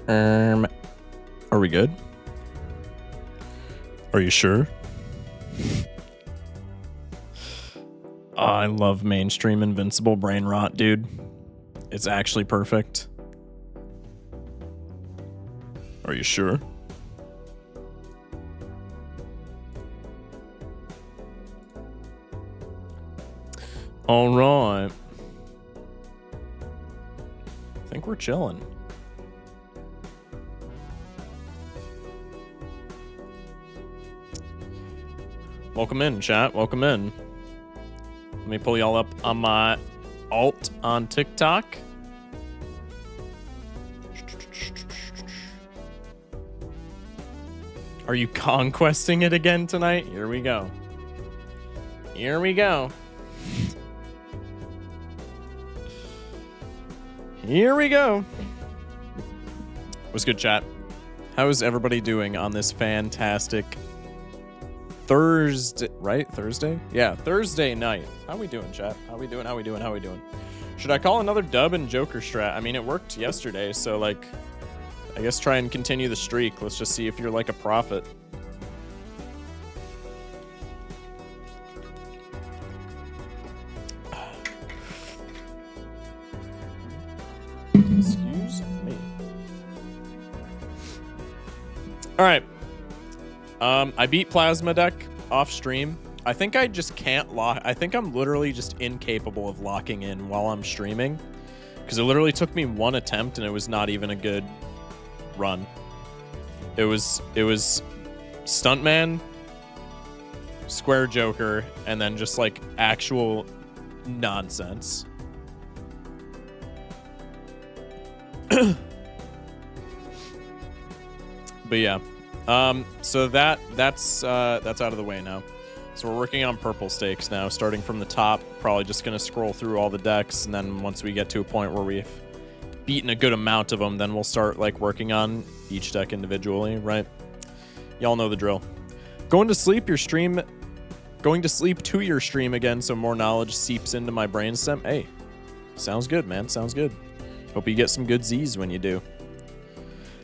Are we good? Are you sure? Oh, I love mainstream invincible brain rot, dude. It's actually perfect. Are you sure? All right. I think we're chilling. Welcome in, chat. Welcome in. Let me pull y'all up on my alt on TikTok. Are you conquesting it again tonight? Here we go. Here we go. Here we go. What's good, chat? How is everybody doing on this fantastic Thursday, right? Thursday? Yeah, Thursday night. How we doing, chat? How we doing? How we doing? How we doing? Should I call another dub and Joker strat? I mean, it worked yesterday, so like, I guess try and continue the streak. Let's just see if you're like a prophet. Excuse me. All right. I beat Plasma Deck off stream. I think I just can't lock. I think I'm literally just incapable of locking in while I'm streaming, because it literally took me one attempt and it was not even a good run. It was Stuntman, Square Joker, and then just like actual nonsense. But yeah. So that's out of the way now. So we're working on purple stakes now, starting from the top. Probably just gonna scroll through all the decks, and then once we get to a point where we've beaten a good amount of them, then we'll start like working on each deck individually, right? Y'all know the drill. Going to sleep to your stream again, so more knowledge seeps into my brainstem. Hey, sounds good, man. Sounds good. Hope you get some good Z's when you do.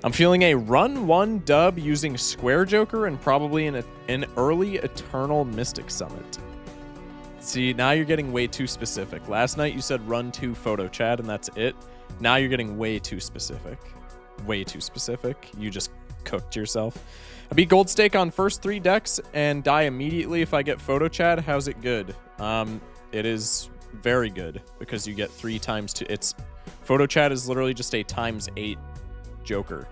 I'm feeling a run 1 dub using Square Joker and probably an early Eternal Mystic Summit. See, now you're getting way too specific. Last night you said run 2 Photo Chat and that's it. Now you're getting way too specific. Way too specific. You just cooked yourself. I beat Gold Stake on first 3 decks and die immediately if I get Photo Chat. How's it good? It is very good because you get 3 times 2. It's Photo Chat is literally just a ×8 Joker,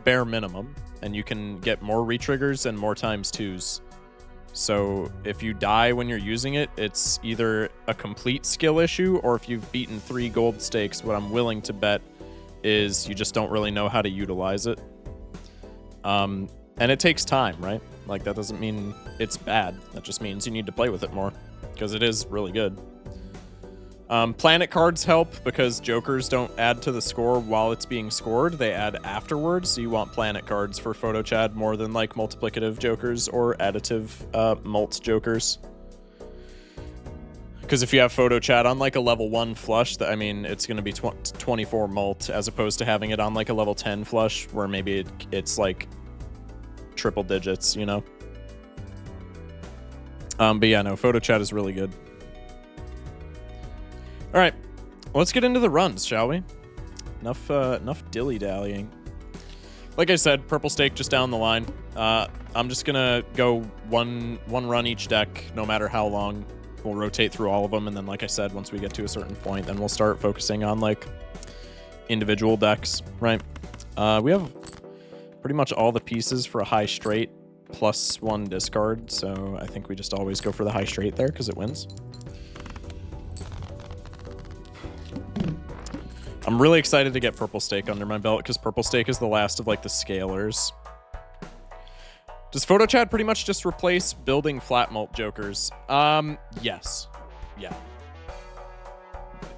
bare minimum, and you can get more retriggers and more ×2s. So if you die when you're using it, it's either a complete skill issue, or if you've beaten 3 gold stakes, what I'm willing to bet is you just don't really know how to utilize it. And it takes time, right? Like, that doesn't mean it's bad. That just means you need to play with it more, because it is really good. Planet cards help because Jokers don't add to the score while it's being scored. They add afterwards, so you want planet cards for Photo Chat more than like multiplicative Jokers or additive mult Jokers. Because if you have Photo Chat on like a level 1 flush, I mean, it's going to be 24 mult, as opposed to having it on like a level 10 flush where maybe it's like triple digits, you know? But yeah, no, Photo Chat is really good. All right, let's get into the runs, shall we? Enough dilly-dallying. Like I said, purple stake just down the line. I'm just gonna go one run each deck, no matter how long. We'll rotate through all of them, and then, like I said, once we get to a certain point, then we'll start focusing on like individual decks, right? We have pretty much all the pieces for a high straight +1 discard, so I think we just always go for the high straight there because it wins. I'm really excited to get Purple Stake under my belt because Purple Stake is the last of like the scalers. Does Photo Chat pretty much just replace building flat mult Jokers? Yes.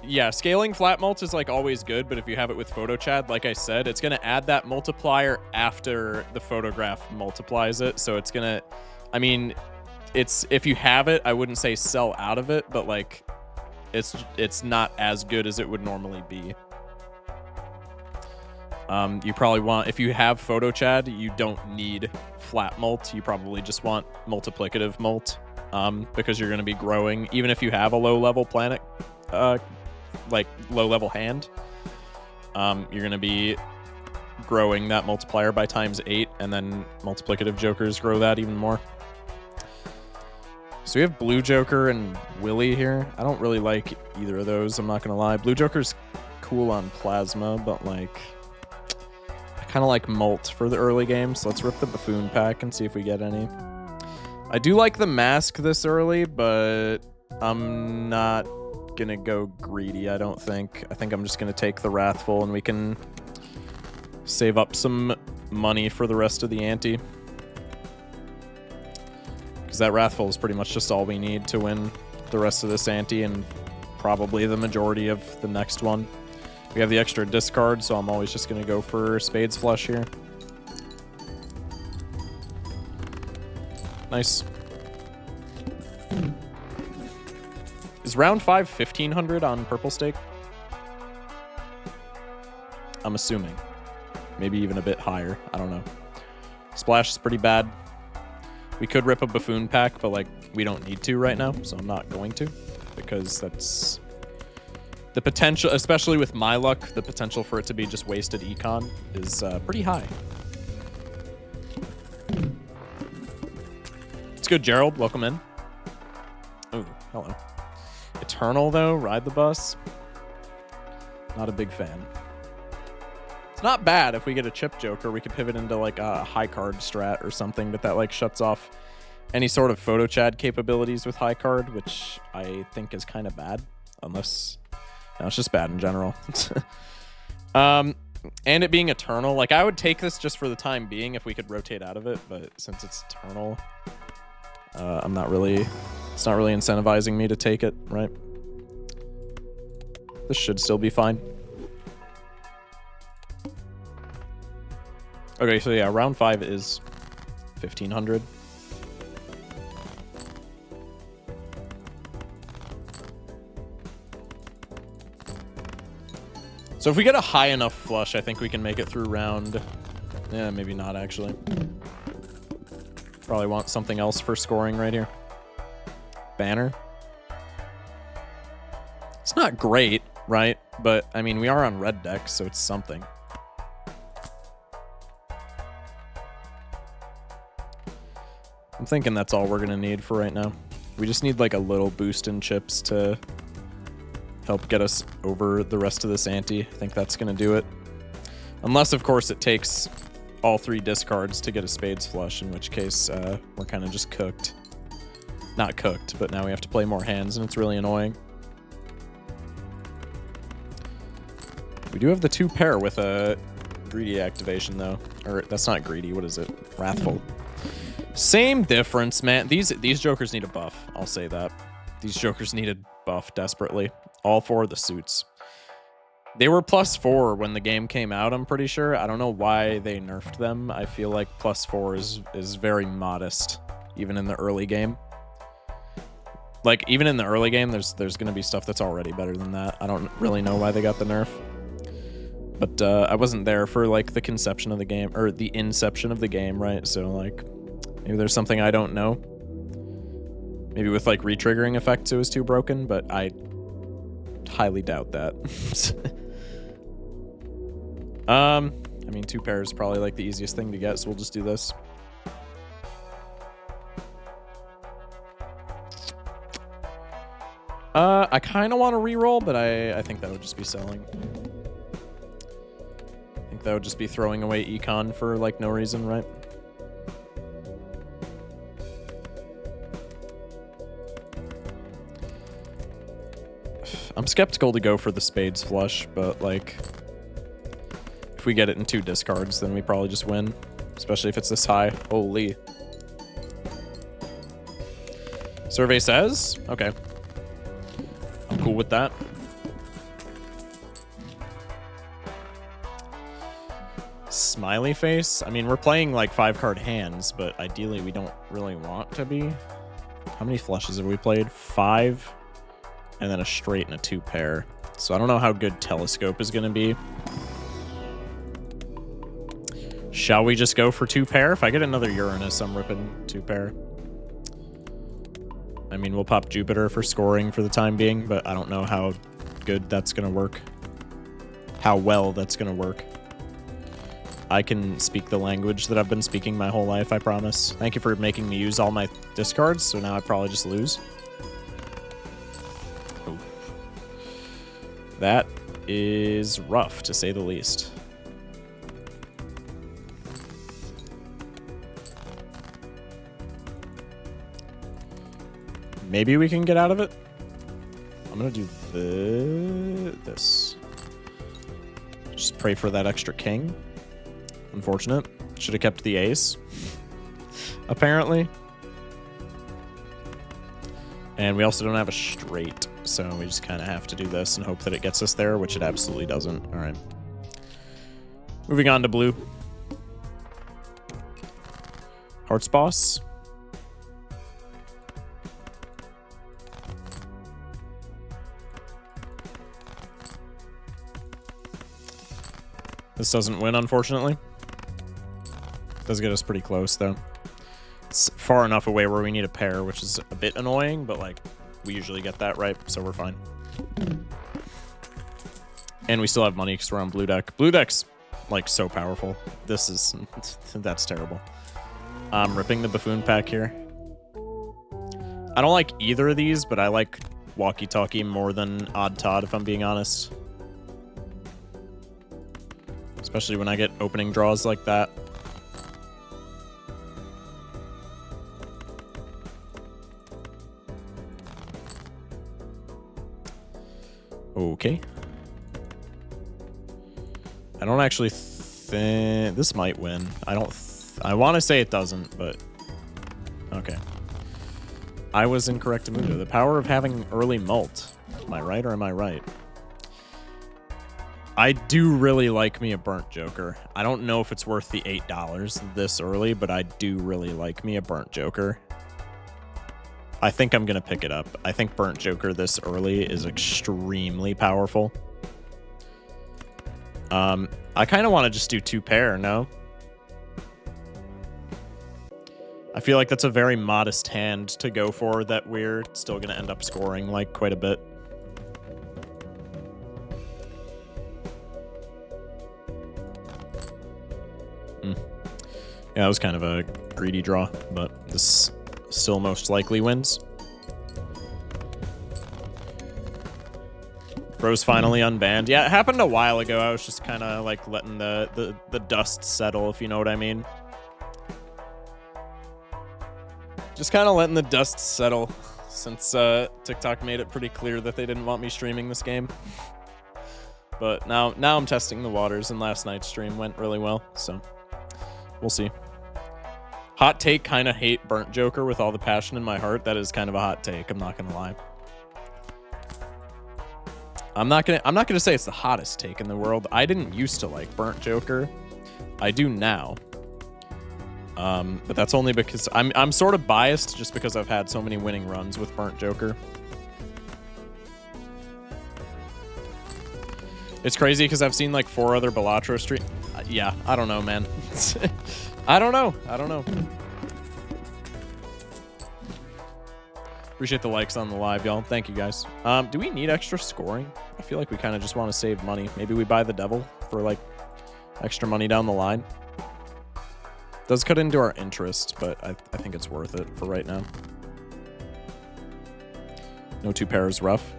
Yeah, scaling flat mult is like always good, but if you have it with Photo Chat, like I said, it's going to add that multiplier after the photograph multiplies it. So it's going to, I mean, it's, if you have it, I wouldn't say sell out of it, but like it's not as good as it would normally be. You probably want, if you have PhotoChad, you don't need flat mult. You probably just want multiplicative mult, because you're going to be growing, even if you have a low-level planet, like low-level hand, you're going to be growing that multiplier by ×8, and then multiplicative jokers grow that even more. So we have Blue Joker and Willy here. I don't really like either of those, I'm not going to lie. Blue Joker's cool on Plasma, but like, I kind of like Molt for the early game, so let's rip the Buffoon pack and see if we get any. I do like the Mask this early, but I'm not going to go greedy, I don't think. I think I'm just going to take the Wrathful, and we can save up some money for the rest of the ante. Because that Wrathful is pretty much just all we need to win the rest of this ante, and probably the majority of the next one. We have the extra discard, so I'm always just going to go for Spades Flush here. Nice. Is round 5 1500 on Purple Stake? I'm assuming. Maybe even a bit higher. I don't know. Splash is pretty bad. We could rip a Buffoon pack, but like we don't need to right now, so I'm not going to, because that's the potential, especially with my luck, the potential for it to be just wasted econ is pretty high. It's good, Gerald. Welcome in. Oh, hello. Eternal, though. Ride the bus. Not a big fan. It's not bad. If we get a chip Joker, we could pivot into like a high card strat or something, but that like shuts off any sort of PhotoChad capabilities with high card, which I think is kind of bad. Unless... No, it's just bad in general. And it being Eternal, like I would take this just for the time being if we could rotate out of it, but since it's Eternal, I'm not really... It's not really incentivizing me to take it, right? This should still be fine. Okay, so yeah, round 5 is 1500. So if we get a high enough flush, I think we can make it through round... Yeah, maybe not, actually. Probably want something else for scoring right here. Banner. It's not great, right? But, I mean, we are on red deck, so it's something. I'm thinking that's all we're going to need for right now. We just need, like, a little boost in chips to help get us over the rest of this ante. I think that's going to do it. Unless, of course, it takes all 3 discards to get a Spades flush, in which case we're kind of just cooked. Not cooked, but now we have to play more hands, and it's really annoying. We do have the 2 pair with a greedy activation, though. Or, that's not greedy. What is it? Wrathful. Same difference, man. These jokers need a buff. I'll say that. These jokers need a buff desperately. All 4 of the suits. They were +4 when the game came out, I'm pretty sure. I don't know why they nerfed them. I feel like +4 is very modest, even in the early game. Like, even in the early game, there's going to be stuff that's already better than that. I don't really know why they got the nerf. But I wasn't there for, like, the conception of the game, or the inception of the game, right? So, like, maybe there's something I don't know. Maybe with, like, re-triggering effects it was too broken, but I highly doubt that. I mean, 2 pairs is probably, like, the easiest thing to get, so we'll just do this. I kind of want to reroll, but I think that would just be selling. I think that would just be throwing away econ for, like, no reason, right? I'm skeptical to go for the Spades flush, but, like, if we get it in 2 discards, then we probably just win. Especially if it's this high. Holy. Survey says? Okay. I'm cool with that. Smiley face? I mean, we're playing like 5-card hands, but ideally we don't really want to be. How many flushes have we played? 5, and then a straight and a 2 pair. So I don't know how good Telescope is going to be. Shall we just go for 2 pair? If I get another Uranus, I'm ripping 2 pair. I mean, we'll pop Jupiter for scoring for the time being, but I don't know how good that's going to work. How well that's going to work. I can speak the language that I've been speaking my whole life, I promise. Thank you for making me use all my discards, so now I probably just lose. Oh. That is rough, to say the least. Maybe we can get out of it. I'm gonna do this. Just pray for that extra king. Unfortunate. Should have kept the ace. Apparently. And we also don't have a straight, so we just kind of have to do this and hope that it gets us there, which it absolutely doesn't. All right. Moving on to blue. Hearts boss. This doesn't win, unfortunately. Does get us pretty close, though. It's far enough away where we need a pair, which is a bit annoying, but, like, we usually get that right, so we're fine. And we still have money because we're on blue deck. Blue deck's, like, so powerful. This is... that's terrible. I'm ripping the buffoon pack here. I don't like either of these, but I like walkie-talkie more than odd Todd, if I'm being honest. Especially when I get opening draws like that. Okay. I don't actually think... this might win. I don't... I want to say it doesn't, but... okay. I was incorrect, Amundo. The power of having early mult. Am I right or am I right? I do really like me a burnt joker. I don't know if it's worth the $8 this early, but I do really like me a burnt joker. I think I'm going to pick it up. I think burnt joker this early is extremely powerful. I kind of want to just do 2 pair, no? I feel like that's a very modest hand to go for that we're still going to end up scoring like quite a bit. Yeah, that was kind of a greedy draw, but this still most likely wins. Bro's finally unbanned. Yeah, it happened a while ago. I was just kind of like letting the dust settle, if you know what I mean. Just kind of letting the dust settle since TikTok made it pretty clear that they didn't want me streaming this game. But now I'm testing the waters, and last night's stream went really well, so we'll see. Hot take, kind of hate burnt joker with all the passion in my heart. That is kind of a hot take, I'm not gonna lie. I'm not gonna say it's the hottest take in the world. I didn't used to like burnt joker. I do now. But that's only because I'm sort of biased just because I've had so many winning runs with burnt joker. It's crazy because I've seen like 4 other Balatro stream. Yeah, I don't know, man. I don't know. Appreciate the likes on the live, y'all. Thank you, guys. Do we need extra scoring? I feel like we kind of just want to save money. Maybe we buy the devil for like extra money down the line. Does cut into our interest, but I think it's worth it for right now. No 2 pairs rough.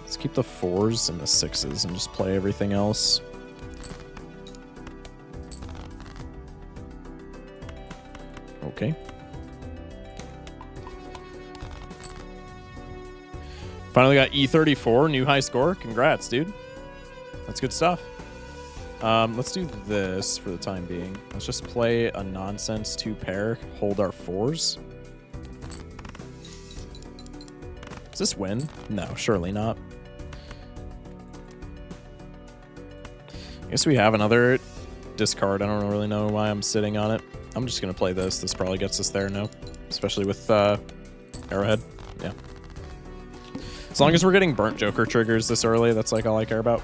Let's keep the 4s and the 6s and just play everything else. Okay. Finally got E34, new high score. Congrats, dude. That's good stuff. Let's do this for the time being. Let's just play a nonsense 2 pair, hold our 4s. Does this win? No, surely not. I guess we have another discard. I don't really know why I'm sitting on it. I'm just going to play this. This probably gets us there, no? Especially with Arrowhead. Yeah. As long as we're getting burnt Joker triggers this early, that's like all I care about.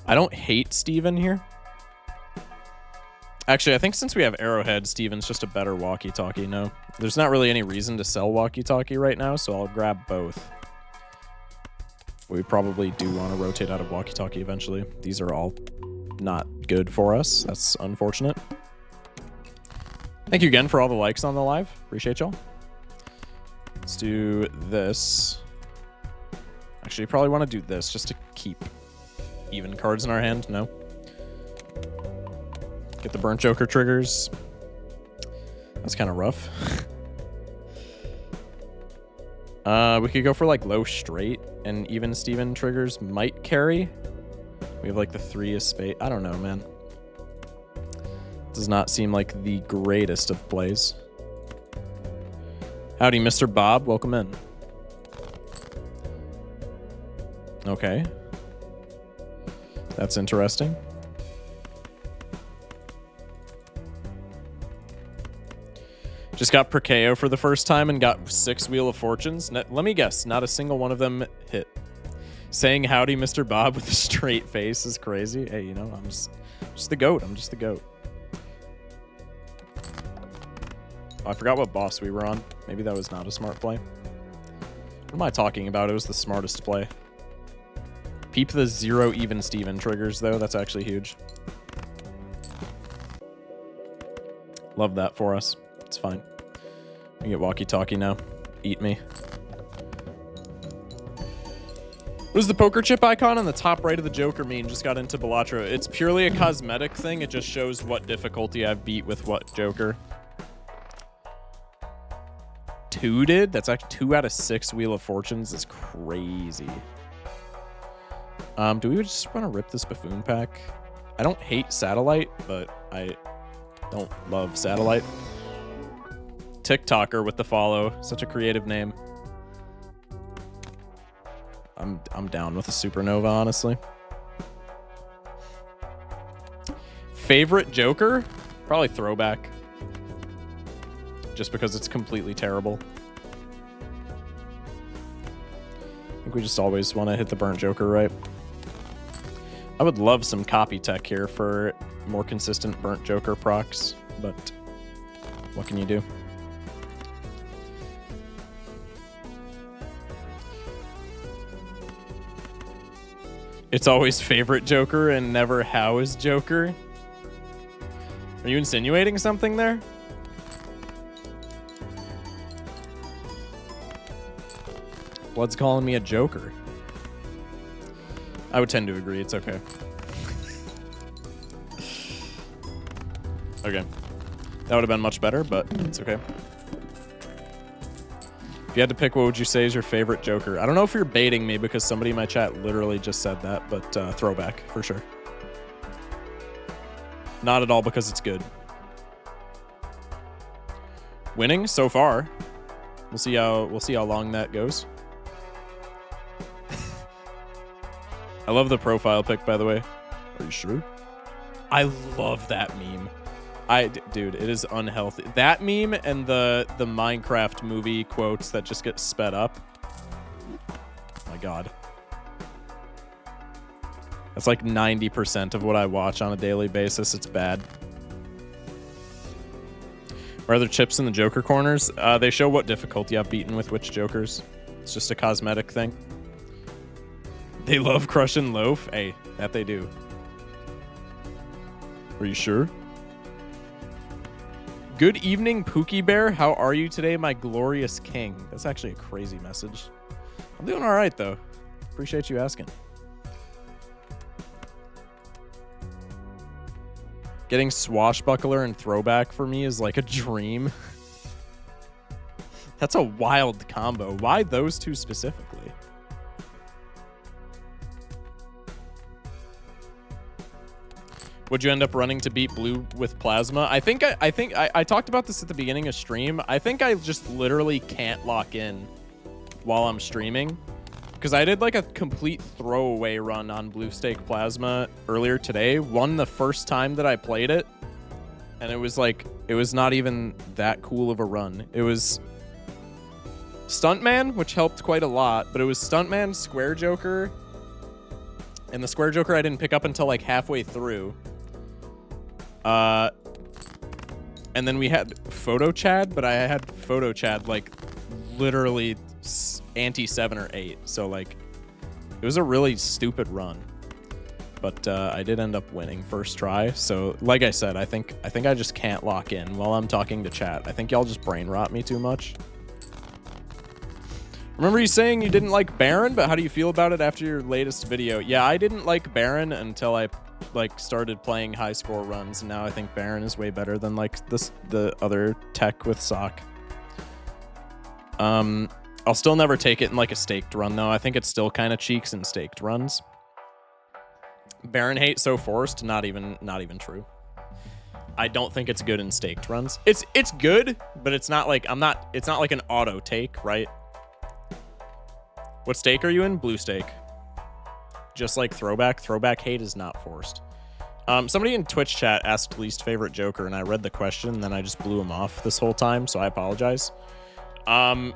I don't hate Steven here. Actually, I think since we have Arrowhead, Steven's just a better walkie-talkie. No, there's not really any reason to sell walkie-talkie right now, so I'll grab both. We probably do want to rotate out of walkie-talkie eventually. These are all not good for us. That's unfortunate. Thank you again for all the likes on the live. Appreciate y'all. Let's do this. Actually, you probably want to do this just to keep even cards in our hand. No. Get the burnt Joker triggers. That's kind of rough. We could go for like low straight, and even Steven triggers might carry. We have like the 3 of spade. I don't know, man. Does not seem like the greatest of plays. Howdy, Mr. Bob. Welcome in. Okay. That's interesting. Just got Perkeo for the first time and got 6 Wheel of Fortunes. Let me guess, not a single one of them hit. Saying howdy, Mr. Bob, with a straight face is crazy. Hey, you know, I'm just the GOAT. I'm just the GOAT. Oh, I forgot what boss we were on. Maybe that was not a smart play. What am I talking about? It was the smartest play. Peep the 0 even Steven triggers, though. That's actually huge. Love that for us. It's fine. We get walkie-talkie now. Eat me. What does the poker chip icon on the top right of the Joker mean? Just got into Balatro. It's purely a cosmetic thing. It just shows what difficulty I've beat with what Joker. 2 did? That's actually 2 out of 6 Wheel of Fortunes is crazy. Do we just want to rip this Buffoon pack? I don't hate Satellite, but I don't love Satellite. TikToker with the follow. Such a creative name. I'm down with a Supernova, honestly. Favorite Joker? Probably Throwback. Just because it's completely terrible. I think we just always want to hit the burnt Joker, right? I would love some copy tech here for more consistent burnt Joker procs, but what can you do? It's always favorite Joker and never how is Joker. Are you insinuating something there? Blood's calling me a Joker. I would tend to agree. It's okay. Okay. That would have been much better, but it's okay. If you had to pick, what would you say is your favorite Joker? I don't know if you're baiting me because somebody in my chat literally just said that, but Throwback for sure. Not at all because it's good. Winning so far. We'll see how long that goes. I love the profile pic, by the way. Are you sure? I love that meme. Dude, it is unhealthy. That meme and the Minecraft movie quotes that just get sped up. Oh my God. That's like 90% of what I watch on a daily basis. It's bad. Are there chips in the Joker corners? They show what difficulty I've beaten with which Jokers. It's just a cosmetic thing. They love crushing loaf. Hey, that they do. Are you sure? Good evening, Pookie Bear. How are you today, my glorious king? That's actually a crazy message. I'm doing all right, though. Appreciate you asking. Getting Swashbuckler and Throwback for me is like a dream. That's a wild combo. Why those two specifically? Would you end up running to beat blue with plasma? I think I talked about this at the beginning of stream. I think I just literally can't lock in while I'm streaming, because I did like a complete throwaway run on blue stake plasma earlier today. Won the first time that I played it, And it was like, it was not even that cool of a run. It was Stuntman, which helped quite a lot, but it was Stuntman, Square Joker, and the Square Joker I didn't pick up until like halfway through. And then we had Photo Chad, but I had Photo Chad like literally ante 7 or 8. So like, it was a really stupid run. But I did end up winning first try. So like I said, I think I just can't lock in while I'm talking to chat. I think y'all just brain rot me too much. Remember you saying you didn't like Baron, but how do you feel about it after your latest video? Yeah, I didn't like Baron until I like started playing high score runs, and now I think Baron is way better than like the other tech with FocusSh0ck. I'll still never take it in like a staked run though. I think it's still kind of cheeks in staked runs. Baron hate so forced, not even true. I don't think it's good in staked runs. It's good, but it's not like it's not like an auto take, right? What stake are you in? Blue stake. Just like throwback. Throwback hate is not forced. Somebody in Twitch chat asked least favorite Joker, and I read the question, and then I just blew him off this whole time, so I apologize. I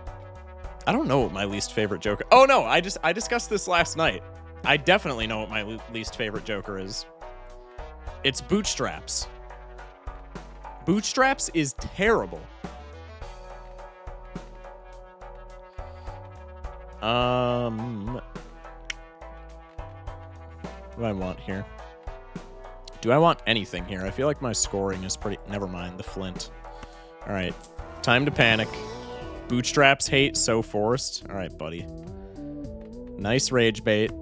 don't know what my least favorite Joker... Oh, no, I discussed this last night. I definitely know what my least favorite Joker is. It's Bootstraps. Bootstraps is terrible. What do I want here? Do I want anything here? I feel like my scoring is pretty... Never mind, the Flint. All right, time to panic. Bootstraps hate so forced. All right, buddy. Nice rage bait.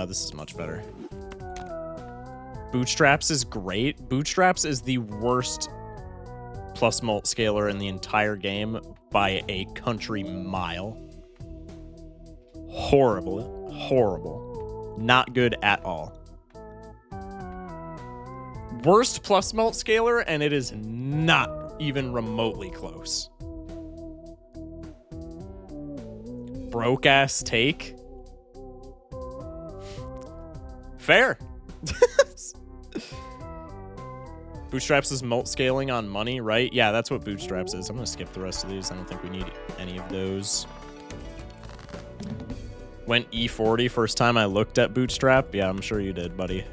This is much better. Bootstraps is great. Bootstraps is the worst plus mult scaler in the entire game by a country mile. Horrible. Horrible. Not good at all. Worst plus mult scaler, and it is not even remotely close. Broke ass take. Fair. Bootstraps is mult scaling on money, right? Yeah, that's what Bootstraps is. I'm gonna skip the rest of these. I don't think we need any of those. Went E40 first time I looked at Bootstrap. Yeah, I'm sure you did, buddy.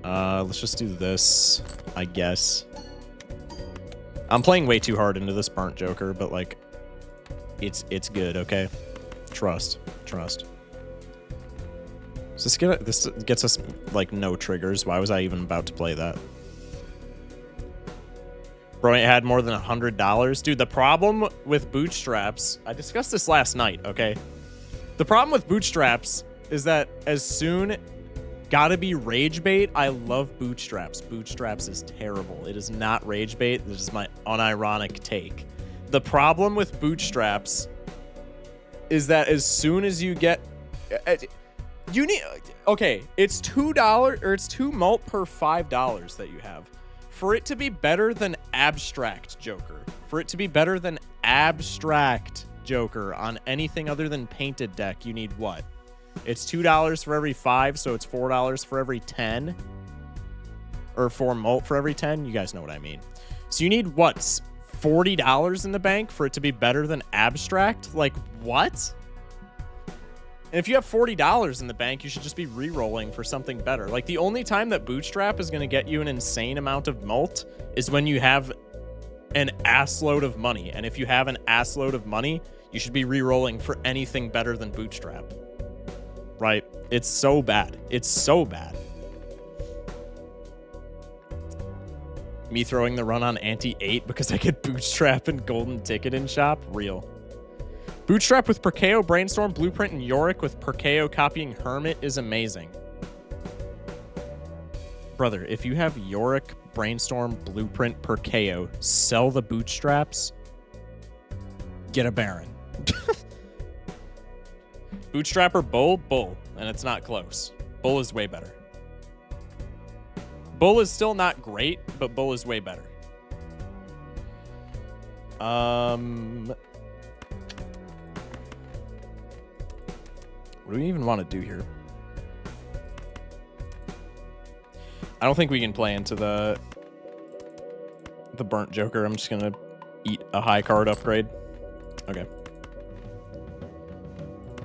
Let's just do this, I guess. I'm playing way too hard into this burnt Joker, but like, it's good, okay? Trust. So this gets us like no triggers. Why was I even about to play that? Bro, it had more than $100. Dude, the problem with Bootstraps, I discussed this last night, okay? The problem with Bootstraps is that as soon... Gotta be rage bait. I love Bootstraps. Bootstraps is terrible. It is not rage bait. This is my unironic take. The problem with Bootstraps is that as soon as you get... You need... Okay, it's $2 or it's 2 mult per $5 that you have. For it to be better than Abstract Joker, for it to be better than Abstract Joker on anything other than Painted Deck, you need what? It's $2 for every 5, so it's $4 for every 10. Or 4 mult for every 10. You guys know what I mean. So you need, what, $40 in the bank for it to be better than Abstract? Like, what? And if you have $40 in the bank, you should just be re-rolling for something better. Like, the only time that Bootstrap is going to get you an insane amount of mult is when you have an assload of money. And if you have an assload of money, you should be re-rolling for anything better than Bootstrap. Right? It's so bad. It's so bad. Me throwing the run on ante 8 because I get Bootstrap and Golden Ticket in shop? Real. Bootstrap with Perkeo, Brainstorm, Blueprint, and Yorick with Perkeo copying Hermit is amazing. Brother, if you have Yorick, Brainstorm, Blueprint, Perkeo, sell the Bootstraps, get a Baron. Bootstrap or Bull? Bull. And it's not close. Bull is way better. Bull is still not great, but Bull is way better. What do we even want to do here? I don't think we can play into the burnt Joker. I'm just gonna eat a high card upgrade. Okay.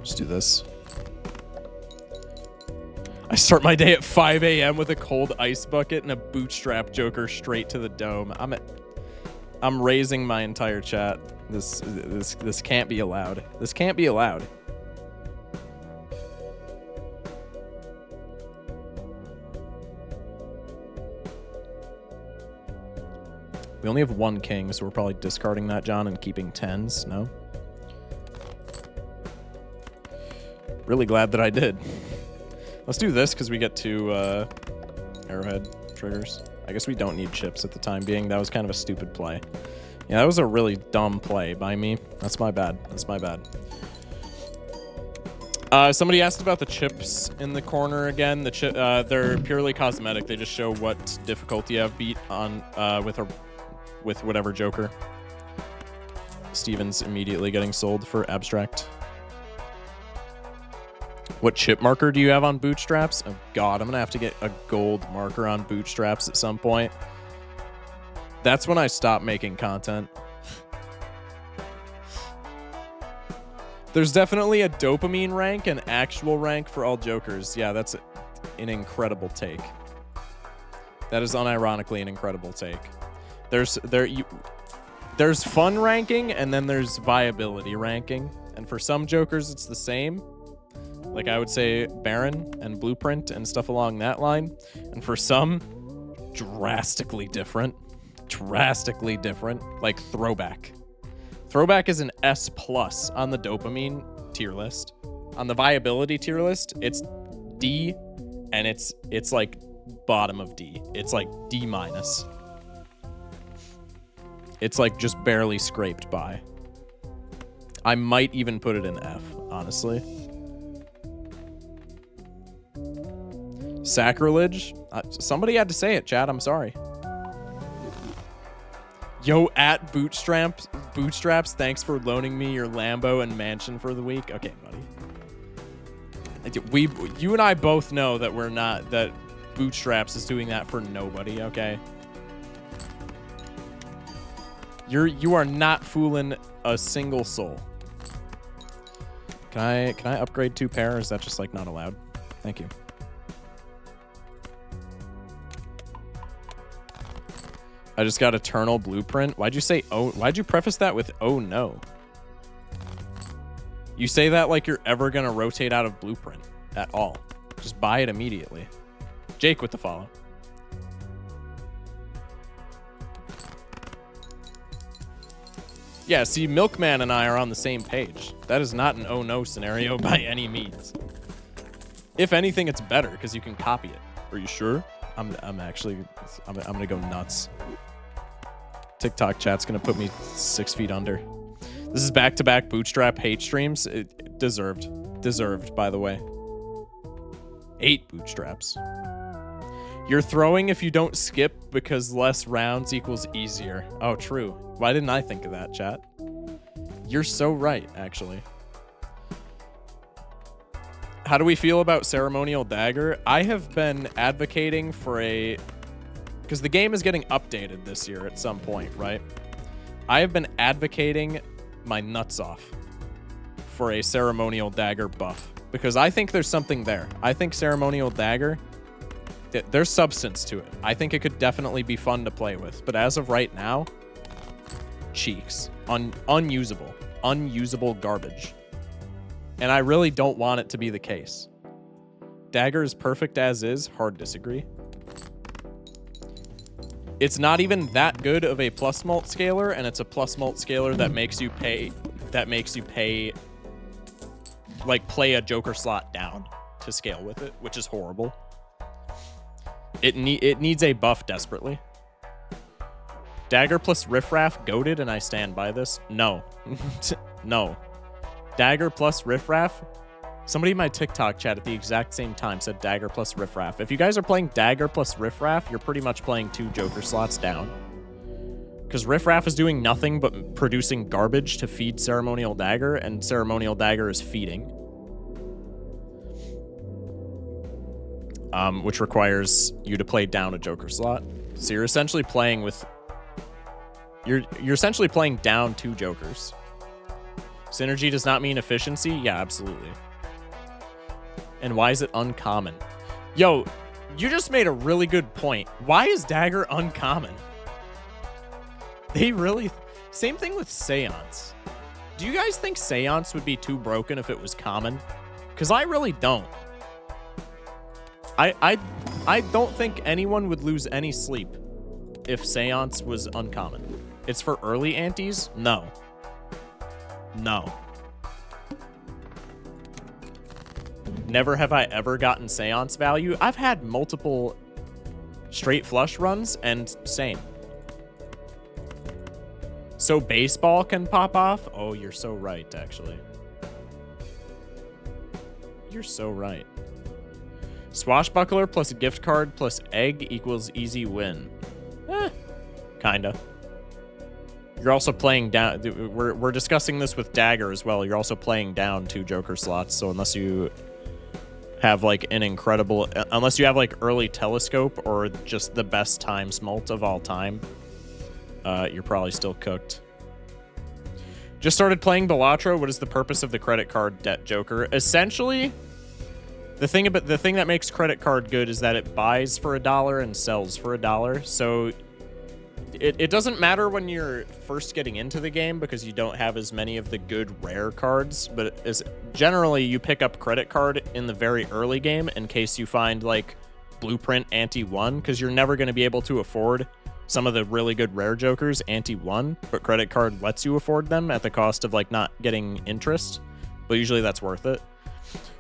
Just do this. I start my day at 5 a.m. with a cold ice bucket and a bootstrap Joker straight to the dome. I'm raising my entire chat. This can't be allowed. This can't be allowed. We only have one king, so we're probably discarding that, John, and keeping 10s. No? Really glad that I did. Let's do this because we get 2 arrowhead triggers. I guess we don't need chips at the time being. That was kind of a stupid play. Yeah, that was a really dumb play by me. That's my bad. That's my bad. Somebody asked about the chips in the corner again. The they're purely cosmetic. They just show what difficulty I've beat on with whatever Joker. Steven's immediately getting sold for abstract. What chip marker do you have on bootstraps? Oh god, I'm gonna have to get a gold marker on bootstraps at some point. That's when I stop making content. There's definitely a dopamine rank and actual rank for all Jokers. Yeah, that's an incredible take. That is unironically an incredible take. There's fun ranking and then there's viability ranking. And for some Jokers, it's the same. Like I would say Baron and Blueprint and stuff along that line. And for some, drastically different. Drastically different. Like Throwback. Throwback is an S+ on the dopamine tier list. On the viability tier list, it's D, and it's like bottom of D. It's like D-. It's like just barely scraped by. I might even put it in F, honestly. Sacrilege? Somebody had to say it, chat. I'm sorry. Yo, at Bootstraps, thanks for loaning me your Lambo and mansion for the week. Okay, buddy. You and I both know that that Bootstraps is doing that for nobody, okay? You are not fooling a single soul. Can I upgrade 2 pair, or is that just like not allowed? Thank you. I just got Eternal Blueprint. Why'd you say oh? Why'd you preface that with oh no? You say that like you're ever gonna rotate out of Blueprint at all. Just buy it immediately. Jake with the follow. Yeah, see, Milkman and I are on the same page. That is not an oh no scenario by any means. If anything, it's better because you can copy it. Are you sure? I'm gonna go nuts. TikTok chat's gonna put me 6 feet under. This is back-to-back Bootstrap hate streams. Deserved, by the way. 8 Bootstraps. You're throwing if you don't skip because less rounds equals easier. Oh, true. Why didn't I think of that, chat? You're so right, actually. How do we feel about Ceremonial Dagger? I have been advocating for a... Because the game is getting updated this year at some point, right? I have been advocating my nuts off for a Ceremonial Dagger buff. Because I think there's something there. I think Ceremonial Dagger, there's substance to it. I think it could definitely be fun to play with. But as of right now, cheeks. Unusable. Unusable garbage. And I really don't want it to be the case. Dagger is perfect as is. Hard disagree. It's not even that good of a plus mult scaler, and it's a plus mult scaler that makes you pay. Like, play a Joker slot down to scale with it, which is horrible. It needs a buff desperately. Dagger plus Riffraff goated, and I stand by this. No. No. Dagger plus Riffraff. Somebody in my TikTok chat at the exact same time said Dagger plus Riffraff. If you guys are playing Dagger plus Riffraff, you're pretty much playing 2 Joker slots down. Because Riffraff is doing nothing but producing garbage to feed Ceremonial Dagger, and Ceremonial Dagger is feeding. which requires you to play down a Joker slot. So you're essentially playing with... You're essentially playing down 2 Jokers. Synergy does not mean efficiency? Yeah, absolutely. And why is it uncommon? Yo, you just made a really good point. Why is Dagger uncommon? They really... Same thing with Seance. Do you guys think Seance would be too broken if it was common? Because I really don't. I don't think anyone would lose any sleep if Seance was uncommon. It's for early antes? No. No. Never have I ever gotten Seance value. I've had multiple straight flush runs and same. So baseball can pop off? Oh, you're so right, actually. You're so right. Swashbuckler plus a gift card plus egg equals easy win. Kinda. You're also playing down... We're discussing this with Dagger as well. You're also playing down 2 Joker slots, so unless you have, like, an incredible... Unless you have, like, early Telescope or just the best time smult of all time, you're probably still cooked. Just started playing Balatro. What is the purpose of the credit card debt Joker? Essentially... The thing that makes credit card good is that it buys for $1 and sells for $1. So it doesn't matter when you're first getting into the game because you don't have as many of the good rare cards, but generally you pick up credit card in the very early game in case you find like Blueprint Ante 1, because you're never going to be able to afford some of the really good rare Jokers Ante 1, but credit card lets you afford them at the cost of like not getting interest, but usually that's worth it.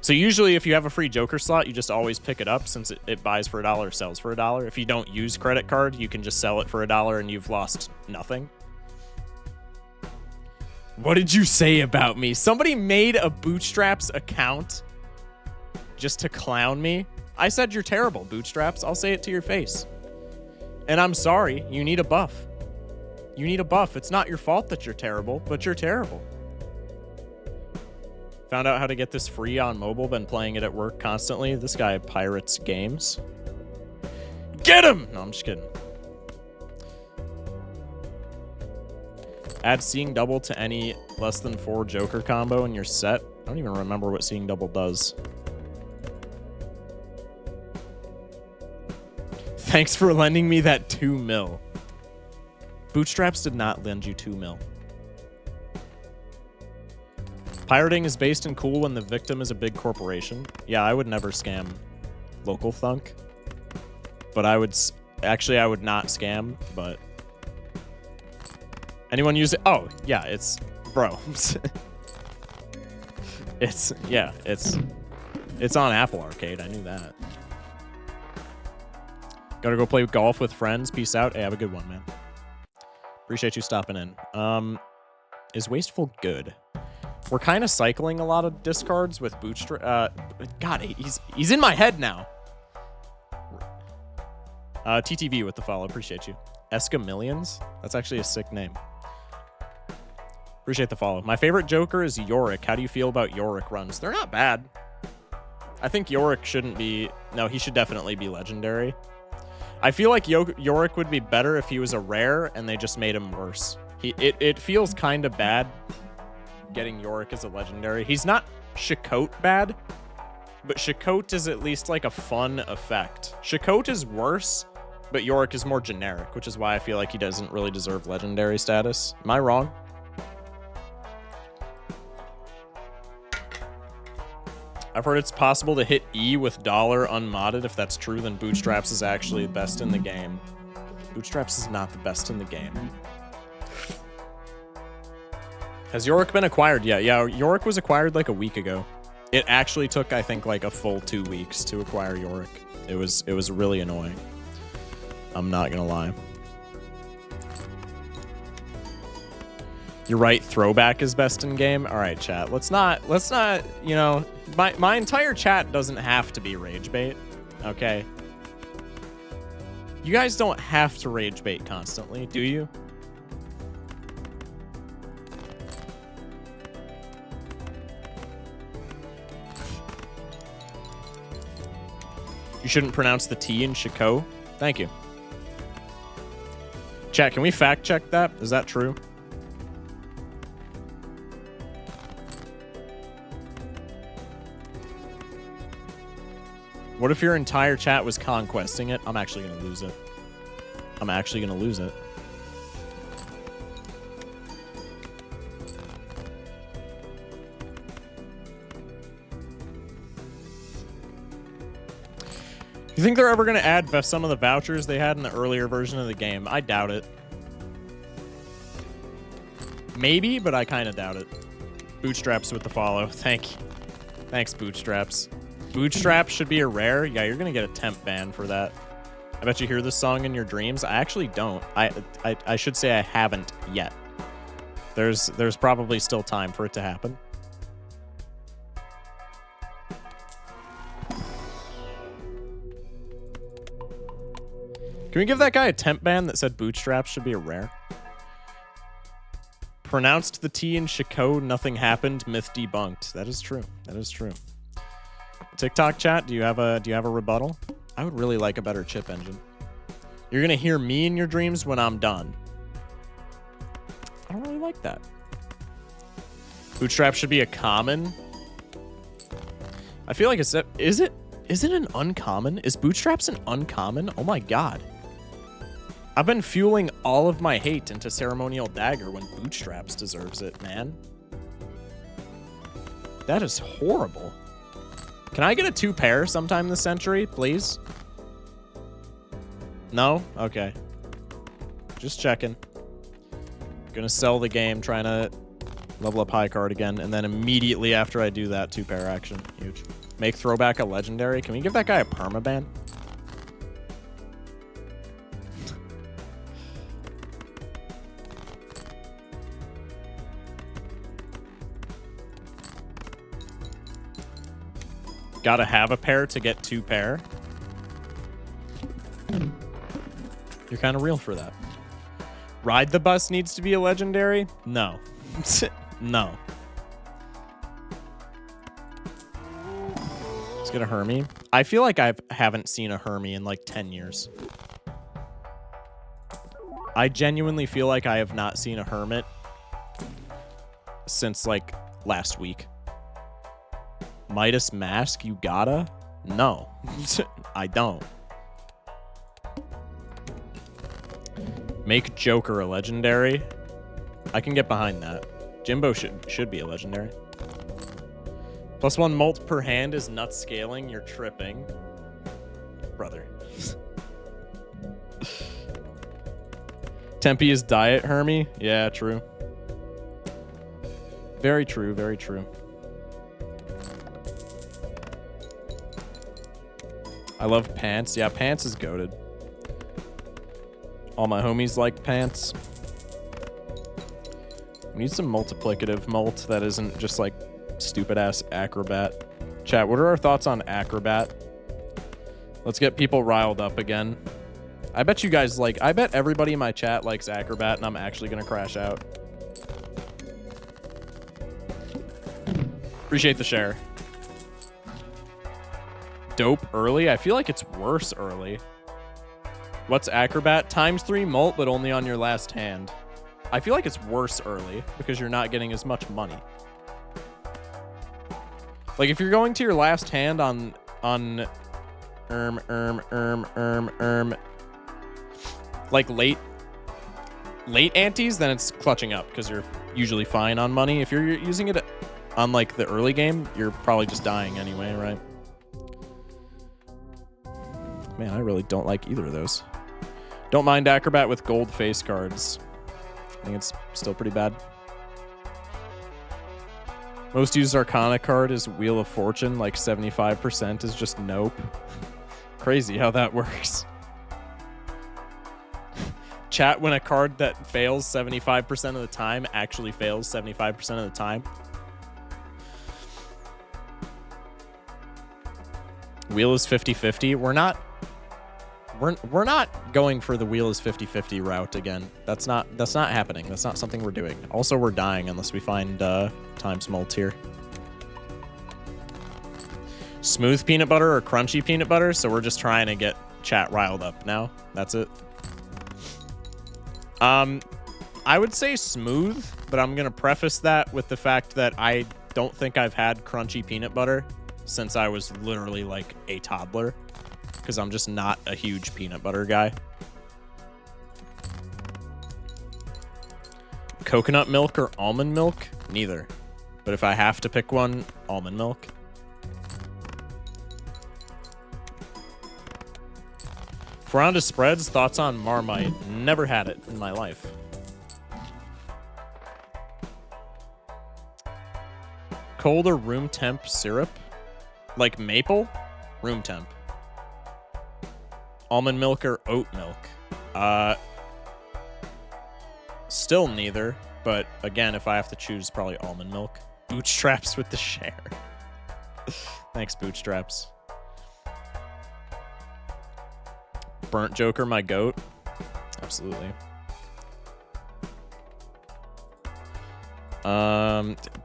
So usually if you have a free Joker slot, you just always pick it up since it buys for $1 or sells for $1. If you don't use credit card, you can just sell it for $1 and you've lost nothing. What did you say about me? Somebody made a Bootstraps account just to clown me. I said you're terrible, Bootstraps. I'll say it to your face. And I'm sorry, you need a buff. You need a buff. It's not your fault that you're terrible, but you're terrible. Found out how to get this free on mobile. Been playing it at work constantly. This guy pirates games. Get him! No, I'm just kidding. Add Seeing Double to any less than 4 Joker combo in your set. I don't even remember what Seeing Double does. Thanks for lending me that 2 mil. Bootstraps did not lend you 2 mil. Pirating is based and cool when the victim is a big corporation. Yeah, I would never scam local thunk. But I would... Actually, I would not scam, but... Anyone use it? Oh, yeah, it's... Bro. It's... Yeah, it's on Apple Arcade. I knew that. Gotta go play golf with friends. Peace out. Hey, have a good one, man. Appreciate you stopping in. Is Wasteful good? We're kind of cycling a lot of discards with Bootstrap. God, he's in my head now. TTV with the follow. Appreciate you. Escamillions? That's actually a sick name. Appreciate the follow. My favorite Joker is Yorick. How do you feel about Yorick runs? They're not bad. I think Yorick shouldn't be... No, he should definitely be legendary. I feel like Yorick would be better if he was a rare and they just made him worse. It feels kind of bad getting Yorick as a legendary. He's not FocusSh0ck bad, but FocusSh0ck is at least like a fun effect. FocusSh0ck is worse, but Yorick is more generic, which is why I feel like he doesn't really deserve legendary status. Am I wrong? I've heard it's possible to hit E with dollar unmodded. If that's true, then Bootstraps is actually the best in the game. Bootstraps is not the best in the game. Has Yorick been acquired yet? Yeah, Yorick was acquired like a week ago. It actually took, I think, like a full 2 weeks to acquire Yorick. It was really annoying. I'm not gonna lie. You're right, Throwback is best in game. All right, chat. Let's not, you know, my entire chat doesn't have to be rage bait, okay? You guys don't have to rage bait constantly, do you? You shouldn't pronounce the T in FocusSh0ck. Thank you. Chat, can we fact check that? Is that true? What if your entire chat was conquesting it? I'm actually going to lose it. I'm actually going to lose it. You think they're ever going to add some of the vouchers they had in the earlier version of the game? I doubt it. Maybe, but I kind of doubt it. Bootstraps with the follow. Thank you. Thanks, Bootstraps. Bootstraps should be a rare. Yeah, you're going to get a temp ban for that. I bet you hear this song in your dreams. I actually don't. I should say I haven't yet. There's probably still time for it to happen. Can we give that guy a temp ban that said Bootstraps should be a rare? Pronounced the T in FocusSh0ck, nothing happened, myth debunked. That is true. That is true. TikTok chat, do you have a rebuttal? I would really like a better chip engine. You're gonna hear me in your dreams when I'm done. I don't really like that. Bootstrap should be a common. I feel like it's is it an uncommon? Is Bootstraps an uncommon? Oh my god. I've been fueling all of my hate into Ceremonial Dagger when Bootstraps deserves it, man. That is horrible. Can I get a 2-pair sometime this century, please? No? Okay. Just checking. Gonna sell the game, trying to level up high card again, and then immediately after I do that, 2-pair action. Huge. Make throwback a legendary. Can we give that guy a permaban? Gotta have a pair to get 2-pair. You're kind of real for that. Ride the Bus needs to be a legendary? No. No. Let's get a Hermie. I feel like I haven't seen a Hermie in like 10 years. I genuinely feel like I have not seen a Hermit since like last week. Midas Mask, you gotta? No. I don't. Make Joker a legendary. I can get behind that. Jimbo should be a legendary. +1 mult per hand is nut scaling. You're tripping. Brother. Tempe is diet Hermie. Yeah, true. Very true, very true. I love Pants. Yeah, Pants is goated. All my homies like Pants. We need some multiplicative mult that isn't just like stupid-ass Acrobat. Chat, what are our thoughts on Acrobat? Let's get people riled up again. I bet you guys like... I bet everybody in my chat likes Acrobat, and I'm actually going to crash out. Appreciate the share. Dope early? I feel like it's worse early. What's Acrobat? ×3 mult, but only on your last hand. I feel like it's worse early because you're not getting as much money. Like if you're going to your last hand on like late antes, then it's clutching up because you're usually fine on money. If you're using it on like the early game, you're probably just dying anyway, right? Man, I really don't like either of those. Don't mind Acrobat with gold face cards. I think it's still pretty bad. Most used Arcana card is Wheel of Fortune, like 75% is just nope. Crazy how that works. Chat, when a card that fails 75% of the time actually fails 75% of the time. Wheel is 50-50. We're not going for the wheel is 50-50 route again. That's not happening. That's not something we're doing. Also, we're dying unless we find times mult here. Smooth peanut butter or crunchy peanut butter, so we're just trying to get chat riled up now. That's it. I would say smooth, but I'm gonna preface that with the fact that I don't think I've had crunchy peanut butter since I was literally like a toddler, because I'm just not a huge peanut butter guy. Coconut milk or almond milk? Neither. But if I have to pick one, almond milk. If we're on to spreads, thoughts on Marmite? Never had it in my life. Cold or room temp syrup? Like maple? Room temp. Almond milk or oat milk? Still neither, but again, if I have to choose, probably almond milk. Bootstraps with the share. Thanks, Bootstraps. Burnt Joker, my goat? Absolutely.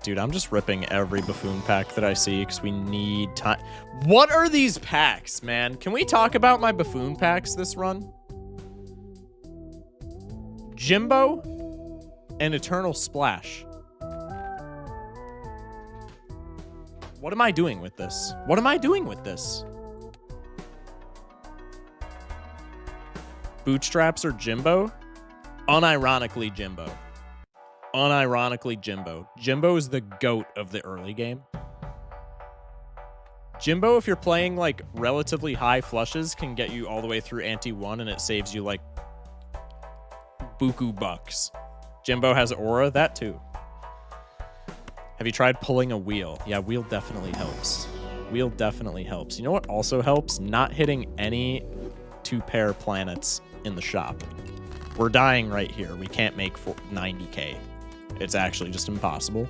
Dude, I'm just ripping every buffoon pack that I see because we need time. What are these packs, man? Can we talk about my buffoon packs this run? Jimbo and Eternal Splash. What am I doing with this? What am I doing with this? Bootstraps or Jimbo? Unironically, Jimbo. Unironically, Jimbo. Jimbo is the GOAT of the early game. Jimbo, if you're playing like relatively high flushes, can get you all the way through ante 1 and it saves you like buku bucks. Jimbo has aura, that too. Have you tried pulling a wheel? Yeah, wheel definitely helps. Wheel definitely helps. You know what also helps? Not hitting any 2-pair planets in the shop. We're dying right here. We can't make 90k. It's actually just impossible.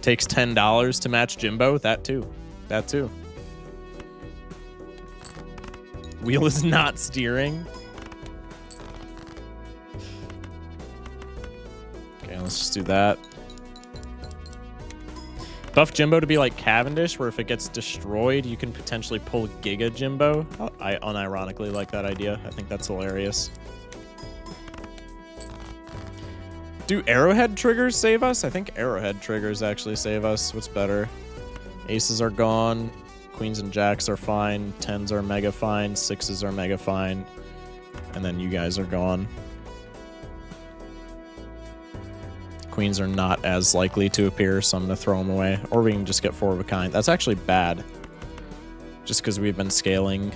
Takes $10 to match Jimbo. That too. That too. Wheel is not steering. Okay, let's just do that. Buff Jimbo to be like Cavendish, where if it gets destroyed, you can potentially pull Giga Jimbo. I unironically like that idea. I think that's hilarious. Do Arrowhead triggers save us? I think Arrowhead triggers actually save us. What's better? Aces are gone. Queens and Jacks are fine. 10s are mega fine. 6s are mega fine. And then you guys are gone. Queens are not as likely to appear, so I'm going to throw them away. Or we can just get 4 of a kind. That's actually bad. Just because we've been scaling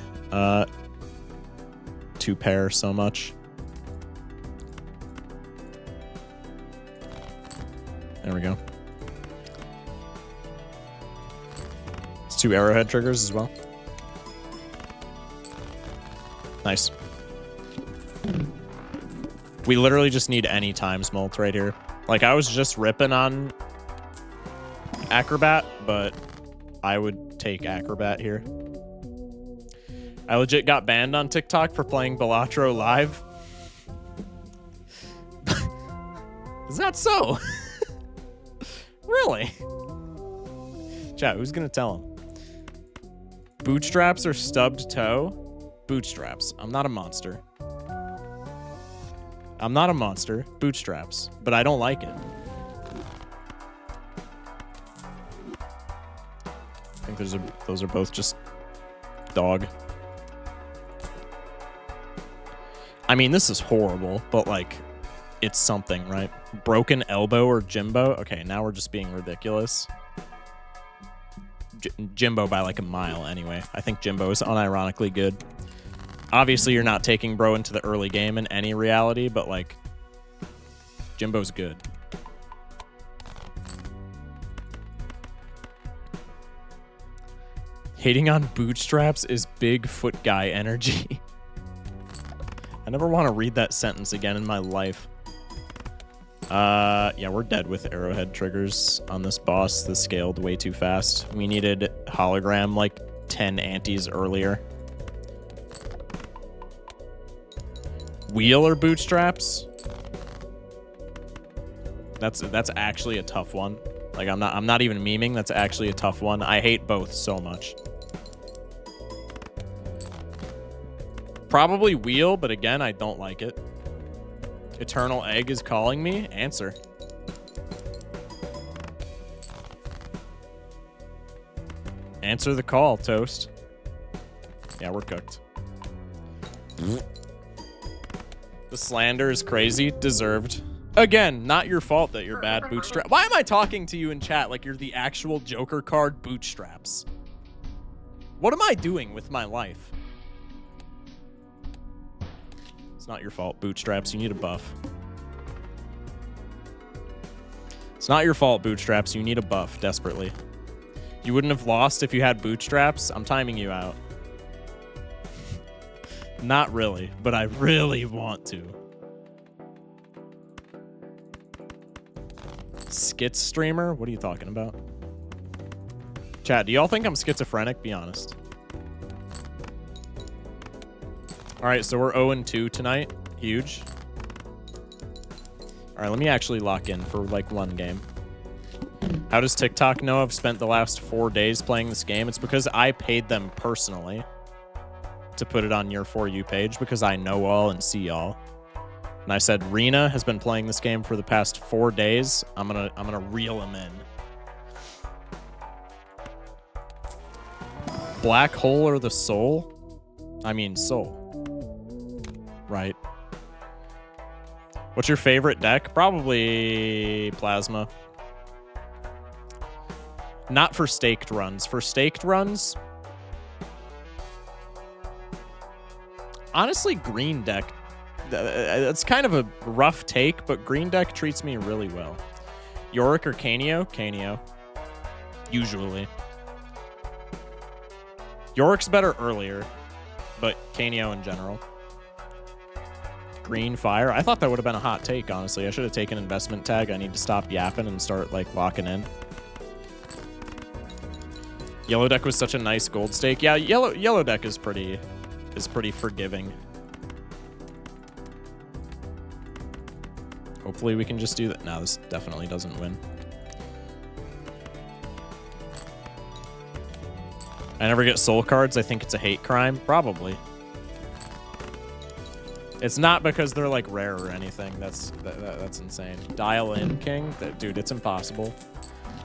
2-pair so much. There we go. It's 2 Arrowhead triggers as well. Nice. We literally just need any times molt right here. Like, I was just ripping on Acrobat, but I would take Acrobat here. I legit got banned on TikTok for playing Balatro live. Is that so? Really? Chat, who's gonna tell him? Bootstraps or stubbed toe? Bootstraps. I'm not a monster. I'm not a monster. Bootstraps. But I don't like it. I think those are both just dog. I mean, this is horrible, but like, it's something, right? Broken elbow or Jimbo? Okay, now we're just being ridiculous. Jimbo by like a mile anyway. I think Jimbo is unironically good. Obviously, you're not taking bro into the early game in any reality, but like, Jimbo's good. Hating on bootstraps is big foot guy energy. I never want to read that sentence again in my life. Yeah, we're dead with Arrowhead triggers on this boss. This scaled way too fast. We needed hologram like 10 antes earlier. Wheel or bootstraps? That's actually a tough one. Like, I'm not even memeing. That's actually a tough one. I hate both so much. Probably wheel, but again, I don't like it. Eternal Egg is calling me. Answer. Answer the call, Toast. Yeah, we're cooked. The slander is crazy. Deserved. Again, not your fault that you're bad, Bootstrap. Why am I talking to you in chat like you're the actual Joker card, Bootstraps? What am I doing with my life? It's not your fault, Bootstraps. You need a buff. It's not your fault, Bootstraps. You need a buff, desperately. You wouldn't have lost if you had Bootstraps. I'm timing you out. Not really, but I really want to. Skits streamer? What are you talking about? Chat, do y'all think I'm schizophrenic? Be honest. All right, so we're 0-2 tonight. Huge. All right, let me actually lock in for like one game. How does TikTok know I've spent the last 4 days playing this game? It's because I paid them personally to put it on your For You page because I know all and see all. And I said, Rena has been playing this game for the past 4 days. I'm gonna reel him in. Black hole or the soul? I mean soul. Right. What's your favorite deck? Probably Plasma. Not for staked runs. For staked runs, honestly, green deck. That's kind of a rough take, but green deck treats me really well. Yorick or Canio? Canio. Usually. Yorick's better earlier, but Canio in general. Green fire. I thought that would have been a hot take, honestly. I should have taken investment tag. I need to stop yapping and start like locking in. Yellow deck was such a nice gold stake. Yeah, yellow deck is pretty forgiving. Hopefully we can just do that. No, this definitely doesn't win. I never get soul cards. I think it's a hate crime. Probably. It's not because they're like rare or anything. That's insane. Dial in, King. Dude, it's impossible.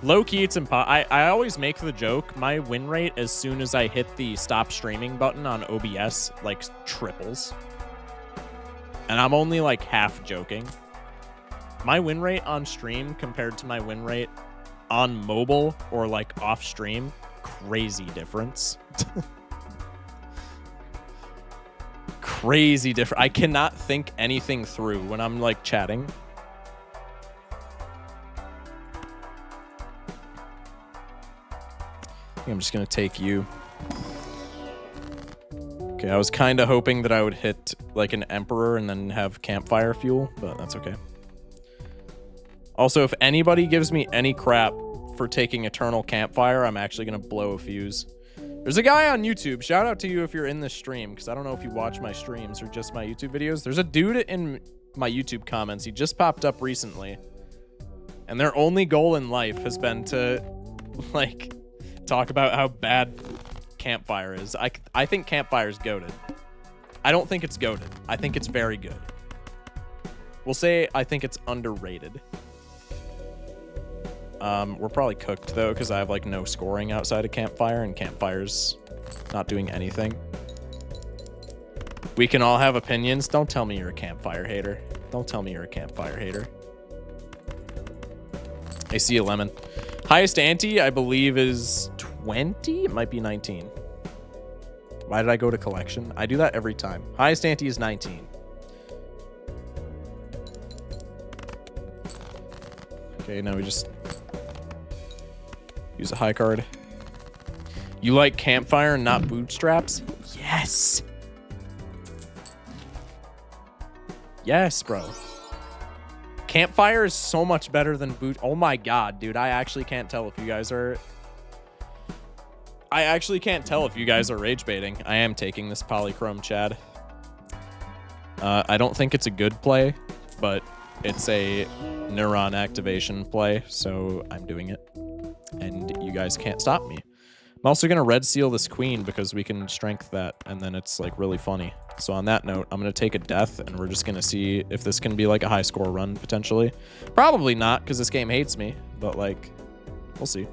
Low key, it's impossible. I always make the joke. My win rate as soon as I hit the stop streaming button on OBS like triples. And I'm only like half joking. My win rate on stream compared to my win rate on mobile or like off stream, crazy difference. Crazy different. I cannot think anything through when I'm like chatting. I think I'm just gonna take you. Okay, I was kind of hoping that I would hit like an Emperor and then have campfire fuel, but that's okay. Also, if anybody gives me any crap for taking Eternal Campfire, I'm actually gonna blow a fuse. There's a guy on YouTube. Shout out to you if you're in this stream, because I don't know if you watch my streams or just my YouTube videos. There's a dude in my YouTube comments. He just popped up recently. And their only goal in life has been to, like, talk about how bad Campfire is. I think Campfire's goated. I don't think it's goated. I think it's very good. We'll say I think it's underrated. We're probably cooked, though, because I have, like, no scoring outside of Campfire, and Campfire's not doing anything. We can all have opinions. Don't tell me you're a Campfire hater. Don't tell me you're a Campfire hater. I see a lemon. Highest ante, I believe, is 20? It might be 19. Why did I go to collection? I do that every time. Highest ante is 19. Okay, now we just use a high card. You like Campfire and not Bootstraps? Yes. Yes, bro. Campfire is so much better than Oh my god, dude. I actually can't tell if you guys are... rage baiting. I am taking this Polychrome, Chad. I don't think it's a good play, but it's a neuron activation play, so I'm doing it. And you guys can't stop me. I'm also going to red seal this queen because we can strength that, and then it's like really funny. So on that note, I'm going to take a death, and we're just going to see if this can be like a high score run, potentially. Probably not, because this game hates me, but like, we'll see.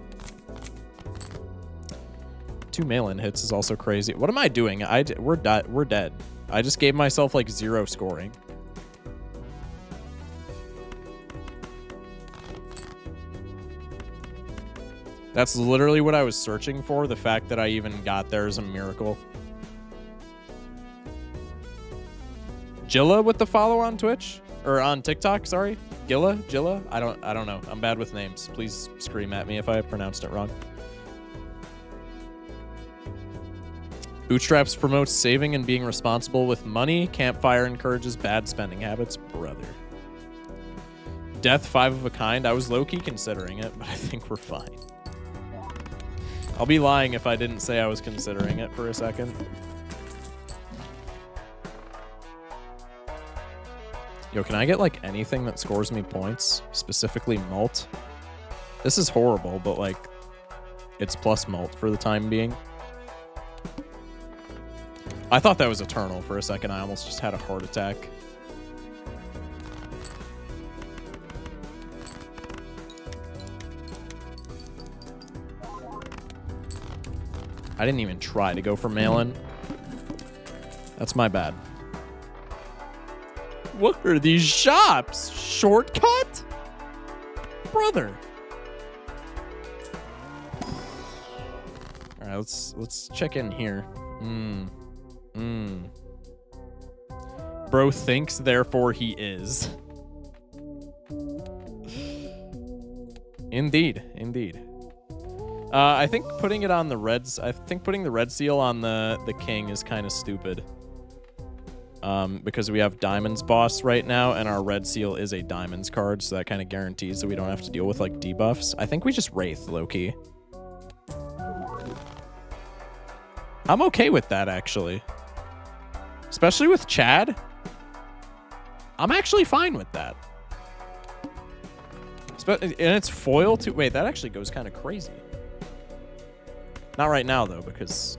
2 mail-in hits is also crazy. What am I doing? We're dead. I just gave myself like 0 scoring. That's literally what I was searching for. The fact that I even got there is a miracle. Jilla with the follow on Twitch or on TikTok, sorry. Jilla? I don't know. I'm bad with names. Please scream at me if I pronounced it wrong. Bootstraps promotes saving and being responsible with money. Campfire encourages bad spending habits. Brother. Death 5 of a kind. I was low-key considering it, but I think we're fine. I'll be lying if I didn't say I was considering it for a second. Yo, can I get like anything that scores me points? Specifically mult? This is horrible, but like it's plus mult for the time being. I thought that was eternal for a second. I almost just had a heart attack. I didn't even try to go for mail-in. That's my bad. What are these shops? Shortcut? Brother. All right, let's check in here. Bro thinks, therefore he is. Indeed. I think putting it on the reds. I think putting the red seal on the king is kind of stupid. Because we have diamonds boss right now, and our red seal is a diamonds card, so that kind of guarantees that we don't have to deal with like debuffs. I think we just wraith low-key. I'm okay with that actually, especially with Chad. I'm actually fine with that. And it's foil too. Wait, that actually goes kind of crazy. Not right now, though, because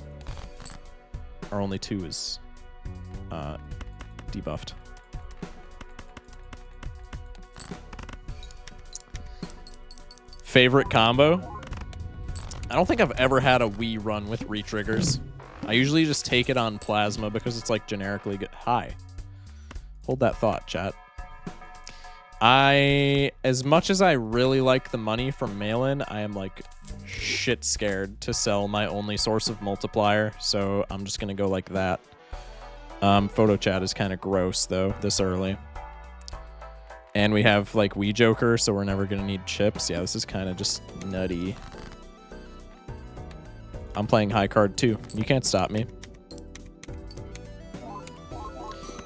our only 2 is debuffed. Favorite combo? I don't think I've ever had a Wii run with re-triggers. I usually just take it on Plasma because it's like generically good. Hi. Hold that thought, chat. As much as I really like the money from mail-in, I am like shit scared to sell my only source of multiplier, so I'm just gonna go like that. Photo chat is kind of gross though, this early. And we have like Wii Joker, so we're never gonna need chips. Yeah, this is kind of just nutty. I'm playing high card too. You can't stop me.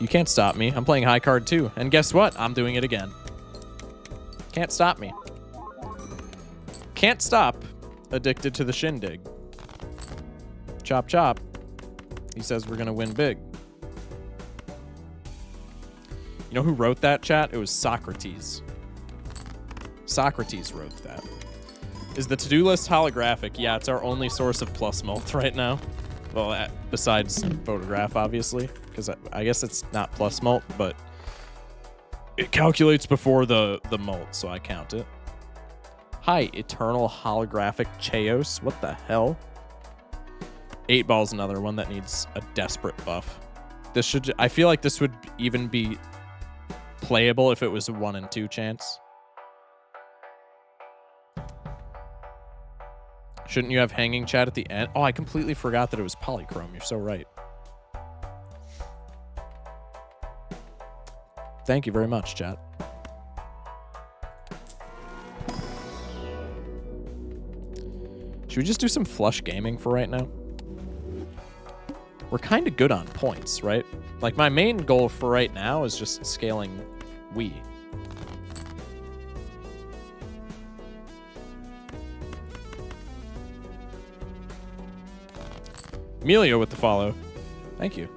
You can't stop me. I'm playing high card too. And guess what? I'm doing it again. Can't stop me. Can't stop. Addicted to the shindig. Chop chop. He says we're gonna win big. You know who wrote that, chat? It was Socrates. Socrates wrote that. Is the to-do list holographic? Yeah, it's our only source of plus mult right now. Well, besides photograph, obviously, because I guess it's not plus mult, but it calculates before the mult, so I count it. Hi, eternal holographic Chaos. What the hell? 8 Ball's another one that needs a desperate buff. This should. I feel like this would even be playable if it was a 1 in 2 chance. Shouldn't you have hanging chat at the end? Oh, I completely forgot that it was polychrome. You're so right. Thank you very much, chat. Should we just do some flush gaming for right now? We're kind of good on points, right? Like, my main goal for right now is just scaling Wii. Emilio with the follow. Thank you.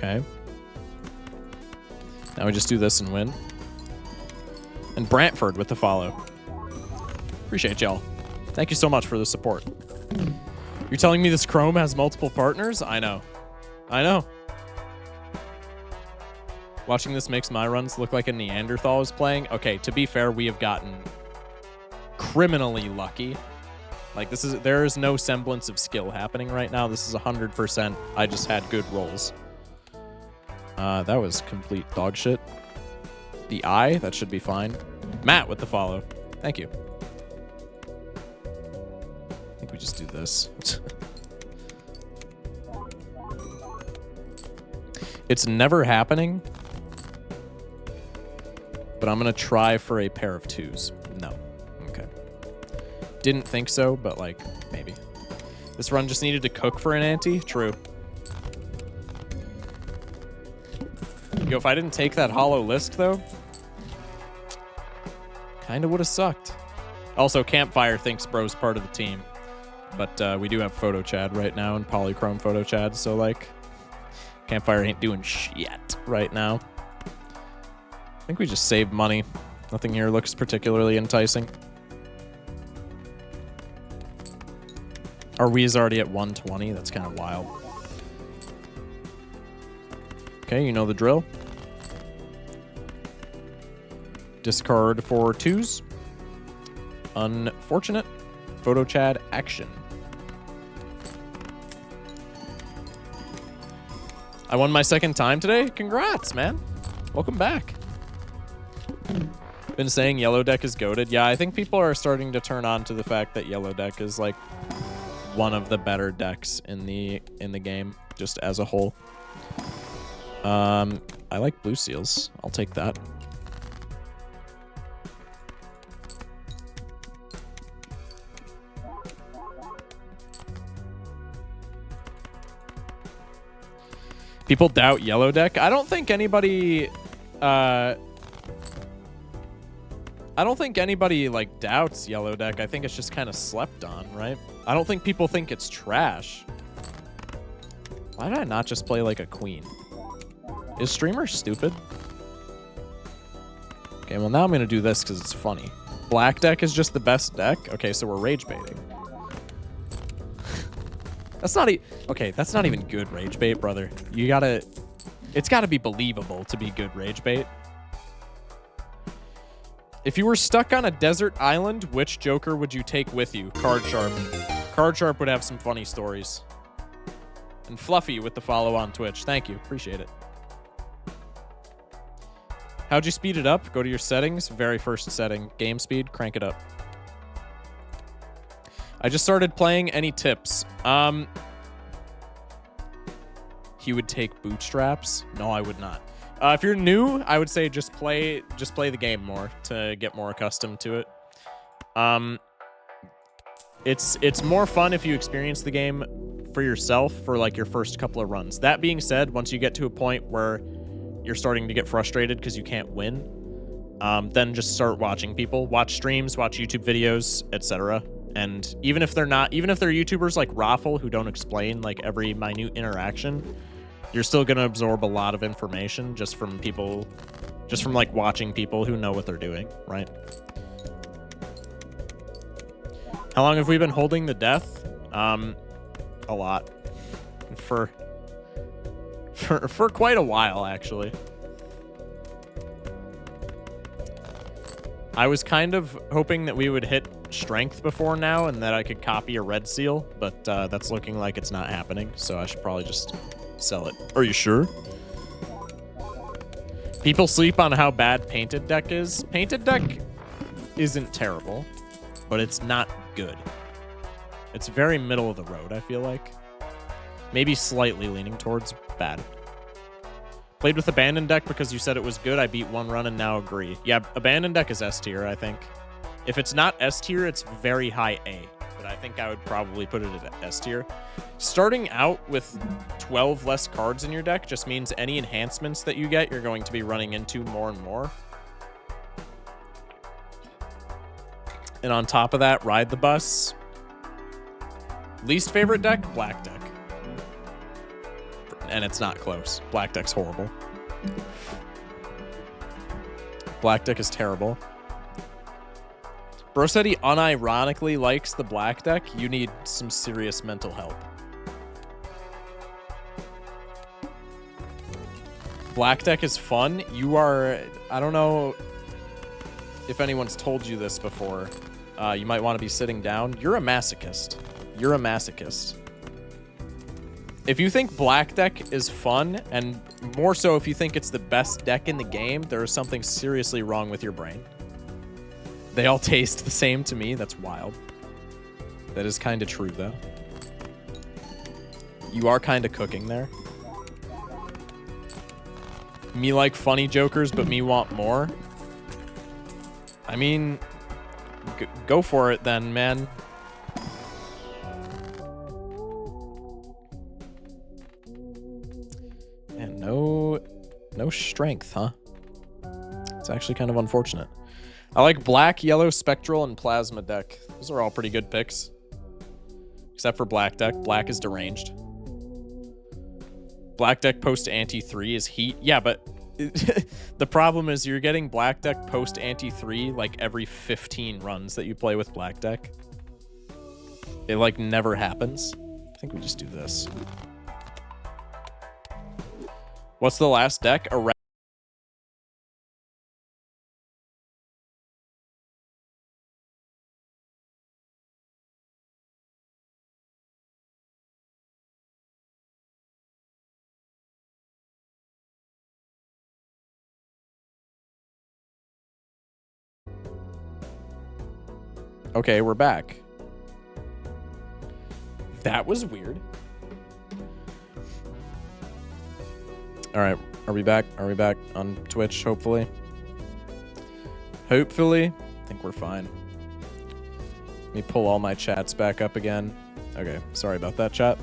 Okay. Now we just do this and win. And Brantford with the follow. Appreciate y'all. Thank you so much for the support. You're telling me this Chrome has multiple partners? I know. I know. Watching this makes my runs look like a Neanderthal is playing. Okay, to be fair, we have gotten criminally lucky. Like, there is no semblance of skill happening right now. This is 100%. I just had good rolls. That was complete dog shit. The eye, that should be fine. Matt with the follow. Thank you. I think we just do this. It's never happening. But I'm going to try for a pair of twos. No. Okay. Didn't think so, but, like, maybe. This run just needed to cook for an ante? True. Yo, if I didn't take that hollow list, though, kind of would have sucked. Also, Campfire thinks bro's part of the team. But we do have Photo Chad right now and Polychrome Photo Chad, so, like, Campfire ain't doing shit right now. I think we just saved money. Nothing here looks particularly enticing. Our Wii is already at 120. That's kind of wild. Okay, you know the drill. Discard for twos. Unfortunate. Photo Chad action. I won my second time today. Congrats, man. Welcome back. Been saying Yellow Deck is goated. Yeah, I think people are starting to turn on to the fact that Yellow Deck is like one of the better decks in the game, just as a whole. I like Blue Seals. I'll take that. People doubt Yellow Deck. I don't think anybody like doubts Yellow Deck. I think it's just kind of slept on, right? I don't think people think it's trash. Why did I not just play like a queen? Is Streamer stupid? Okay, well now I'm gonna do this because it's funny. Black Deck is just the best deck? Okay, so we're rage baiting. That's not okay, that's not even good rage bait, brother. It's gotta be believable to be good rage bait. If you were stuck on a desert island, which Joker would you take with you? Card Sharp. Card Sharp would have some funny stories. And Fluffy with the follow on Twitch. Thank you. Appreciate it. How'd you speed it up? Go to your settings. Very first setting. Game speed. Crank it up. I just started playing. Any tips? He would take bootstraps? No, I would not. If you're new, I would say just play the game more to get more accustomed to it. It's more fun if you experience the game for yourself for like your first couple of runs. That being said, once you get to a point where you're starting to get frustrated because you can't win, then just start watching people. Watch streams, watch YouTube videos, etc. And even if they're YouTubers like Raffle who don't explain like every minute interaction, you're still going to absorb a lot of information just from like watching people who know what they're doing, right? How long have we been holding the death? A lot. For quite a while, actually. I was kind of hoping that we would hit strength before now and that I could copy a red seal, but that's looking like it's not happening, so I should probably just sell it. Are you sure? People sleep on how bad Painted Deck is. Painted Deck isn't terrible, but it's not good. It's very middle of the road, I feel like. Maybe slightly leaning towards bad. Played with Abandoned Deck because you said it was good. I beat one run and now agree. Yeah, Abandoned Deck is S tier, I think. If it's not S tier, it's very high A. But I think I would probably put it at S tier. Starting out with 12 less cards in your deck just means any enhancements that you get, you're going to be running into more and more. And on top of that, ride the bus. Least favorite deck? Black Deck. and it's not close. Black deck's horrible. Black deck is terrible. Bro said he unironically likes the black deck. You need some serious mental help. Black deck is fun. You are... I don't know if anyone's told you this before. You might want to be sitting down. You're a masochist. You're a masochist. If you think black deck is fun, and more so if you think it's the best deck in the game, there is something seriously wrong with your brain. They all taste the same to me. That's wild. That is kind of true, though. You are kind of cooking there. Me like funny jokers, but me want more. I mean, go for it then, man. And no strength, huh? It's actually kind of unfortunate. I like black, yellow, spectral, and plasma deck. Those are all pretty good picks. Except for black deck. Black is deranged. Black deck post anti 3 is heat. Yeah, but the problem is you're getting black deck post anti 3 like every 15 runs that you play with black deck. It like never happens. I think we just do this. What's the last deck? A Okay, we're back. That was weird. All right, are we back? Are we back on Twitch, hopefully? Hopefully. I think we're fine. Let me pull all my chats back up again. Okay, sorry about that, chat.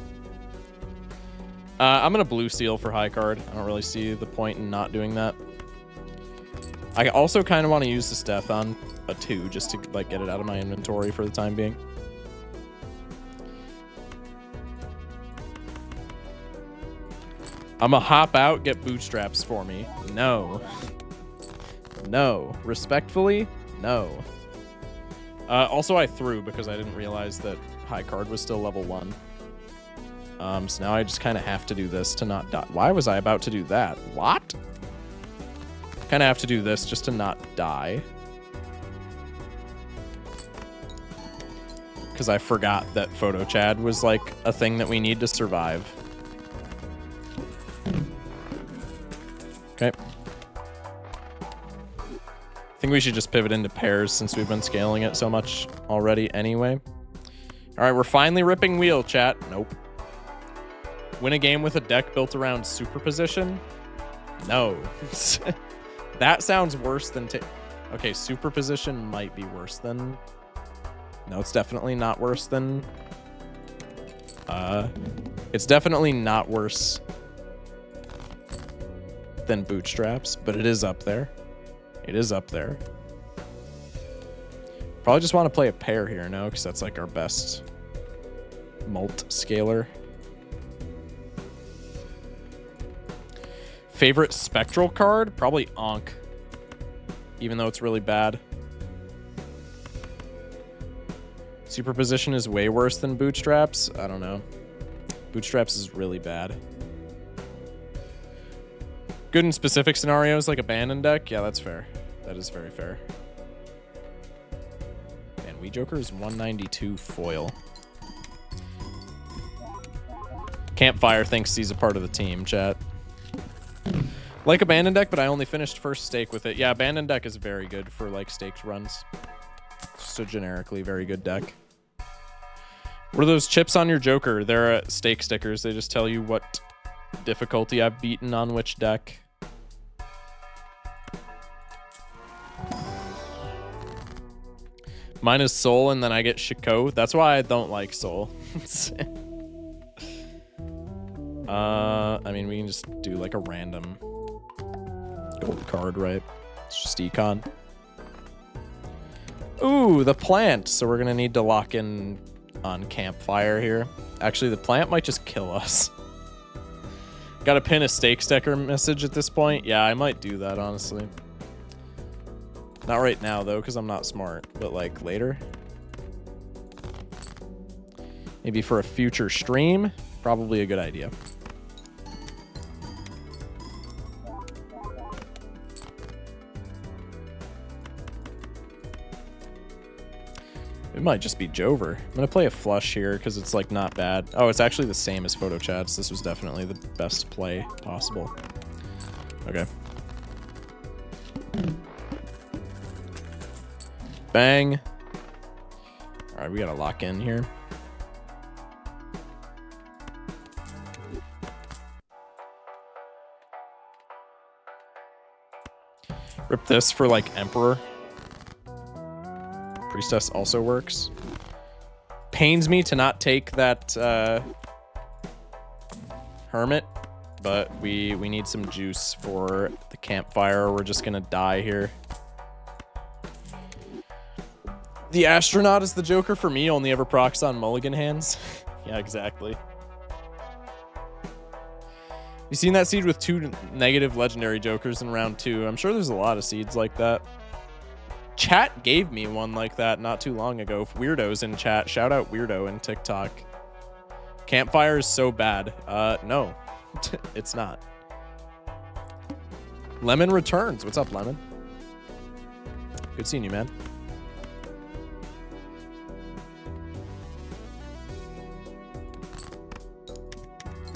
I'm going to blue seal for high card. I don't really see the point in not doing that. I also kind of want to use the Stefan a 2 just to like get it out of my inventory for the time being. I'm gonna hop out, get bootstraps for me. No. No. Respectfully, no. Also, I threw because I didn't realize that high card was still level 1. So now I just kind of have to do this to not die. Why was I about to do that? What? Kind of have to do this just to not die. Because I forgot that Photo Chad was like a thing that we need to survive. Okay. I think we should just pivot into pairs since we've been scaling it so much already anyway. All right, we're finally ripping wheel, chat. Nope. Win a game with a deck built around superposition? No. That sounds worse than... Okay, superposition might be worse than... No, it's definitely not worse than... It's definitely not worse than bootstraps, but it is up there. It is up there. Probably just want to play a pair here, no? Because that's like our best mult scaler. Favorite spectral card? Probably Ankh. Even though it's really bad. Superposition is way worse than bootstraps? I don't know. Bootstraps is really bad. Good in specific scenarios like abandoned deck? Yeah, that's fair. That is very fair. Man, Wii Joker is 192 foil. Campfire thinks he's a part of the team, chat. Like abandoned deck, but I only finished first stake with it. Yeah, abandoned deck is very good for like staked runs. Just a generically very good deck. What are those chips on your Joker? They're stake stickers. They just tell you what difficulty I've beaten on which deck. Mine is Soul, and then I get FocusSh0ck. That's why I don't like Soul. I mean, we can just do like a random gold card, right? It's just econ. Ooh, the plant. So we're gonna need to lock in on Campfire here. Actually, the plant might just kill us. Gotta pin a stake sticker message at this point. Yeah, I might do that, honestly. Not right now, though, because I'm not smart. But, like, later. Maybe for a future stream. Probably a good idea. It might just be Jover. I'm gonna play a flush here because it's like not bad. Oh, it's actually the same as photo chats. This was definitely the best play possible. Okay. Bang. All right, we gotta lock in here. Rip this for like Emperor. Priestess also works. Pains me to not take that Hermit, but we need some juice for the campfire. We're just gonna die here. The Astronaut is the Joker for me, only ever procs on mulligan hands. Yeah, exactly. You seen that seed with 2 negative legendary Jokers in round 2? I'm sure there's a lot of seeds like that. Chat gave me one like that not too long ago. Weirdos in chat. Shout out Weirdo in TikTok. Campfire is so bad. No, it's not. Lemon returns. What's up, Lemon? Good seeing you, man.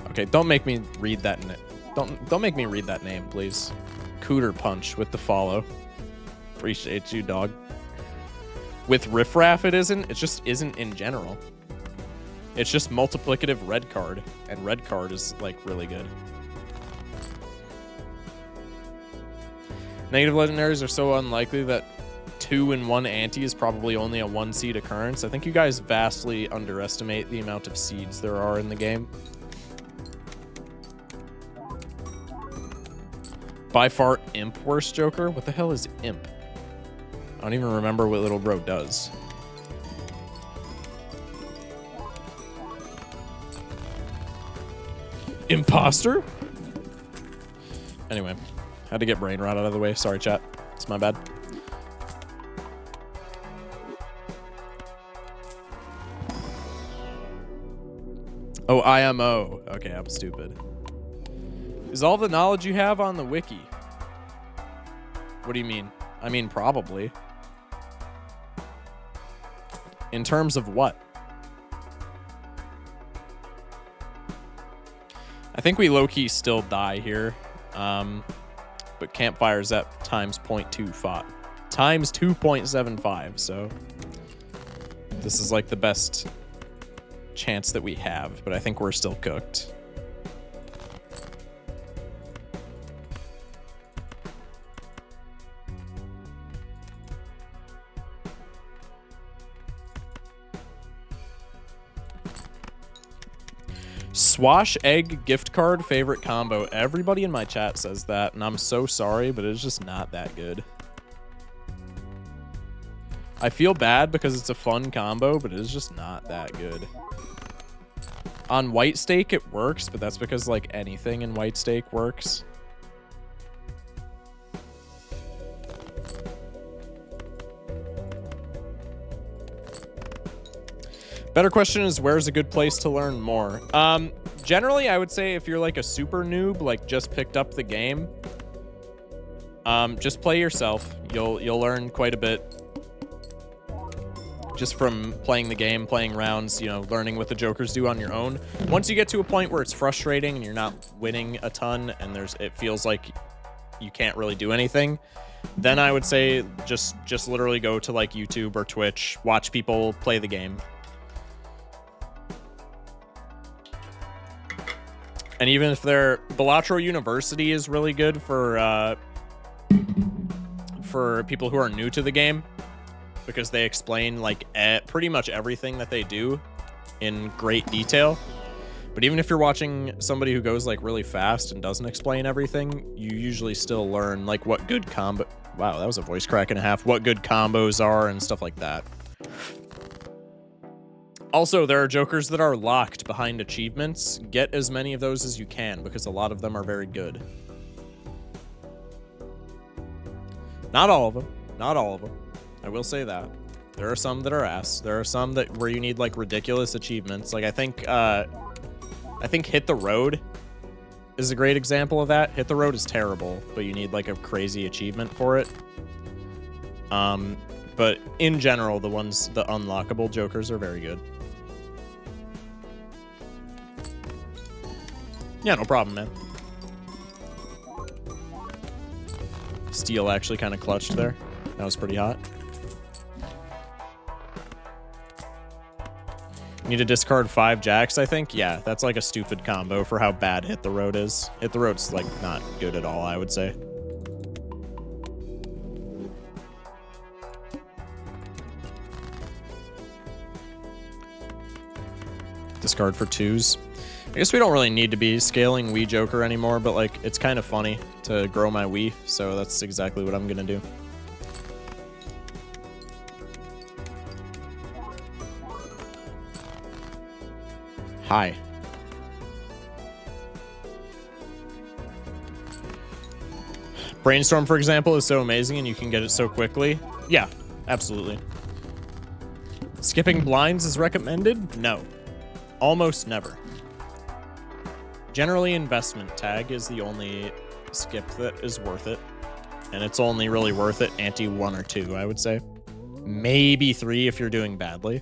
Okay, don't make me read that. Don't make me read that name, please. Cooter Punch with the follow. Appreciate you, dog. With Riffraff, it isn't. It just isn't in general. It's just multiplicative red card, and red card is like really good. Negative legendaries are so unlikely that 2 and 1 anti is probably only a 1 seed occurrence. I think you guys vastly underestimate the amount of seeds there are in the game. By far, Imp worst Joker? What the hell is Imp? I don't even remember what little bro does. Imposter? Anyway, had to get brain rot out of the way. Sorry, chat. It's my bad. Oh, IMO. Okay, I'm stupid. Is all the knowledge you have on the wiki? What do you mean? I mean, probably. In terms of what? I think we low-key still die here. But campfire's at times 0.25. Times 2.75, so this is like the best chance that we have, but I think we're still cooked. Swash egg gift card favorite combo. Everybody in my chat says that, and I'm so sorry, but it's just not that good. I feel bad because it's a fun combo, but it is just not that good. On white steak, it works, but that's because like anything in white steak works. Better question is, where's a good place to learn more? Generally, I would say if you're like a super noob, like just picked up the game, just play yourself. You'll learn quite a bit just from playing the game, playing rounds, you know, learning what the Jokers do on your own. Once you get to a point where it's frustrating and you're not winning a ton and it feels like you can't really do anything, then I would say just literally go to like YouTube or Twitch, watch people play the game. And even if Balatro University is really good for people who are new to the game, because they explain like pretty much everything that they do in great detail. But even if you're watching somebody who goes like really fast and doesn't explain everything, you usually still learn like what good combo. Wow, that was a voice crack and a half. What good combos are and stuff like that. Also, there are jokers that are locked behind achievements. Get as many of those as you can, because a lot of them are very good. Not all of them. Not all of them. I will say that. There are some that are ass. There are some that where you need like ridiculous achievements. Like I think Hit the Road is a great example of that. Hit the Road is terrible, but you need like a crazy achievement for it. But in general, the unlockable jokers are very good. Yeah, no problem, man. Steel actually kind of clutched there. That was pretty hot. You need to discard 5 jacks, I think. Yeah, that's like a stupid combo for how bad Hit the Road is. Hit the Road's like not good at all, I would say. Discard for 2s. I guess we don't really need to be scaling Wii Joker anymore, but like it's kind of funny to grow my Wii, so that's exactly what I'm gonna do. Hi. Brainstorm, for example, is so amazing and you can get it so quickly. Yeah, absolutely. Skipping blinds is recommended? No. Almost never. Generally, investment tag is the only skip that is worth it. And it's only really worth it ante 1 or 2, I would say. Maybe 3 if you're doing badly.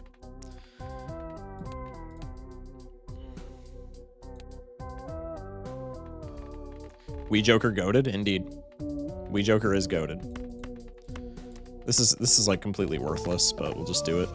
Wii Joker goated? Indeed. Wii Joker is goated. This is like completely worthless, but we'll just do it.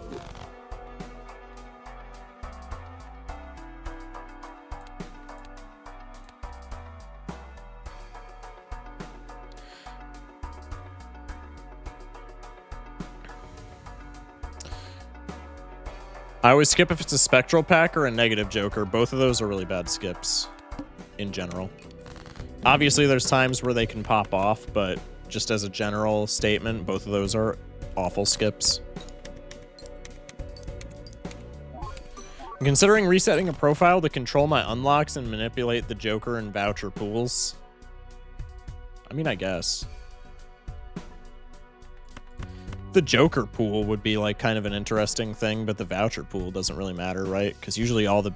I always skip if it's a spectral pack or a negative Joker. Both of those are really bad skips in general. Obviously, there's times where they can pop off, but just as a general statement, both of those are awful skips. I'm considering resetting a profile to control my unlocks and manipulate the Joker and voucher pools. I mean, I guess. The Joker pool would be like kind of an interesting thing, but the voucher pool doesn't really matter, right? Because usually all the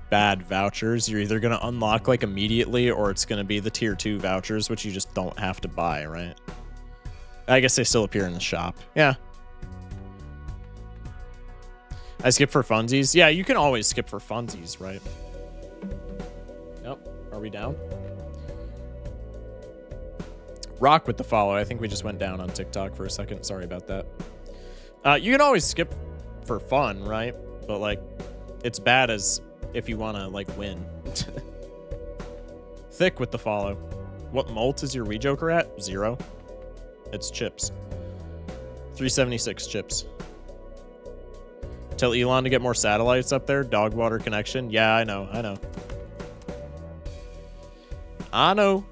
bad vouchers you're either going to unlock like immediately or it's going to be the tier 2 vouchers, which you just don't have to buy, right? I guess they still appear in the shop. Yeah. I skip for funsies. Yeah, you can always skip for funsies, right? Yep. Are we down? Rock with the follow. I think we just went down on TikTok for a second. Sorry about that. You can always skip for fun, right? But like, it's bad as if you want to like win. Thick with the follow. What molt is your Wii Joker at? 0. It's chips. 376 chips. Tell Elon to get more satellites up there. Dog water connection. Yeah, I know. I know. I know.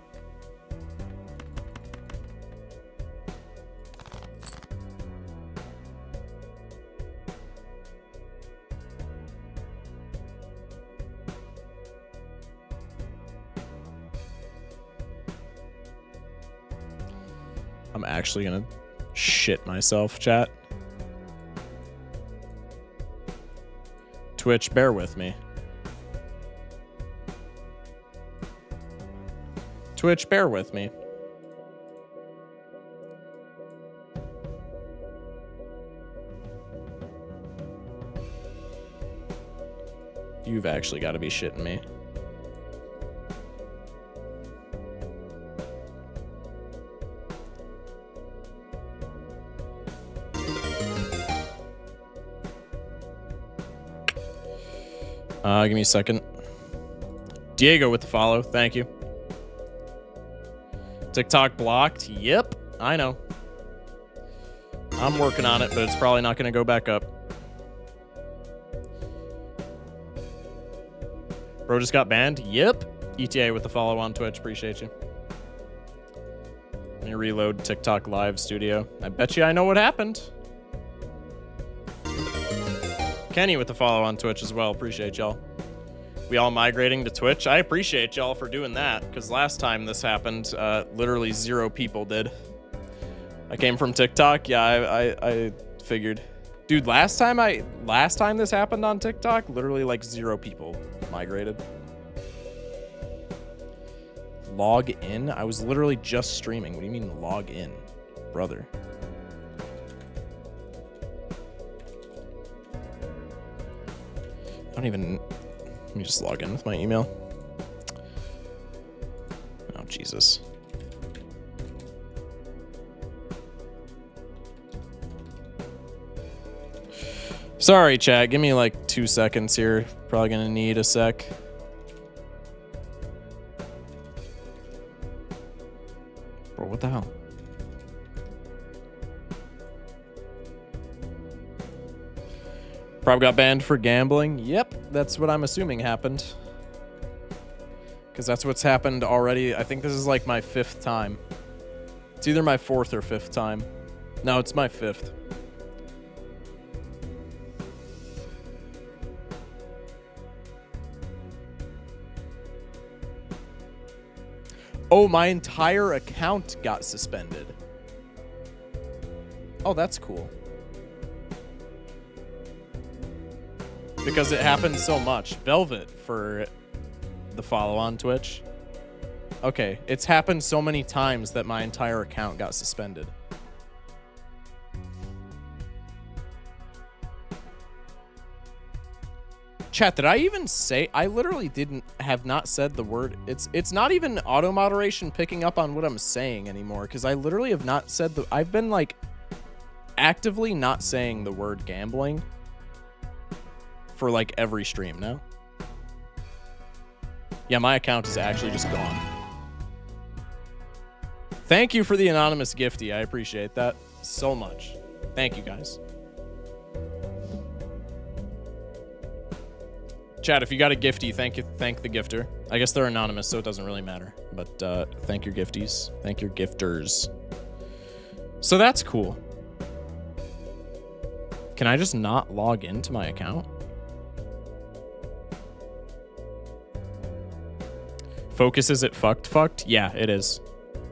I'm actually gonna shit myself, chat. Twitch, bear with me. Twitch, bear with me. You've actually got to be shitting me. Give me a second. Diego with the follow. Thank you. TikTok blocked. Yep, I know. I'm working on it, but it's probably not going to go back up. Bro just got banned. Yep. ETA with the follow on Twitch. Appreciate you. Let me reload TikTok live studio. I bet you I know what happened. Kenny with the follow on Twitch as well. Appreciate y'all. We all migrating to Twitch. I appreciate y'all for doing that, because last time this happened, literally 0 people did. I came from TikTok. Yeah, I figured. Dude, last time this happened on TikTok, literally like 0 people migrated. Log in? I was literally just streaming. What do you mean log in, brother? I don't even... Let me just log in with my email. Oh, Jesus. Sorry, chat. Give me like 2 seconds here. Probably gonna need a sec. Bro, what the hell? Probably got banned for gambling. Yep, that's what I'm assuming happened. Because that's what's happened already. I think this is like my 5th time. It's either my 4th or 5th time. No, it's my 5th. Oh, my entire account got suspended. Oh, that's cool. Because it happens so much. Velvet for the follow on Twitch. Okay, it's happened so many times that my entire account got suspended. Chat, did I even say? I literally have not said the word. It's not even auto moderation picking up on what I'm saying anymore, because I literally have not said the. I've been like actively not saying the word gambling for like every stream now. Yeah, my account is actually just gone. Thank you for the anonymous gifty. I appreciate that so much. Thank you, guys. Chat, if you got a gifty, thank the gifter. I guess they're anonymous, so it doesn't really matter. But thank your gifties. Thank your gifters. So that's cool. Can I just not log into my account? Focus, is it fucked? Yeah, it is.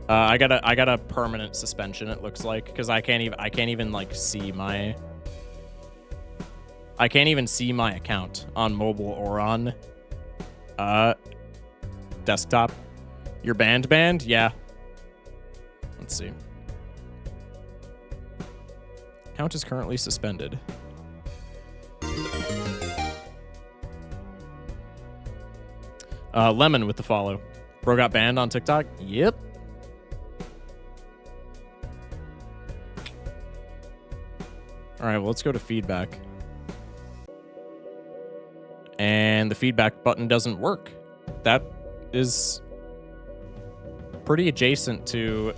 I got a permanent suspension, it looks like, because I can't even like see my. I can't even see my account on mobile or on desktop. You're banned? Yeah. Let's see. Account is currently suspended. Lemon with the follow. Bro got banned on TikTok? Yep. All right, well, let's go to feedback. And the feedback button doesn't work. That is pretty adjacent to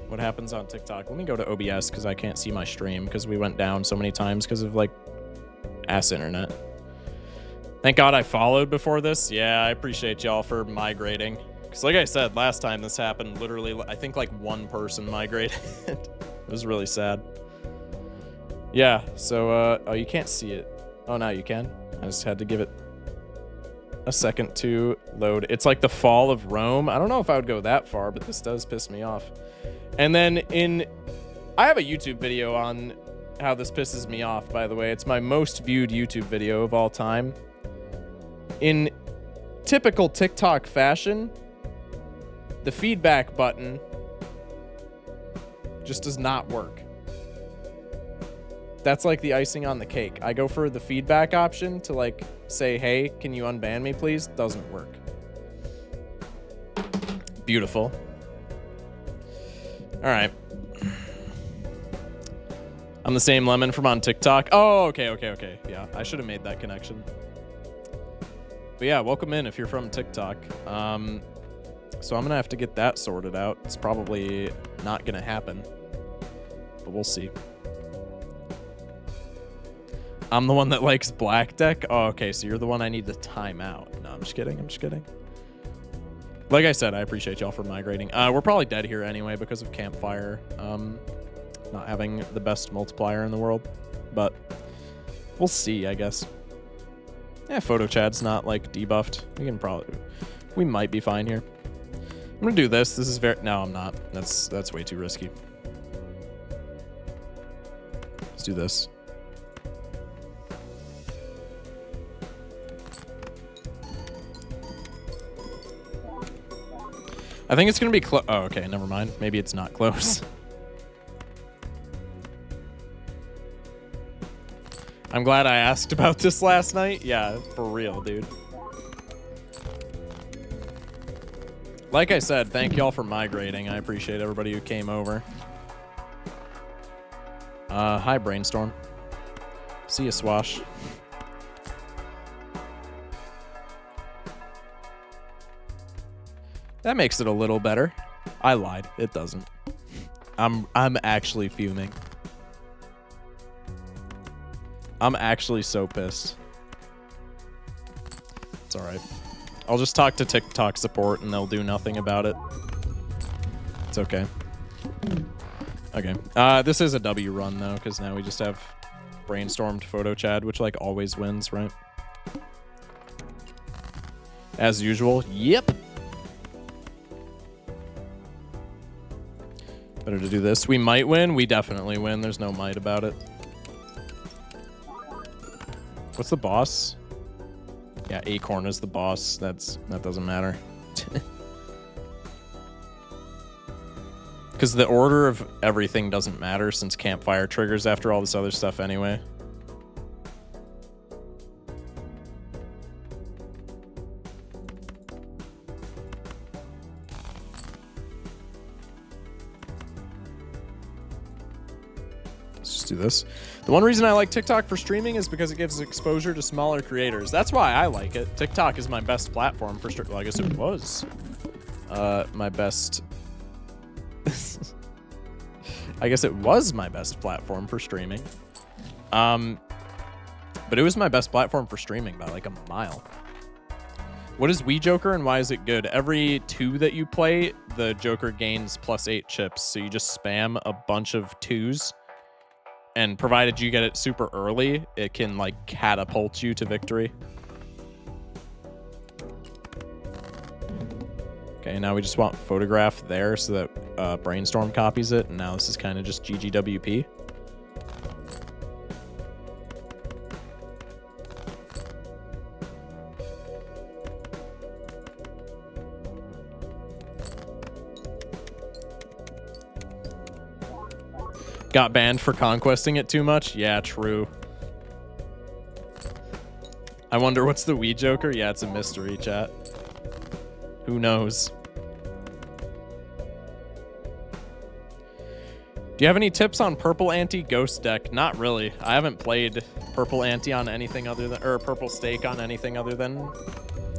what happens on TikTok. Let me go to OBS because I can't see my stream because we went down so many times because of like ass internet. Thank God I followed before this. Yeah, I appreciate y'all for migrating. Because like I said, last time this happened, literally, I think like 1 person migrated. It was really sad. Yeah, so, oh, you can't see it. Oh, now you can. I just had to give it a second to load. It's like the fall of Rome. I don't know if I would go that far, but this does piss me off. And then I have a YouTube video on how this pisses me off, by the way. It's my most viewed YouTube video of all time. In typical TikTok fashion, the feedback button just does not work. That's like the icing on the cake. I go for the feedback option to like say, hey, can you unban me, please? Doesn't work. Beautiful. All right. I'm the same Lemon from on TikTok. Oh, okay. Yeah, I should have made that connection. But yeah, welcome in if you're from TikTok. So I'm going to have to get that sorted out. It's probably not going to happen, but we'll see. I'm the one that likes Black Deck. Oh, okay, so you're the one I need to time out. No, I'm just kidding. Like I said, I appreciate y'all for migrating. We're probably dead here anyway because of Campfire not having the best multiplier in the world. But We'll see, I guess. Yeah, photo chat's not like debuffed. We might be fine here. I'm gonna do this. This is no, I'm not. That's way too risky. Let's do this. I think it's gonna be close. Oh, okay, never mind. Maybe it's not close. I'm glad I asked about this last night. Yeah, for real, dude. Like I said, thank y'all for migrating. I appreciate everybody who came over. Hi, Brainstorm. See ya, Swash. That makes it a little better. I lied. It doesn't. I'm actually fuming. I'm actually so pissed. It's alright. I'll just talk to TikTok support and they'll do nothing about it. It's okay. Okay. This is a W run though, because now we just have brainstormed photo Chad, which like always wins, right? As usual. Yep. Better to do this. We might win. We definitely win. There's no might about it. What's the boss? Yeah, Acorn is the boss. That doesn't matter. Because the order of everything doesn't matter since Campfire triggers after all this other stuff anyway. Let's just do this. The one reason I like TikTok for streaming is because it gives exposure to smaller creators. That's why I like it. TikTok is my best platform for streaming. Well, I guess it was my best. I guess it was my best platform for streaming. But it was my best platform for streaming by like a mile. What is Wii Joker and why is it good? Every 2 that you play, the Joker gains +8 chips. So you just spam a bunch of 2s. And provided you get it super early, it can like catapult you to victory. Okay, now we just want photograph there so that Brainstorm copies it. And now this is kind of just GGWP. Got banned for conquesting it too much? Yeah, true. I wonder what's the Wii Joker? Yeah, it's a mystery, chat. Who knows? Do you have any tips on Purple Ante Ghost deck? Not really. I haven't played Purple Ante on anything other than, or Purple Stake on anything other than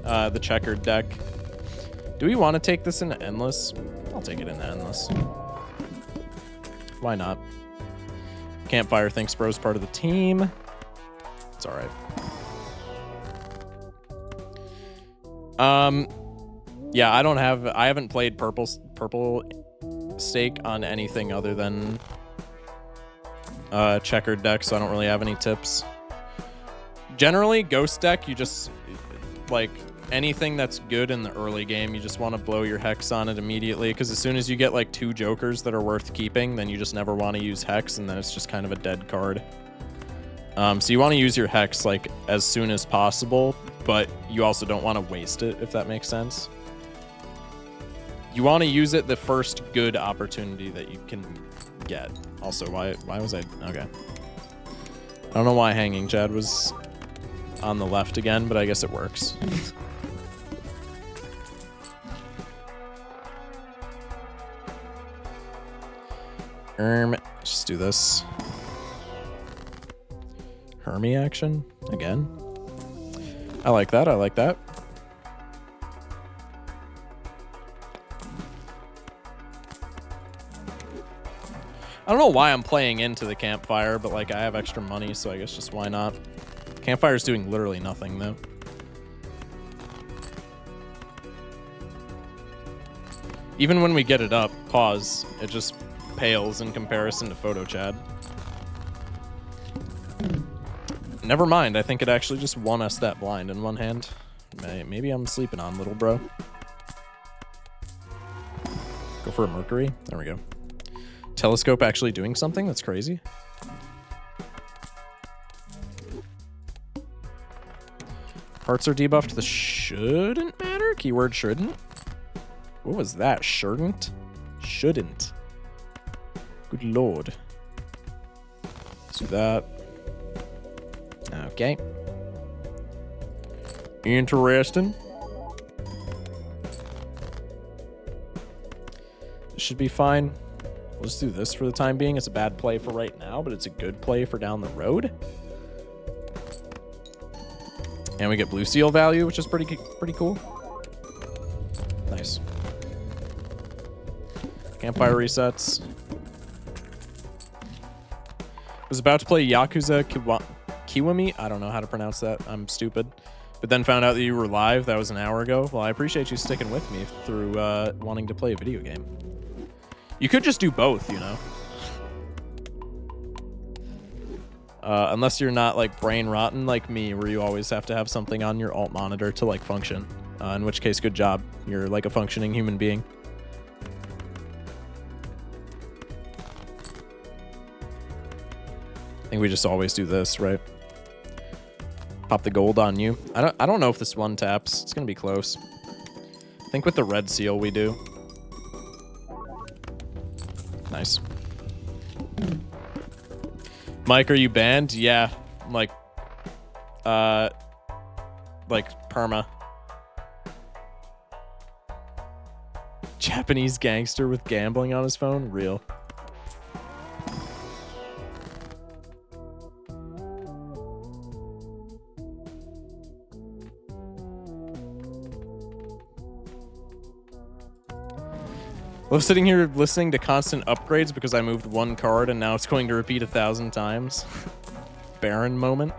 the checkered deck. Do we want to take this into Endless? I'll take it into Endless. Why not? Campfire thinks bro's part of the team. It's all right. Yeah, I haven't played Purple Stake on anything other than checkered deck, so I don't really have any tips. Generally, Ghost deck, you just like anything that's good in the early game, you just want to blow your Hex on it immediately, because as soon as you get like 2 Jokers that are worth keeping, then you just never want to use Hex, and then it's just kind of a dead card. So you want to use your Hex like as soon as possible, but you also don't want to waste it, if that makes sense. You want to use it the first good opportunity that you can get. Also, why was I... Okay. I don't know why Hanging Chad was on the left again, but I guess it works. Just do this. Hermie action again. I like that. I like that. I don't know why I'm playing into the Campfire, but like I have extra money, so I guess just why not. Campfire's doing literally nothing though. Even when we get it up, pause, it just pales in comparison to Photo Chad. Never mind. I think it actually just won us that blind in one hand. Maybe I'm sleeping on little bro. Go for a Mercury. There we go. Telescope actually doing something? That's crazy. Hearts are debuffed. This shouldn't matter. Keyword shouldn't. What was that? Shouldn't? Shouldn't. Good lord. Let's do that. Okay. Interesting. This should be fine. We'll just do this for the time being. It's a bad play for right now, but it's a good play for down the road. And we get blue seal value, which is pretty cool. Nice. Campfire resets. Was about to play Yakuza Kiwami. I don't know how to pronounce that. I'm stupid. But then found out that you were live. That was an hour ago. Well, I appreciate you sticking with me through wanting to play a video game. You could just do both, you know. Unless you're not like brain rotten like me, where you always have to have something on your alt monitor to like function. In which case, good job. You're like a functioning human being. I think we just always do this, right? Pop the gold on you. I don't know if this one taps. It's gonna be close. I think with the red seal we do. Nice. Mike, are you banned? Yeah, like perma. Japanese gangster with gambling on his phone? Real. Love sitting here listening to constant upgrades because I moved one card and now it's going to repeat 1,000 times. Baron moment.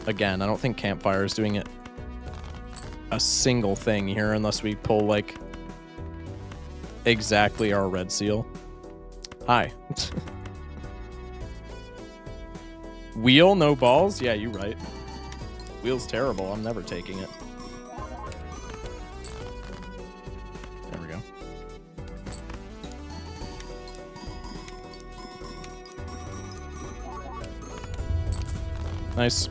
Again, I don't think Campfire is doing it a single thing here unless we pull like exactly our red seal. Hi. Wheel, no balls? Yeah, you're right. Wheel's terrible. I'm never taking it. There we go. Nice.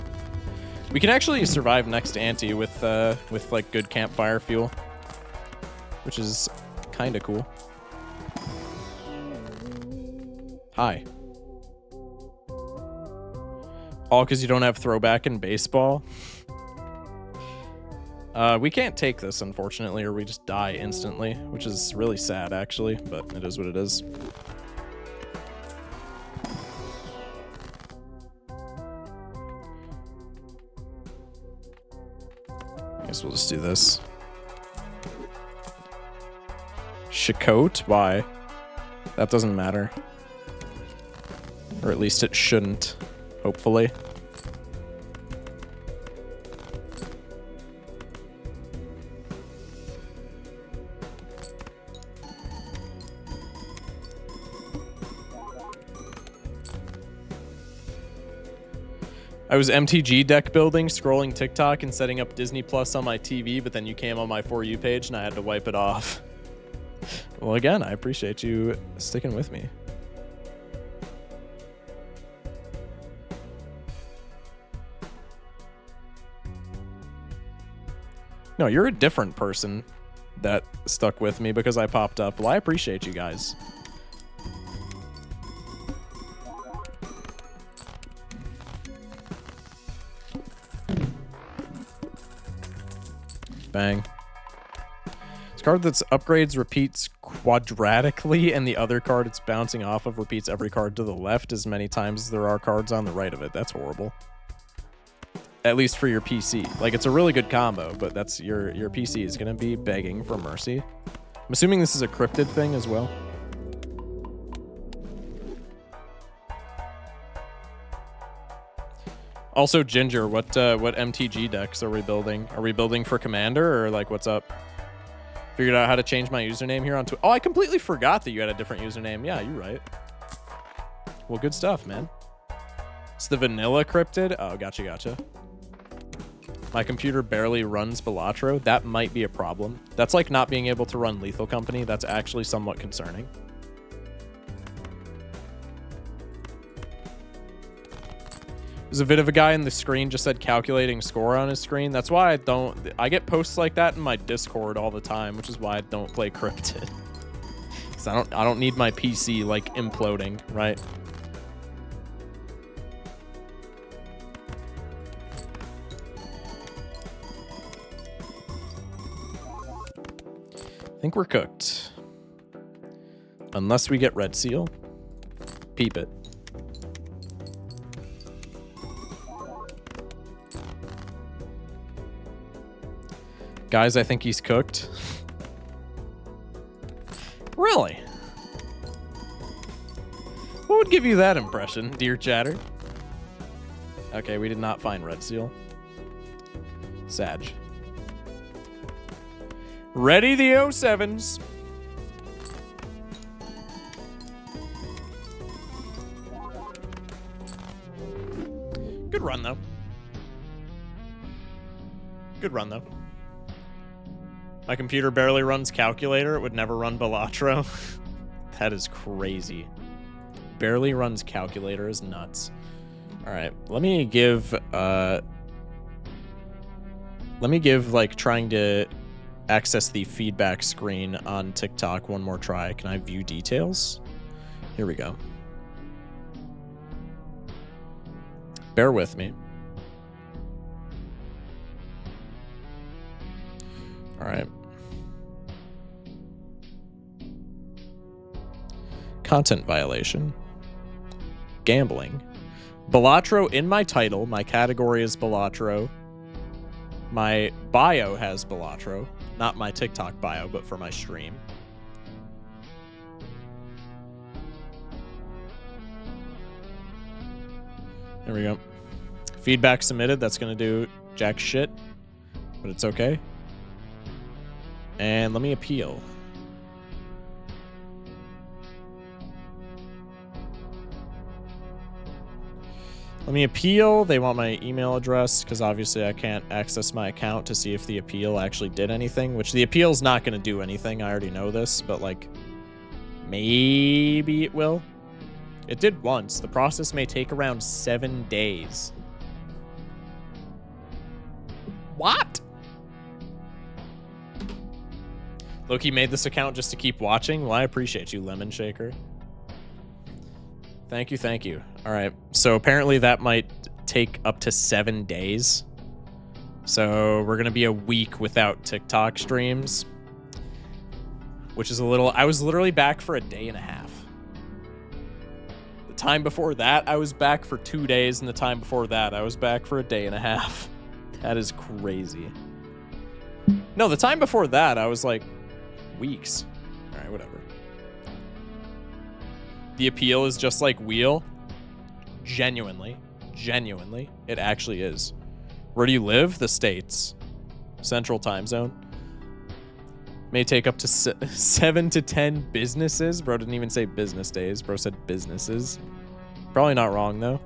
We can actually survive next ante with like good campfire fuel, which is kind of cool. Hi. All because you don't have throwback in baseball. We can't take this, unfortunately, or we just die instantly, which is really sad, actually, but it is what it is. I guess we'll just do this. FocusSh0ck? Why? That doesn't matter. Or at least it shouldn't. Hopefully. I was MTG deck building, scrolling TikTok, and setting up Disney Plus on my TV, but then you came on my For You page and I had to wipe it off. Well, again, I appreciate you sticking with me. No, you're a different person that stuck with me because I popped up. Well, I appreciate you guys. Bang. This card that's upgrades repeats quadratically, and the other card it's bouncing off of repeats every card to the left as many times as there are cards on the right of it. That's horrible. At least for your PC. Like, it's a really good combo, but that's your PC is going to be begging for mercy. I'm assuming this is a cryptid thing as well. Also, Ginger, what MTG decks are we building? Are we building for Commander, or like what's up? Figured out how to change my username here on Twitch. Oh, I completely forgot that you had a different username. Yeah, you're right. Well, good stuff, man. It's the vanilla cryptid. Oh, gotcha. My computer barely runs Balatro. That might be a problem. That's like not being able to run Lethal Company. That's actually somewhat concerning. There's a vid of a guy in the screen just said calculating score on his screen. That's why I get posts like that in my Discord all the time, which is why I don't play Cryptid. Because I don't need my PC like imploding, right? I think we're cooked. Unless we get Red Seal. Peep it. Guys, I think he's cooked. Really? What would give you that impression, dear chatter? Okay, we did not find Red Seal. Sag. Ready the 07s. Good run, though. Good run, though. My computer barely runs calculator. It would never run Balatro. That is crazy. Barely runs calculator is nuts. All right, let me give like trying to access the feedback screen on TikTok one more try. Can I view details? Here we go. Bear with me. All right. Content violation. Gambling. Balatro in my title. My category is Balatro. My bio has Balatro. Not my TikTok bio, but for my stream. There we go. Feedback submitted. That's going to do jack shit, but it's okay. And let me appeal. Let me appeal. They want my email address because obviously I can't access my account to see if the appeal actually did anything, which the appeal's not going to do anything. I already know this, but like maybe it will. It did once. The process may take around 7 days. What? Loki made this account just to keep watching. Well, I appreciate you, Lemon Shaker. Thank you, thank you. All right, so apparently that might take up to 7 days. So we're gonna be a week without TikTok streams, which is a little. I was literally back for a day and a half. The time before that, I was back for 2 days, and the time before that, I was back for a day and a half. That is crazy. No, the time before that, I was like weeks. All right, whatever. The appeal is just like Wheel. Genuinely, it actually is. Where do you live? The States. Central time zone. May take up to 7 to 10 businesses. Bro didn't even say business days. Bro said businesses. Probably not wrong, though.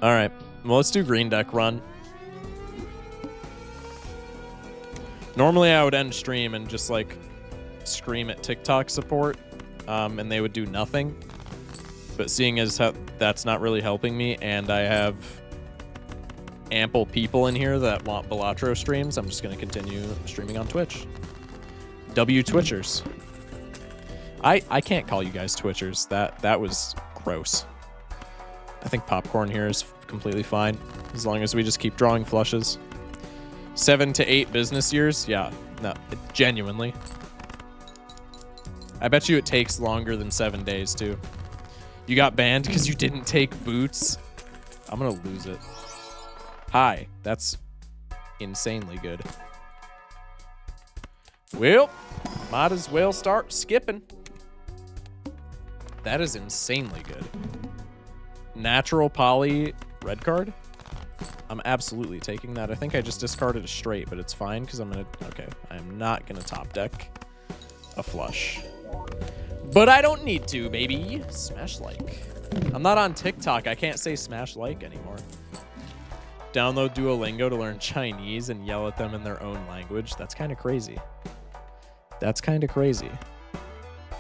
All right. Well, let's do green deck run. Normally, I would end stream and just, like, scream at TikTok support, and they would do nothing. But seeing as how that's not really helping me, and I have ample people in here that want Balatro streams, I'm just going to continue streaming on Twitch. W Twitchers. I can't call you guys Twitchers. That was gross. I think popcorn here is completely fine, as long as we just keep drawing flushes. 7 to 8 business years? Yeah, no, genuinely. I bet you it takes longer than 7 days, too. You got banned because you didn't take boots? I'm gonna lose it. Hi, that's insanely good. Well, might as well start skipping. That is insanely good. Natural poly red card. I'm absolutely taking that. I think I just discarded a straight, but it's fine because I'm gonna. Okay, I am not gonna top deck a flush, but I don't need to, baby. Smash like. I'm not on TikTok. I can't say smash like anymore. Download Duolingo to learn Chinese and yell at them in their own language. That's kind of crazy. That's kind of crazy.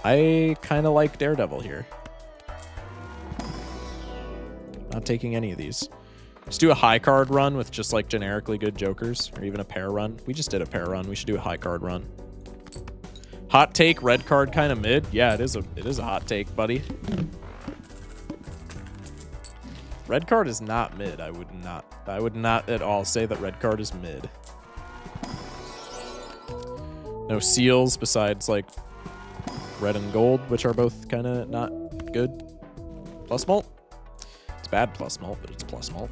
I kind of like Daredevil here. Not taking any of these. Let's do a high card run with just like generically good jokers, or even a pair run. We just did a pair run. We should do a high card run. Hot take, red card kind of mid. Yeah, it is a hot take, buddy. Red card is not mid. I would not at all say that red card is mid. No seals besides like red and gold, which are both kind of not good. Plus mult. It's bad plus mult, but it's plus mult.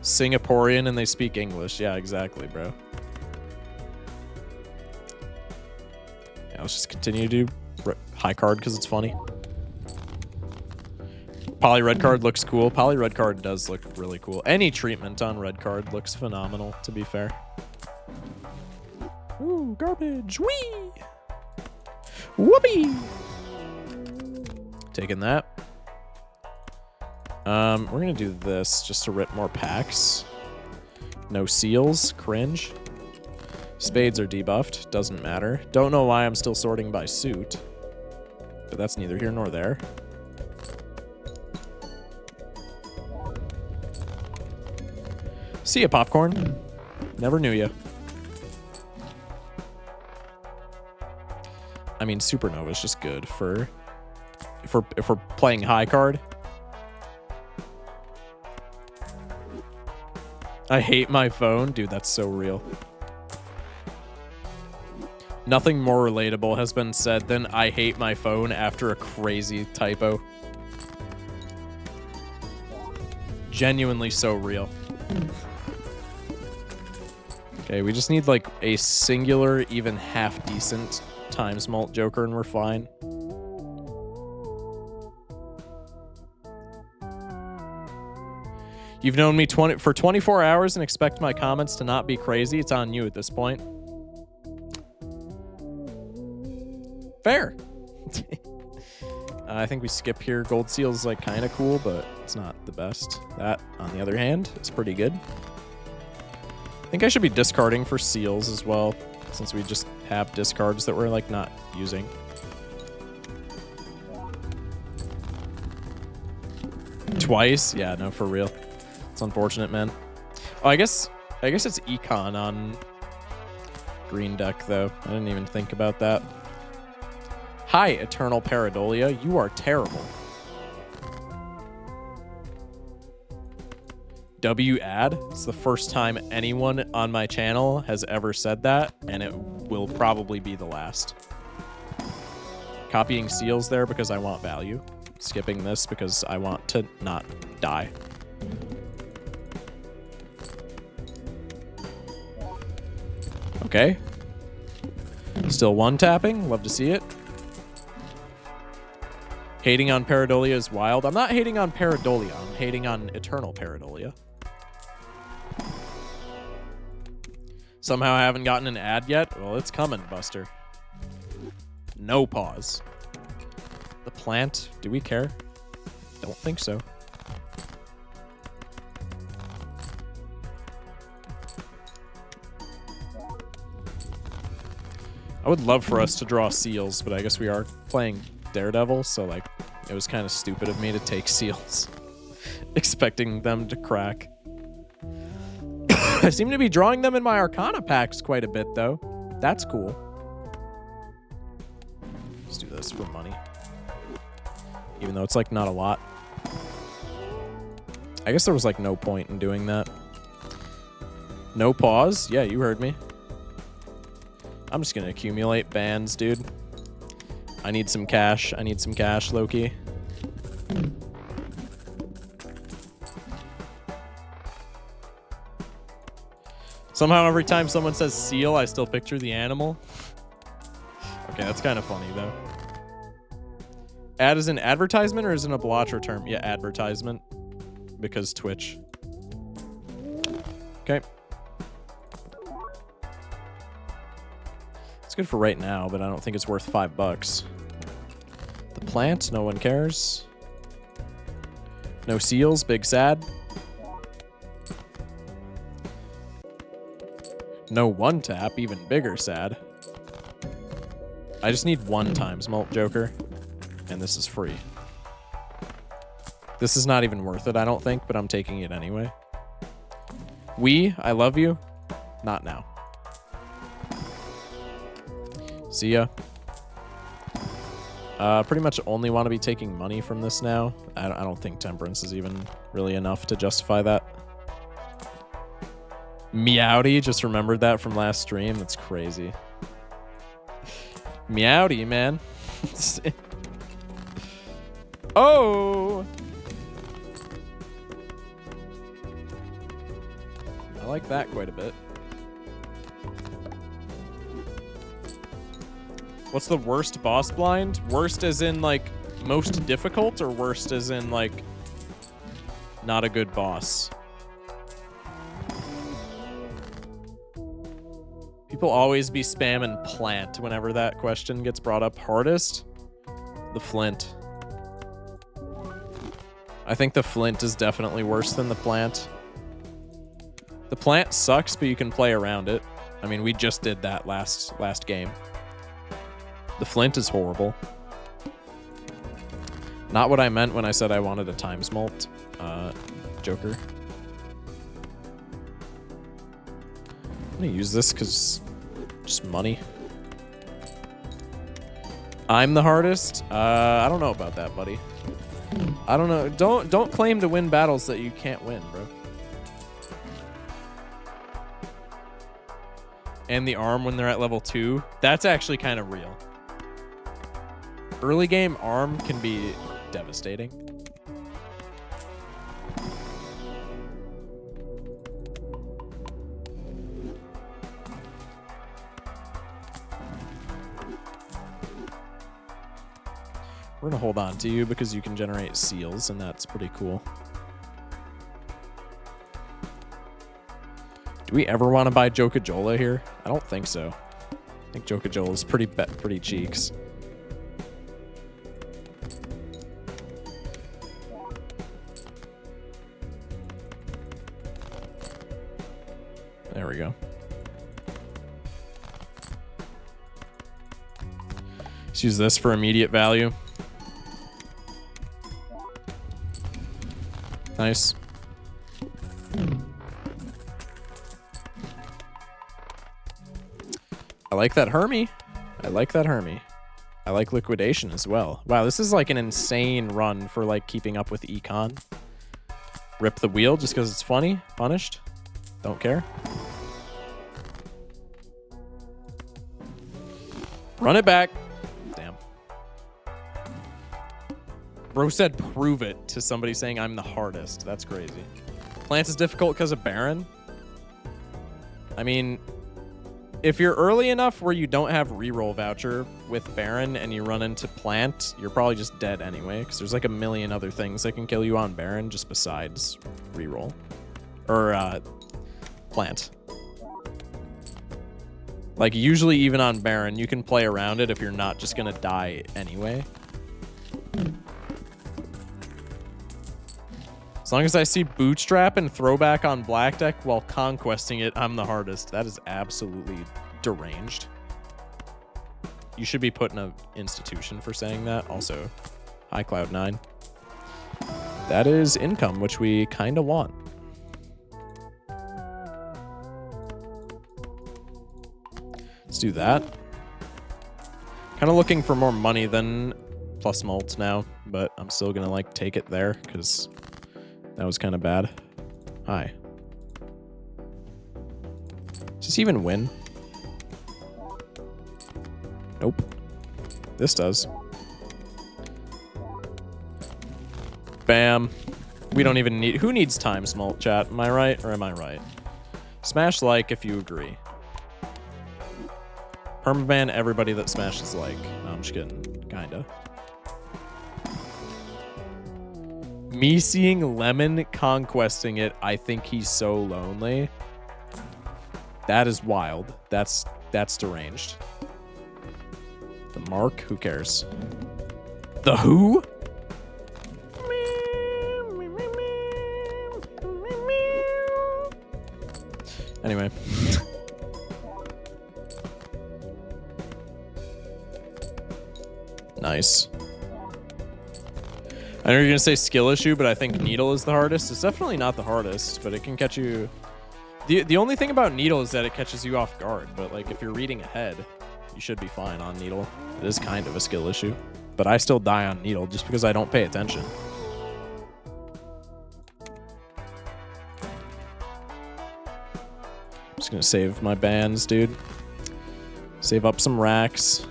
Singaporean and they speak English. Yeah, exactly, bro. Yeah, let's just continue to do high card because it's funny. Poly red card looks cool. Poly red card does look really cool. Any treatment on red card looks phenomenal, to be fair. Ooh, garbage. Whee! Whoopee! Taking that. We're gonna do this just to rip more packs. No seals. Cringe. Spades are debuffed. Doesn't matter. Don't know why I'm still sorting by suit. But that's neither here nor there. See ya, popcorn. Never knew ya. I mean, Supernova is just good for if we're playing high card. I hate my phone, dude. That's so real. Nothing more relatable has been said than "I hate my phone" after a crazy typo. Genuinely so real. Okay, we just need like a singular, even half decent times mult joker and we're fine. You've known me for 24 hours and expect my comments to not be crazy. It's on you at this point. Fair. I think we skip here. Gold seal's like kind of cool, but it's not the best. That, on the other hand, is pretty good. I think I should be discarding for seals as well, since we just have discards that we're like not using. Twice? Yeah, no, for real. It's unfortunate, man. Oh, I guess it's econ on green deck though. I didn't even think about that. Hi, Eternal Pareidolia. You are terrible. W-add. It's the first time anyone on my channel has ever said that, and it will probably be the last. Copying seals there because I want value. Skipping this because I want to not die. Okay. Still one tapping. Love to see it. Hating on Pareidolia is wild. I'm not hating on Pareidolia. I'm hating on Eternal Pareidolia. Somehow I haven't gotten an ad yet. Well, it's coming, Buster. No pause. The plant. Do we care? Don't think so. I would love for us to draw seals, but I guess we are playing Daredevil, so like it was kind of stupid of me to take seals, expecting them to crack. I seem to be drawing them in my Arcana packs quite a bit, though. That's cool. Let's do this for money. Even though it's like not a lot. I guess there was like no point in doing that. No pause? Yeah, you heard me. I'm just gonna accumulate bands, dude. I need some cash. I need some cash, Loki. Somehow every time someone says seal, I still picture the animal. Okay, that's kind of funny, though. Ad is an advertisement or is it a Balatro term? Yeah, advertisement. Because Twitch. Okay. It's good for right now, but I don't think it's worth $5. The plant, no one cares. No seals, big sad. No one tap, even bigger sad. I just need 1 times mult Joker, and this is free. This is not even worth it, I don't think, but I'm taking it anyway. I love you. Not now. See ya. Pretty much only want to be taking money from this now. I don't think Temperance is even really enough to justify that. Meowdy, just remembered that from last stream. That's crazy. Meowdy, man. Oh! I like that quite a bit. What's the worst boss blind? Worst as in, like, most difficult, or worst as in, like, not a good boss? People always be spamming plant whenever that question gets brought up. Hardest? The flint. I think the flint is definitely worse than the plant. The plant sucks, but you can play around it. I mean, we just did that last game. The flint is horrible. Not what I meant when I said I wanted a times mult, Joker. I'm gonna use this because just money. I'm the hardest? I don't know about that, buddy. I don't know. Don't claim to win battles that you can't win, bro. And the arm when they're at level 2. That's actually kind of real. Early game arm can be devastating. We're gonna hold on to you because you can generate seals, and that's pretty cool. Do we ever want to buy Jokajola here? I don't think so. I think Jokajola is pretty cheeks. There we go. Let's use this for immediate value. Nice. I like that Hermie. I like that Hermie. I like liquidation as well. Wow, this is like an insane run for like keeping up with econ. Rip the wheel just because it's funny. Punished. Don't care. Run it back. Damn. Bro said prove it to somebody saying I'm the hardest. That's crazy. Plant is difficult because of Baron. I mean, if you're early enough where you don't have reroll voucher with Baron and you run into Plant, you're probably just dead anyway, because there's like a million other things that can kill you on Baron just besides reroll. Or, Plant. Like, usually even on Baron, you can play around it if you're not just gonna die anyway. As long as I see Bootstrap and Throwback on Black Deck while conquesting it, I'm the hardest. That is absolutely deranged. You should be put in an institution for saying that. Also, hi Cloud9. That is income, which we kind of want. Let's do that. Kind of looking for more money than plus mult now, but I'm still gonna like take it there because that was kind of bad. Hi. Does this even win? Nope. This does. Bam. We don't even need... Who needs time smult, chat? Am I right or am I right? Smash like if you agree. Permaban everybody that smashes like. No, I'm just kidding. Kinda. Me seeing Lemon conquesting it, I think he's so lonely. That is wild. That's deranged. The Mark? Who cares? The who? Anyway. Nice. I know you're gonna say skill issue, but I think needle is the hardest. It's definitely not the hardest, but it can catch you. The only thing about needle is that it catches you off guard, but like if you're reading ahead, you should be fine on needle. It is kind of a skill issue, but I still die on needle just because I don't pay attention. I'm just gonna save my bands, dude. Save up some racks.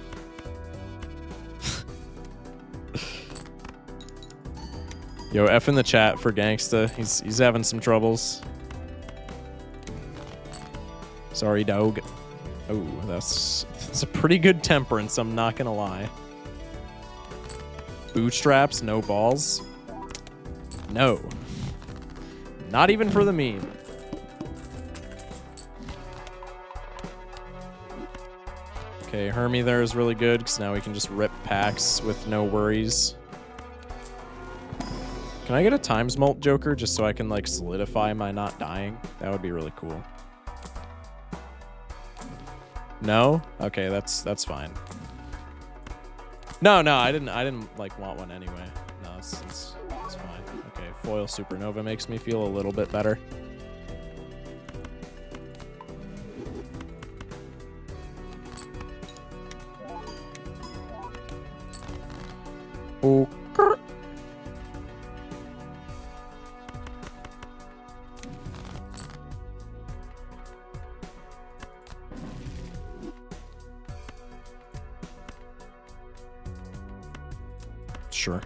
Yo, F in the chat for Gangsta. He's having some troubles. Sorry, dog. Oh, that's a pretty good temperance, I'm not gonna lie. Bootstraps, no balls. No. Not even for the meme. Okay, Hermie there is really good, because now we can just rip packs with no worries. Can I get a times mult Joker just so I can like solidify my not dying? That would be really cool. No? Okay, that's fine. No, I didn't like want one anyway. No, it's fine. Okay, foil supernova makes me feel a little bit better. Okay. Sure.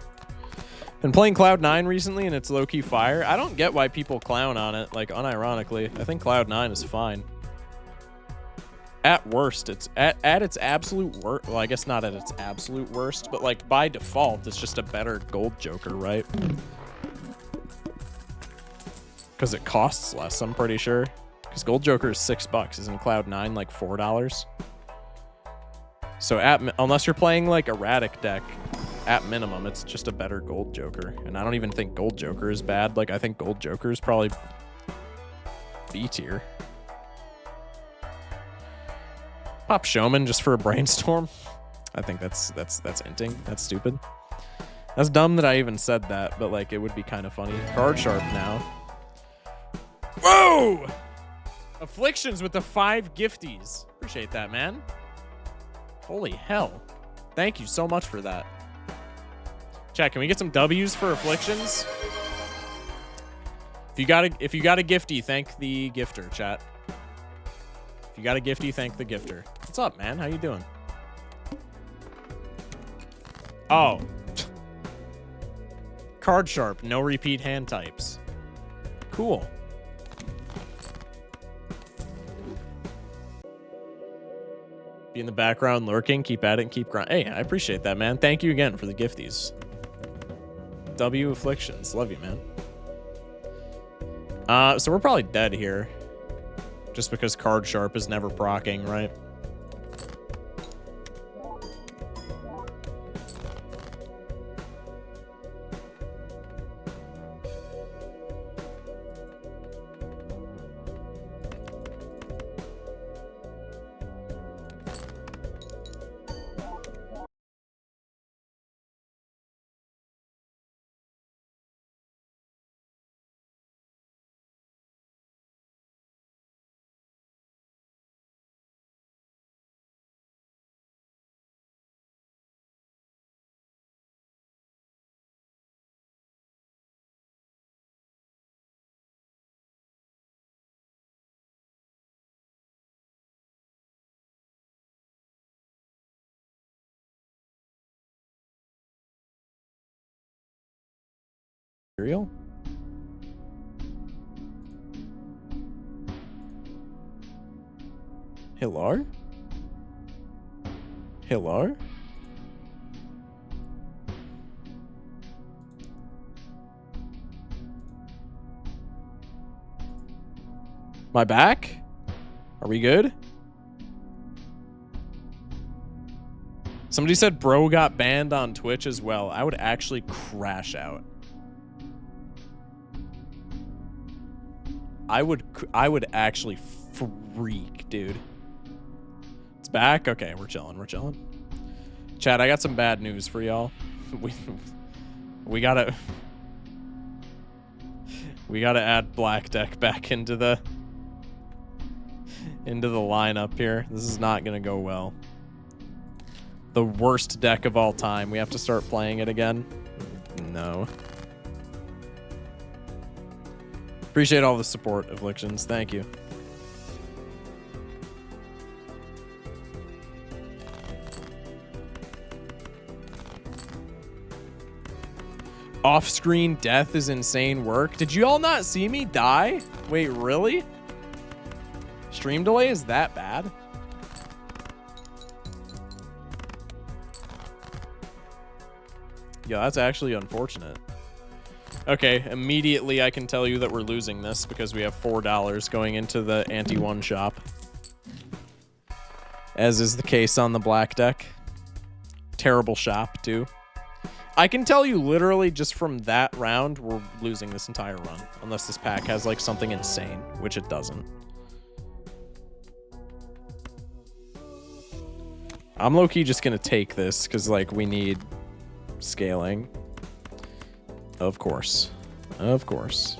Been playing Cloud9 recently and it's low-key fire. I don't get why people clown on it, like unironically. I think Cloud9 is fine. At worst, it's at its absolute worst. Well, I guess not at its absolute worst, but like by default, it's just a better gold Joker, right? Because it costs less, I'm pretty sure. Because gold Joker is $6. Isn't Cloud9 like $4? So unless you're playing like erratic deck, at minimum, it's just a better gold Joker. And I don't even think gold Joker is bad. Like, I think gold Joker is probably B tier. Pop Showman just for a brainstorm. I think that's inting. That's stupid. That's dumb that I even said that, but like it would be kind of funny. Card Sharp now. Whoa! Afflictions with the 5 gifties. Appreciate that, man. Holy hell. Thank you so much for that. Chat, can we get some W's for Afflictions? If you got a gifty, thank the gifter, chat. If you got a gifty, thank the gifter. What's up, man? How you doing? Oh. Card Sharp, no repeat hand types. Cool. Be in the background lurking, keep at it and keep grinding. Hey, I appreciate that, man. Thank you again for the gifties. W Afflictions. Love you, man. So we're probably dead here. Just because Card Sharp is never proccing, right? Real? Hello? Hello? My back? Are we good? Somebody said bro got banned on Twitch as well. I would actually crash out. I would actually freak, dude. It's back? Okay, we're chilling, we're chilling. Chat, I got some bad news for y'all. We gotta add Black Deck back into the lineup here. This is not gonna go well. The worst deck of all time. We have to start playing it again. No. Appreciate all the support, Afflictions. Thank you. Off-screen death is insane work. Did you all not see me die? Wait, really? Stream delay is that bad? Yeah, that's actually unfortunate. Okay, immediately I can tell you that we're losing this because we have $4 going into the anti-1 shop. As is the case on the black deck. Terrible shop, too. I can tell you literally just from that round, we're losing this entire run. Unless this pack has like something insane, which it doesn't. I'm low-key just gonna take this because like we need scaling. Of course. Of course.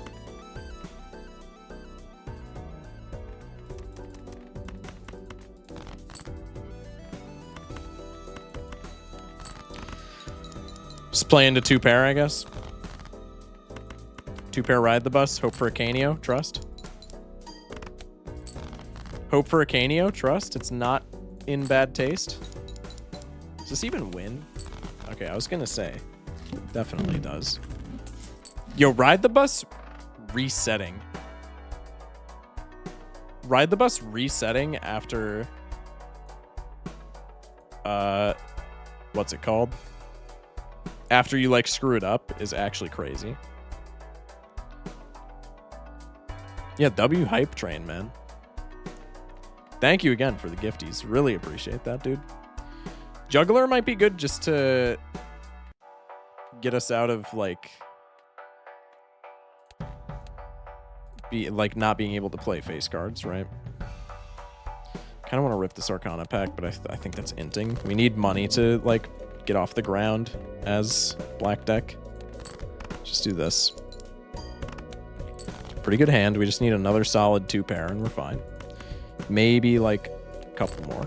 Just play into 2-pair, I guess. 2-pair ride the bus. Hope for a Canio. Trust. Hope for a Canio. Trust. It's not in bad taste. Does this even win? Okay, I was gonna say. Definitely does. Yo, ride the bus resetting. Ride the bus resetting after... what's it called? After you, like, screw it up is actually crazy. Yeah, W Hype Train, man. Thank you again for the gifties. Really appreciate that, dude. Juggler might be good just to get us out of, like... not being able to play face cards, right? Kind of want to rip this Arcana pack, but I think that's inting. We need money to, like, get off the ground as black deck. Just do this. Pretty good hand. We just need another solid 2-pair and we're fine. Maybe, like, a couple more.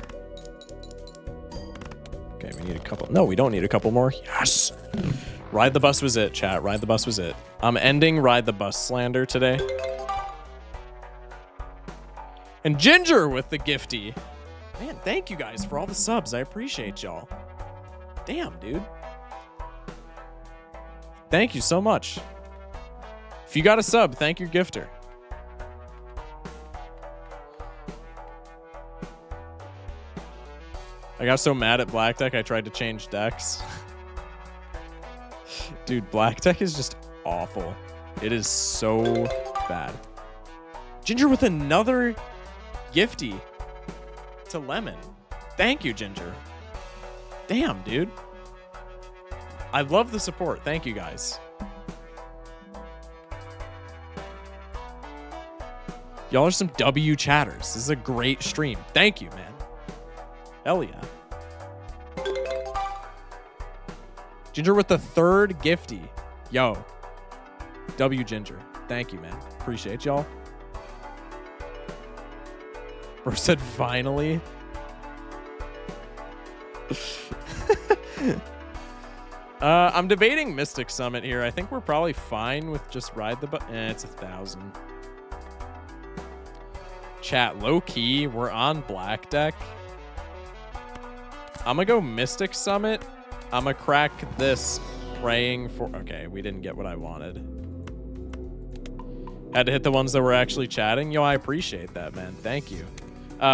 Okay, we need a couple. No, we don't need a couple more. Yes! Ride the bus was it, chat. Ride the bus was it. I'm ending Ride the Bus slander today. And Ginger with the gifty. Man, thank you guys for all the subs. I appreciate y'all. Damn, dude. Thank you so much. If you got a sub, thank your gifter. I got so mad at Black Deck, I tried to change decks. Dude, Black Deck is just awful. It is so bad. Ginger with another gifty to Lemon. Thank you, Ginger. Damn, dude. I love the support. Thank you, guys. Y'all are some W chatters. This is a great stream. Thank you, man. Hell yeah. Ginger with the third gifty. Yo. W Ginger. Thank you, man. Appreciate y'all. Bro said finally. I'm debating Mystic Summit here. I think we're probably fine with just ride the bus. It's 1,000. Chat, low key, we're on black deck. I'm gonna go Mystic Summit. I'm gonna crack this praying for... Okay, we didn't get what I wanted. Had to hit the ones that were actually chatting. Yo, I appreciate that, man. Thank you.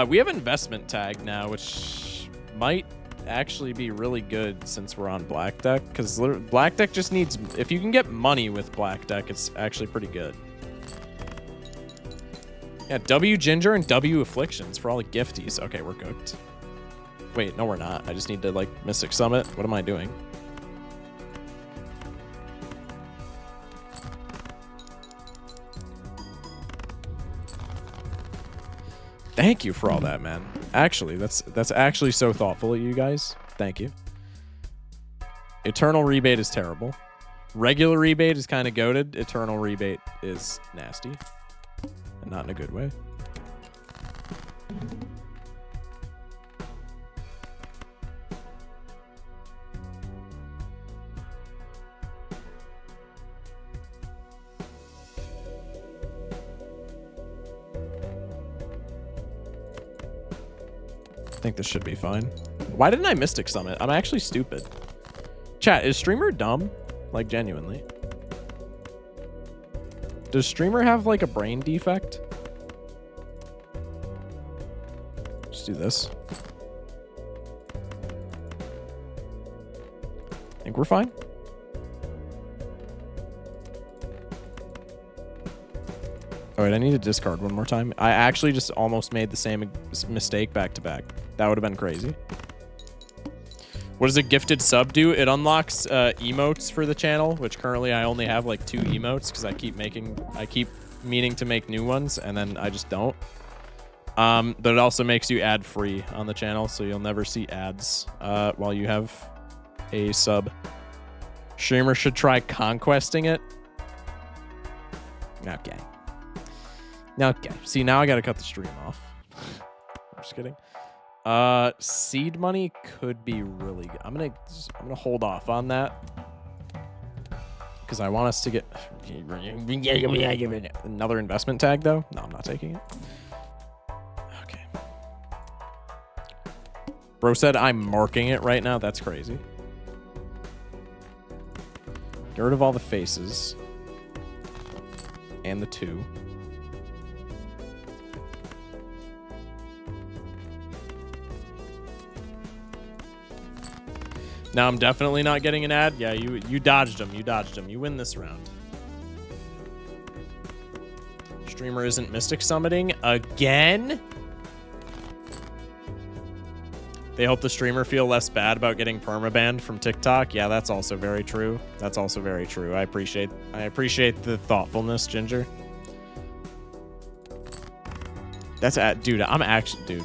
We have investment tag now, which might actually be really good since we're on black deck, because black deck just needs... If you can get money with black deck, it's actually pretty good. Yeah, W Ginger and W Afflictions for all the gifties. Okay, we're cooked. Wait, no, we're not. I just need to, like, Mystic Summit. What am I doing? Thank you for all that, man. Actually, that's actually so thoughtful of you guys. Thank you. Eternal Rebate is terrible. Regular Rebate is kind of goated. Eternal Rebate is nasty. And not in a good way. I think this should be fine. Why didn't I Mystic Summit? I'm actually stupid. Chat, is Streamer dumb? Like, genuinely. Does Streamer have, like, a brain defect? Just do this. I think we're fine. All right, I need to discard one more time. I actually just almost made the same mistake back to back. That would have been crazy. What does a gifted sub do? It unlocks emotes for the channel, which currently I only have like 2 emotes because I keep meaning to make new ones and then I just don't. But it also makes you ad free on the channel, so you'll never see ads while you have a sub. Streamer should try conquesting it. Okay. Okay. See, now I gotta cut the stream off. I'm just kidding. Seed money could be really good. I'm gonna hold off on that because I want us to get another investment tag though. No, I'm not taking it. Okay. Bro said I'm marking it right now. That's crazy. Get rid of all the faces and the 2. Now I'm definitely not getting an ad. Yeah, you dodged him. You dodged him. You win this round. Streamer isn't Mystic Summiting again? They hope the streamer feel less bad about getting permabanned from TikTok. Yeah, that's also very true. That's also very true. I appreciate the thoughtfulness, Ginger. That's dude, I'm actually dude.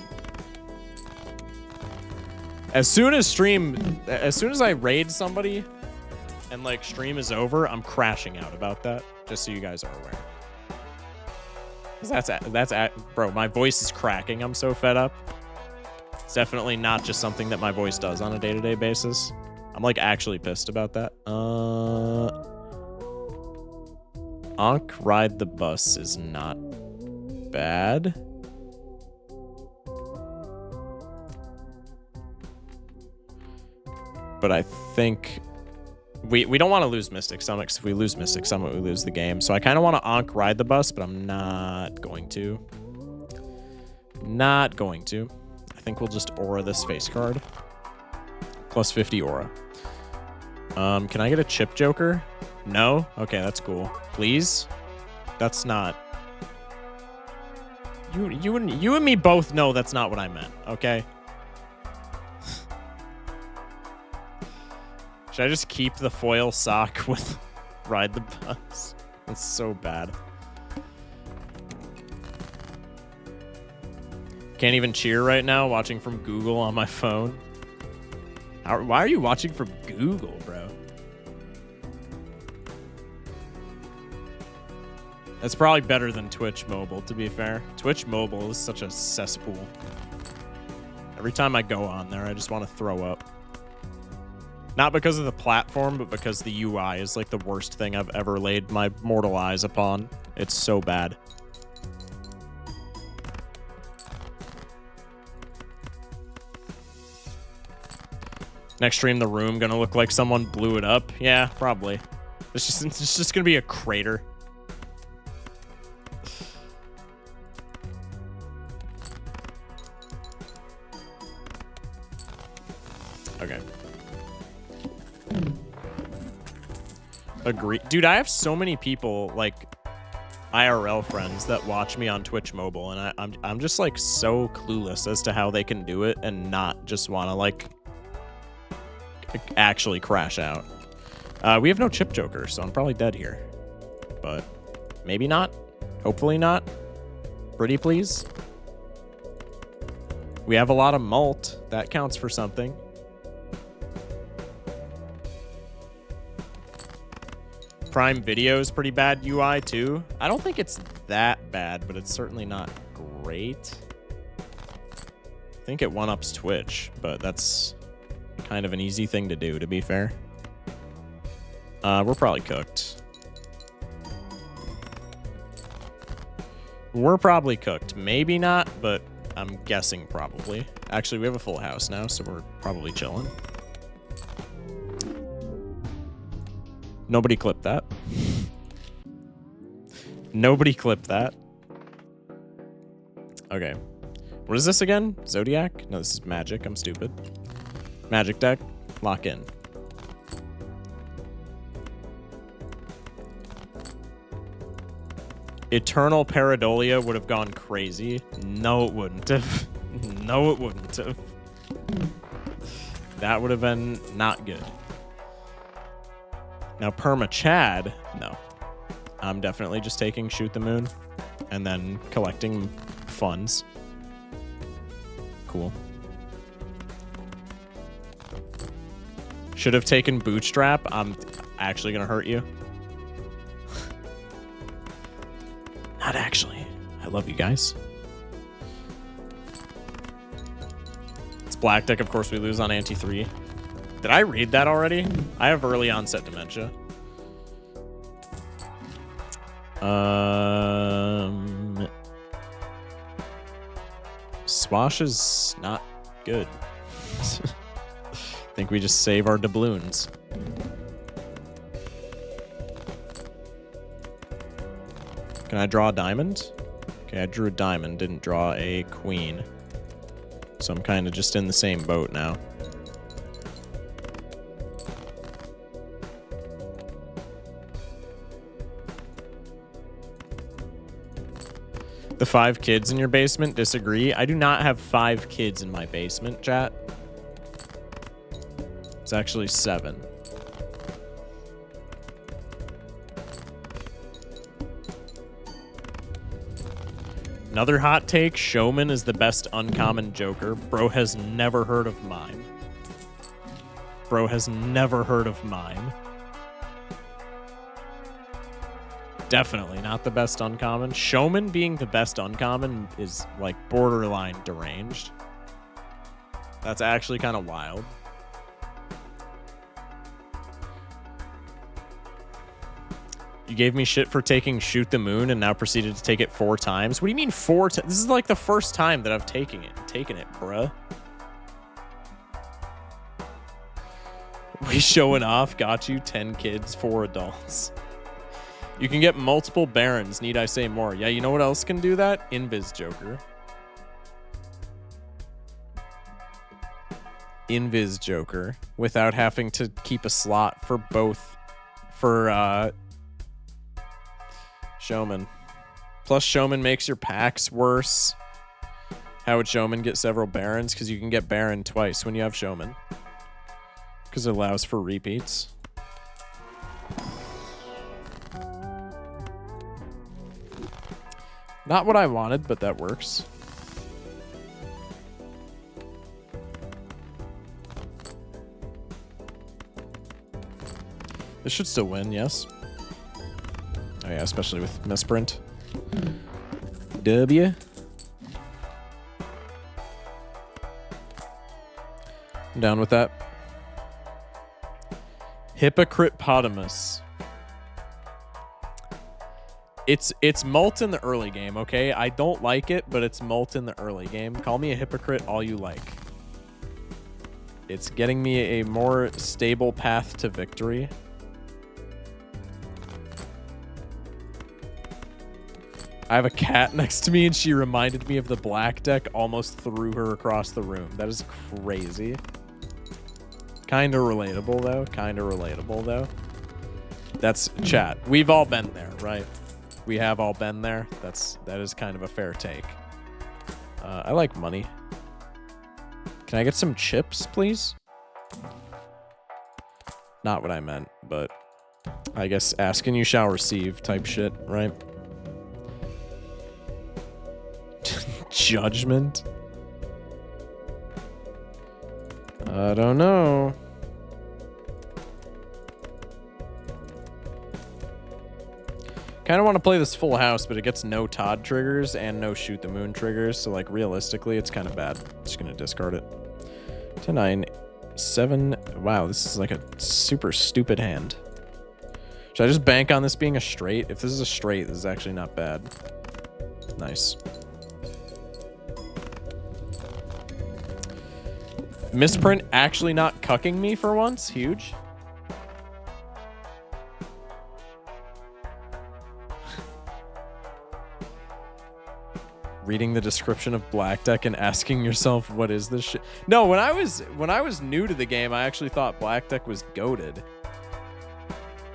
As soon as I raid somebody and like stream is over, I'm crashing out about that. Just so you guys are aware. 'Cause bro, my voice is cracking. I'm so fed up. It's definitely not just something that my voice does on a day-to-day basis. I'm like actually pissed about that. Ankh Ride the Bus is not bad. But I think we don't want to lose Mystic Summit, because if we lose Mystic Summit, we lose the game. So I kind of want to Ankh Ride the Bus, but I'm not going to. Not going to. I think we'll just aura this face card. Plus 50 aura. Can I get a chip joker? No? Okay, that's cool. Please? That's not... You and me both know that's not what I meant, okay? Should I just keep the foil sock with Ride the Bus? That's so bad. Can't even cheer right now, watching from Google on my phone. Why are you watching from Google, bro? That's probably better than Twitch Mobile, to be fair. Twitch Mobile is such a cesspool. Every time I go on there, I just want to throw up. Not because of the platform, but because the UI is like the worst thing I've ever laid my mortal eyes upon. It's so bad. Next stream, the room gonna look like someone blew it up. Yeah, probably. It's just gonna be a crater. Okay. Agree. Dude, I have so many people, like, IRL friends that watch me on Twitch Mobile, and I'm just like so clueless as to how they can do it and not just want to like actually crash out. We have no chip joker, so I'm probably dead here, but maybe not. Hopefully not. Pretty please. We have a lot of malt. That counts for something. Prime Video is pretty bad UI too. I don't think it's that bad, but it's certainly not great. I think it one-ups Twitch, but that's kind of an easy thing to do, to be fair. We're probably cooked. We're probably cooked. Maybe not, but I'm guessing probably. Actually, we have a full house now, so we're probably chilling. Nobody clipped that. Nobody clipped that. Okay. What is this again? Zodiac? No, this is Magic. I'm stupid. Magic deck. Lock in. Eternal Pareidolia would have gone crazy. No, it wouldn't have. No, it wouldn't have. That would have been not good. Now, Perma Chad, no. I'm definitely just taking Shoot the Moon and then collecting funds. Cool. Should have taken Bootstrap. I'm actually going to hurt you. Not actually. I love you guys. It's black deck. Of course, we lose on ante 3. Did I read that already? I have early onset dementia. Swash is not good. I think we just save our doubloons. Can I draw a diamond? Okay, I drew a diamond, didn't draw a queen. So I'm kind of just in the same boat now. The 5 kids in your basement? Disagree. I do not have 5 kids in my basement, chat. It's actually 7. Another hot take, Showman is the best uncommon Joker. Bro has never heard of mime. Bro has never heard of mime. Definitely not the best uncommon. Showman being the best uncommon is like borderline deranged. That's actually kind of wild. You gave me shit for taking Shoot the Moon and now proceeded to take it 4 times. What do you mean 4 times? This is like the first time that I've taken it, bruh. We showing off. Got you. 10 kids, 4 adults. You can get multiple Barons. Need I say more? Yeah, you know what else can do that? Invis Joker. Invis Joker. Without having to keep a slot for both. For, Showman. Plus, Showman makes your packs worse. How would Showman get several Barons? Because you can get Baron twice when you have Showman. Because it allows for repeats. Not what I wanted, but that works. This should still win, yes. Oh yeah, especially with Misprint. W. I'm down with that. Hypocritopotamus. It's mult in the early game, okay? I don't like it, but it's mult in the early game. Call me a hypocrite all you like. It's getting me a more stable path to victory. I have a cat next to me and she reminded me of the black deck, almost threw her across the room. That is crazy. Kinda relatable though. Kinda relatable though. That's chat. We've all been there, right? We have all been there. That is kind of a fair take. I like money. Can I get some chips, please? Not what I meant, but I guess ask and you shall receive type shit, right? Judgment? I don't know. Kind of want to play this full house, but it gets no Todd triggers and no shoot the moon triggers. So, like, realistically, it's kind of bad. Just going to discard it. 10, 9, 7. Wow, this is like a super stupid hand. Should I just bank on this being a straight? If this is a straight, this is actually not bad. Nice. Misprint actually not cucking me for once. Huge. Reading the description of Black Deck and asking yourself, what is this shit? No, when I was new to the game, I actually thought Black Deck was goated.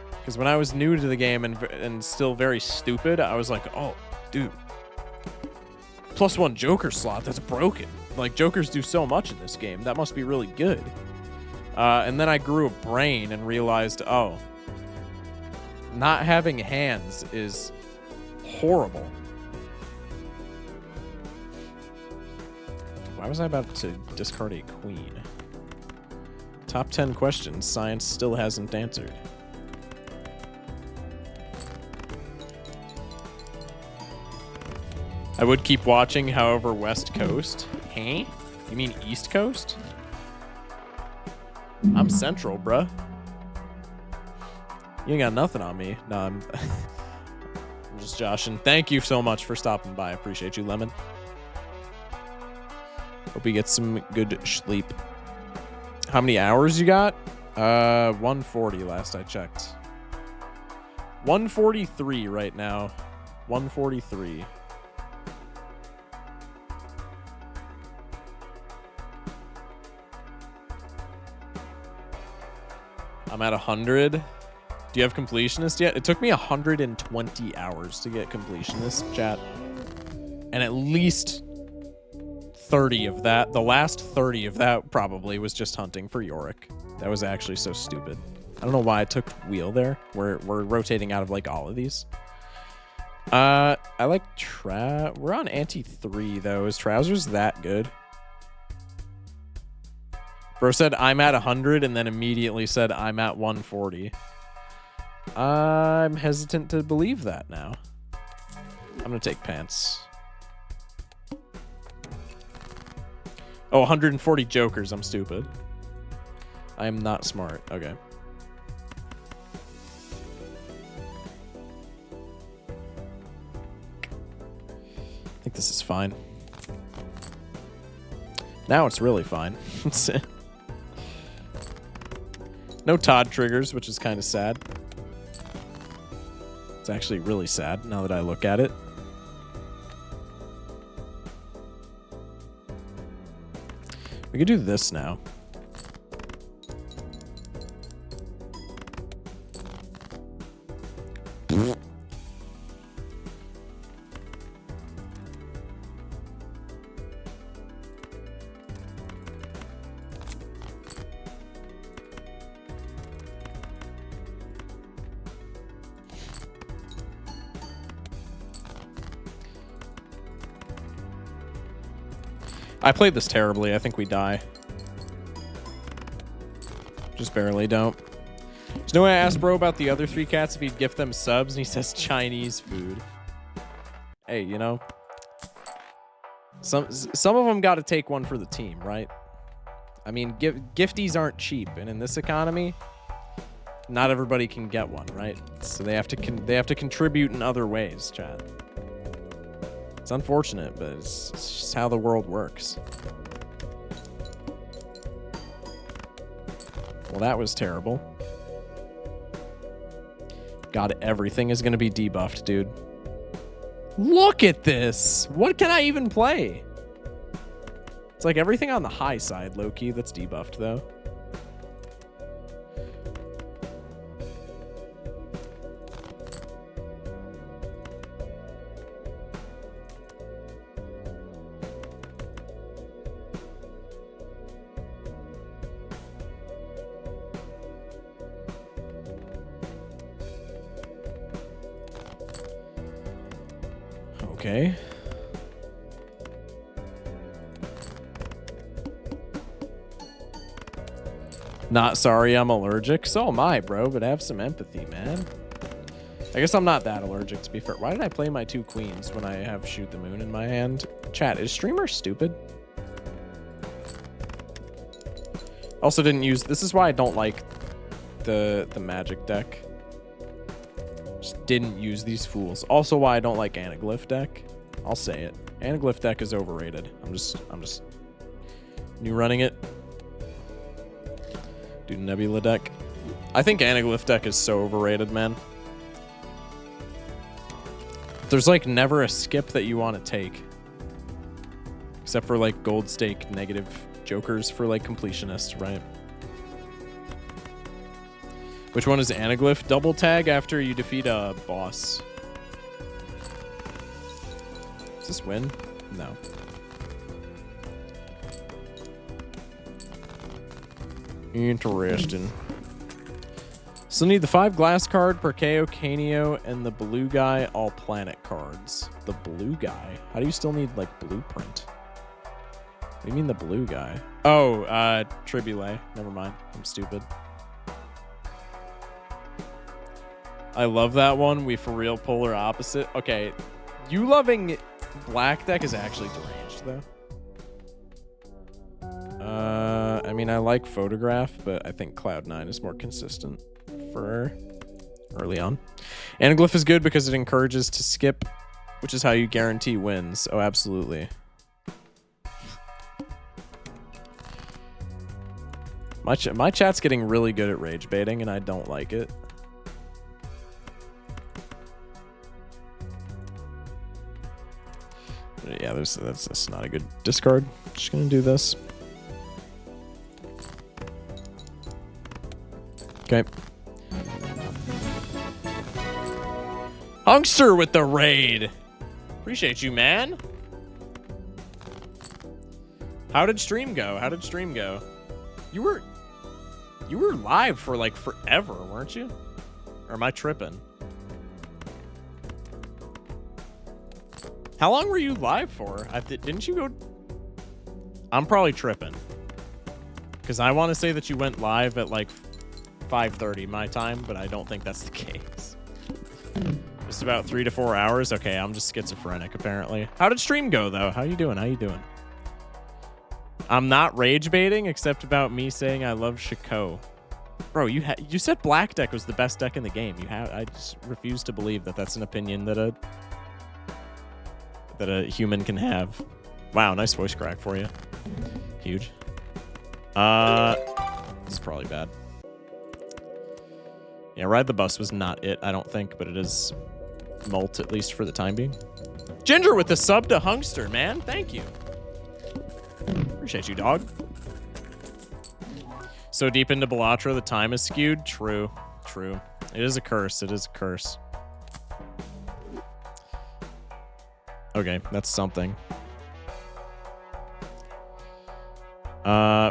Because when I was new to the game and still very stupid, I was like, oh, dude. +1 Joker slot, that's broken. Like, Jokers do so much in this game. That must be really good. And then I grew a brain and realized, oh, not having hands is horrible. Why was I about to discard a queen? Top 10 questions science still hasn't answered. I would keep watching, however, West Coast. Huh? You mean East Coast? I'm Central, bruh. You ain't got nothing on me. No, I'm just joshing. Thank you so much for stopping by. I appreciate you, Lemon. Hope you get some good sleep. How many hours you got? 140 last I checked. 143 right now. 143. I'm at 100. Do you have completionist yet? It took me 120 hours to get completionist, chat. And at least 30 of that, the last 30 of that probably was just hunting for Yorick. That was actually so stupid. I don't know why I took wheel there. We're rotating out of like all of these. I like we're on ante 3 though. Is trousers that good? Bro said I'm at 100 and then immediately said I'm at 140. I'm hesitant to believe that now. I'm gonna take pants. Oh, 140 jokers. I'm stupid. I am not smart. Okay. I think this is fine. Now it's really fine. No Todd triggers, which is kind of sad. It's actually really sad now that I look at it. We could do this now. I played this terribly. I think we die. Just barely don't. There's no way I asked bro about the other 3 cats if he'd gift them subs, and he says Chinese food. Hey, you know, some of them got to take one for the team, right? I mean, gifties aren't cheap, and in this economy, not everybody can get one, right? So they have to contribute in other ways, chat. It's unfortunate, but it's just how the world works. Well, that was terrible. God, everything is going to be debuffed, dude. Look at this! What can I even play? It's like everything on the high side, low-key, that's debuffed, though. Okay. Not sorry I'm allergic. So am I, bro, but have some empathy, man. I guess I'm not that allergic, to be fair. Why did I play my 2 queens when I have Shoot the Moon in my hand? Chat, is streamer stupid? Also didn't use... This is why I don't like the magic deck. Just didn't use these fools. Also why I don't like Anaglyph deck. I'll say it. Anaglyph deck is overrated. I'm just new running it. Do Nebula deck. I think Anaglyph deck is so overrated, man. There's like never a skip that you want to take. Except for like gold stake negative jokers for like completionists, right? Which one is Anaglyph? Double tag after you defeat a boss. Does this win? No. Interesting. So need the 5 glass card, Perkeo, Canio, and the blue guy all planet cards. The blue guy? How do you still need like blueprint? What do you mean the blue guy? Oh, Tribule. Never mind. I'm stupid. I love that one. We for real polar opposite. Okay. You loving black deck is actually deranged though. I mean, I like Photograph, but I think Cloud9 is more consistent for early on. Anaglyph is good because it encourages to skip, which is how you guarantee wins. Oh, absolutely. My chat's getting really good at rage baiting, and I don't like it. Yeah, that's not a good discard. Just gonna do this. Okay. Hunkster with the raid. Appreciate you, man. How did stream go? How did stream go? You were live for like forever, weren't you? Or am I tripping? How long were you live for? Didn't you go? I'm probably tripping. Because I want to say that you went live at like 5:30 my time, but I don't think that's the case. Just about 3 to 4 hours. Okay, I'm just schizophrenic apparently. How did stream go though? How you doing? How you doing? I'm not rage baiting except about me saying I love FocusSh0ck. Bro, you said black deck was the best deck in the game. I just refuse to believe that that's an opinion that a human can have. Wow, nice voice crack for you. Huge. This is probably bad. Yeah, Ride the Bus was not it, I don't think, but it is mult, at least for the time being. Ginger with the sub to Hunkster, man. Thank you. Appreciate you, dog. So deep into Belatra, the time is skewed. True. True. It is a curse. It is a curse. Okay, that's something.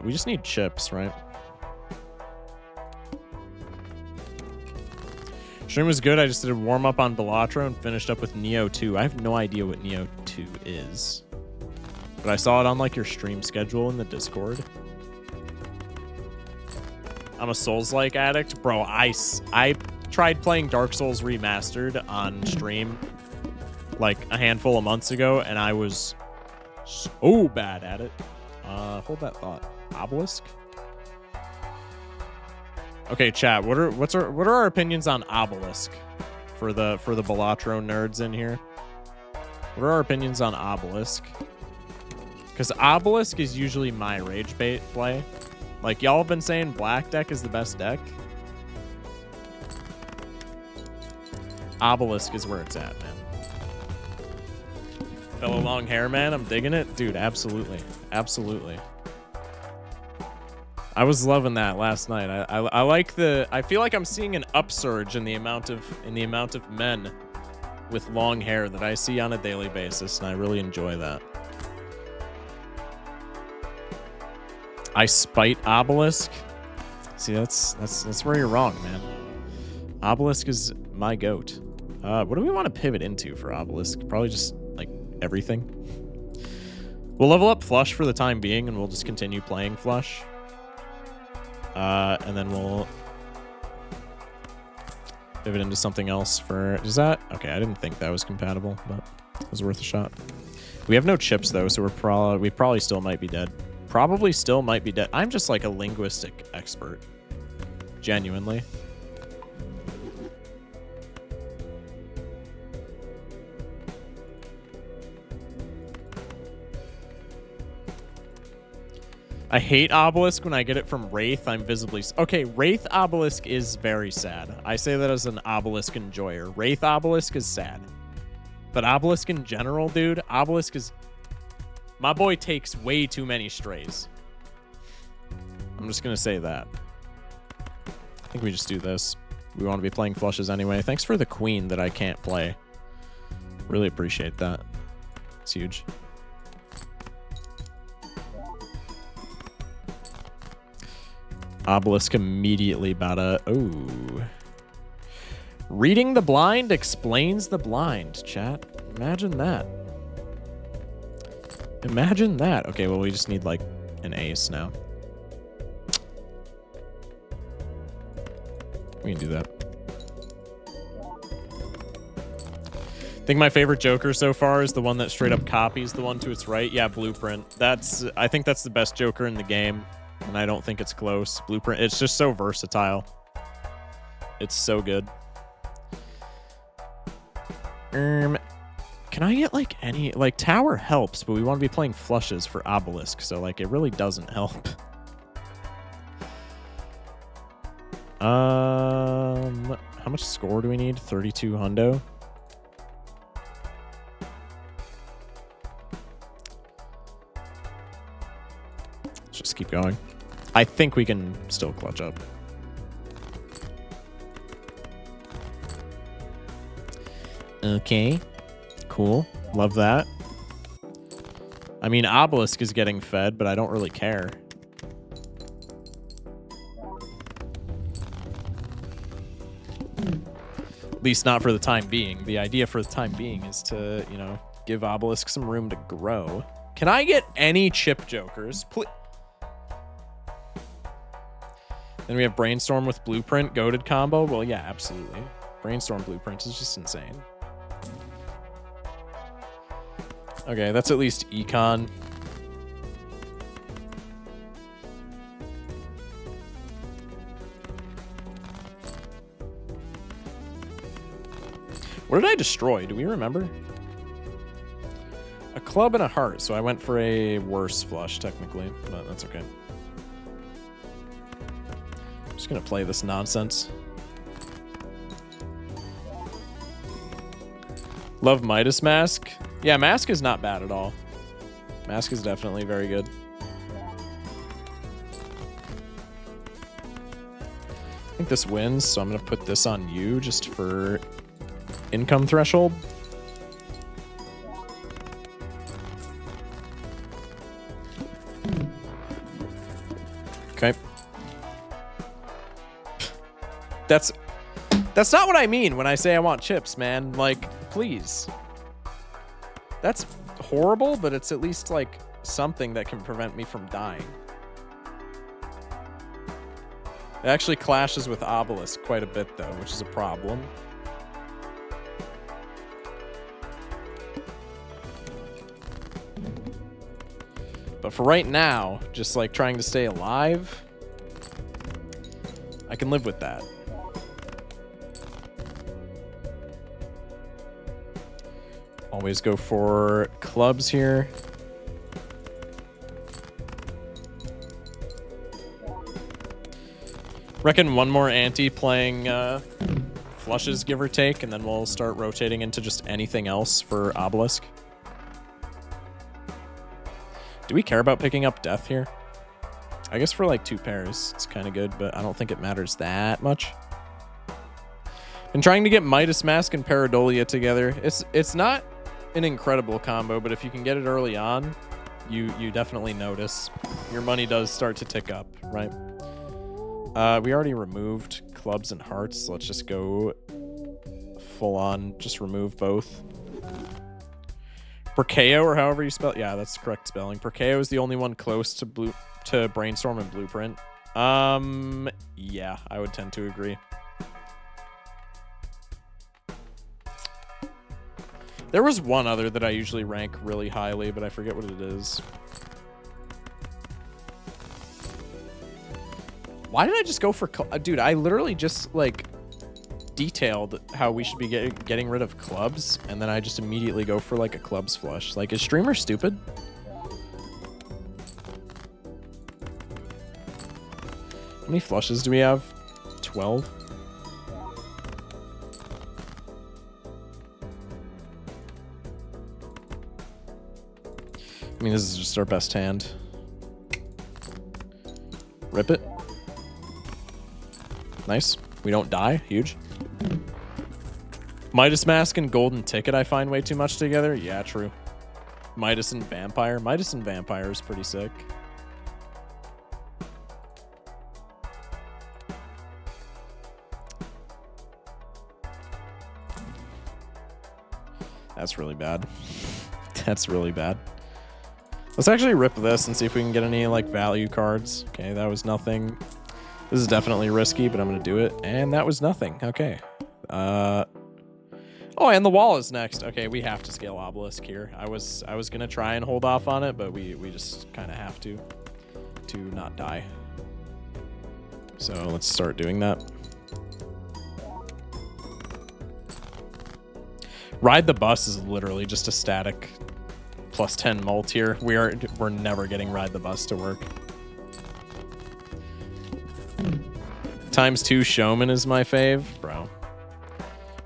We just need chips, right? Stream was good. I just did a warm-up on Belatra and finished up with Neo 2. I have no idea what Neo 2 is. But I saw it on, like, your stream schedule in the Discord. I'm a Souls-like addict. Bro, I tried playing Dark Souls Remastered on stream, like, a handful of months ago, and I was so bad at it. Hold that thought. Obelisk? Okay, chat. What are our opinions on Obelisk for the Belatro nerds in here? What are our opinions on Obelisk? Because Obelisk is usually my rage bait play. Like, y'all have been saying black deck is the best deck. Obelisk is where it's at, man. Fellow long hair man, I'm digging it. Dude, absolutely. Absolutely. I was loving that last night. I like I feel like I'm seeing an upsurge in the amount of men with long hair that I see on a daily basis, and I really enjoy that. I spite Obelisk. See, that's where you're wrong, man. Obelisk is my goat. What do we want to pivot into for Obelisk? Probably just like everything. We'll level up flush for the time being, and we'll just continue playing flush. And then we'll pivot into something else for... Is that... Okay, I didn't think that was compatible, but it was worth a shot. We have no chips, though, so we probably still might be dead. Probably still might be dead. I'm just like a linguistic expert. Genuinely. I hate Obelisk when I get it from Wraith. I'm visibly... Okay, Wraith Obelisk is very sad. I say that as an Obelisk enjoyer. Wraith Obelisk is sad. But Obelisk in general, dude, Obelisk is... My boy takes way too many strays. I'm just going to say that. I think we just do this. We want to be playing flushes anyway. Thanks for the queen that I can't play. Really appreciate that. It's huge. Obelisk immediately about to... Oh. Reading the blind explains the blind, chat. Imagine that. Imagine that. Okay, well, we just need, like, an ace now. We can do that. I think my favorite Joker so far is the one that straight up copies the one to its right. Yeah, Blueprint. I think that's the best Joker in the game. And I don't think it's close. Blueprint, it's just so versatile. It's so good. Can I get, like, any... Like, Tower helps, but we want to be playing flushes for Obelisk, so, like, it really doesn't help. How much score do we need? 32 hundo? Let's just keep going. I think we can still clutch up. Okay. Cool. Love that. I mean, Obelisk is getting fed, but I don't really care. At least not for the time being. The idea for the time being is to, you know, give Obelisk some room to grow. Can I get any chip Jokers? Please. Then we have Brainstorm with Blueprint, goated combo. Well, yeah, absolutely. Brainstorm Blueprint is just insane. Okay, that's at least Econ. What did I destroy? Do we remember? A club and a heart, so I went for a worse flush, technically, but that's okay. I'm just gonna play this nonsense. Love Midas Mask. Yeah, Mask is not bad at all. Mask is definitely very good. I think this wins, so I'm gonna put this on you just for income threshold. Okay. That's not what I mean when I say I want chips, man. Like, please. That's horrible, but it's at least, like, something that can prevent me from dying. It actually clashes with Obelisk quite a bit, though, which is a problem. But for right now, just, like, trying to stay alive, I can live with that. Always go for clubs here. Reckon one more ante playing flushes, give or take, and then we'll start rotating into just anything else for Obelisk. Do we care about picking up death here? I guess for like 2 pairs, it's kind of good, but I don't think it matters that much. Been trying to get Midas Mask and Pareidolia together. It's not an incredible combo, but if you can get it early on, you definitely notice. Your money does start to tick up, right? We already removed clubs and hearts, so let's just go full on, just remove both. Perkeo, or however you spell it. Yeah, that's the correct spelling. Perkeo is the only one close to Brainstorm and Blueprint. Yeah, I would tend to agree. There was one other that I usually rank really highly, but I forget what it is. Why did I just go for... Dude, I literally just, like, detailed how we should be getting rid of clubs, and then I just immediately go for, like, a clubs flush. Like, is Streamer stupid? How many flushes do we have? 12? I mean, this is just our best hand. Rip it. Nice. We don't die. Huge. Midas Mask and Golden Ticket I find way too much together. Yeah, true. Midas and Vampire. Midas and Vampire is pretty sick. That's really bad. That's really bad. Let's actually rip this and see if we can get any, like, value cards. Okay, that was nothing. This is definitely risky, but I'm going to do it. And that was nothing. Okay. Oh, and the wall is next. Okay, we have to scale Obelisk here. I was going to try and hold off on it, but we just kind of have to not die. So let's start doing that. Ride the Bus is literally just a static plus 10 mult here. We're never getting Ride the Bus to work. ×2 Showman is my fave. Bro.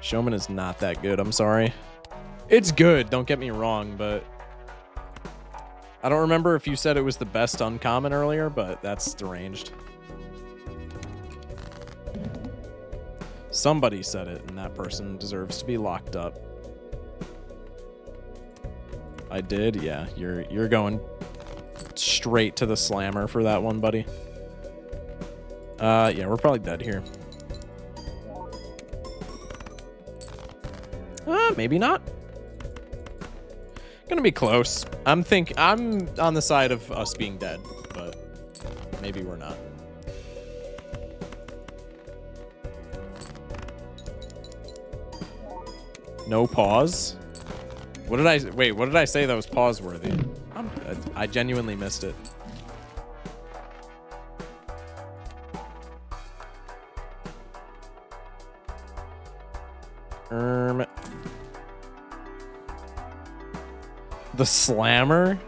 Showman is not that good, I'm sorry. It's good, don't get me wrong, but I don't remember if you said it was the best uncommon earlier, but that's deranged. Somebody said it, and that person deserves to be locked up. I did? Yeah, you're going straight to the slammer for that one, buddy. Yeah, we're probably dead here. Maybe not. Gonna be close. I'm on the side of us being dead, but maybe we're not. No pause. What did I wait? What did I say that was pause worthy? I genuinely missed it. The slammer?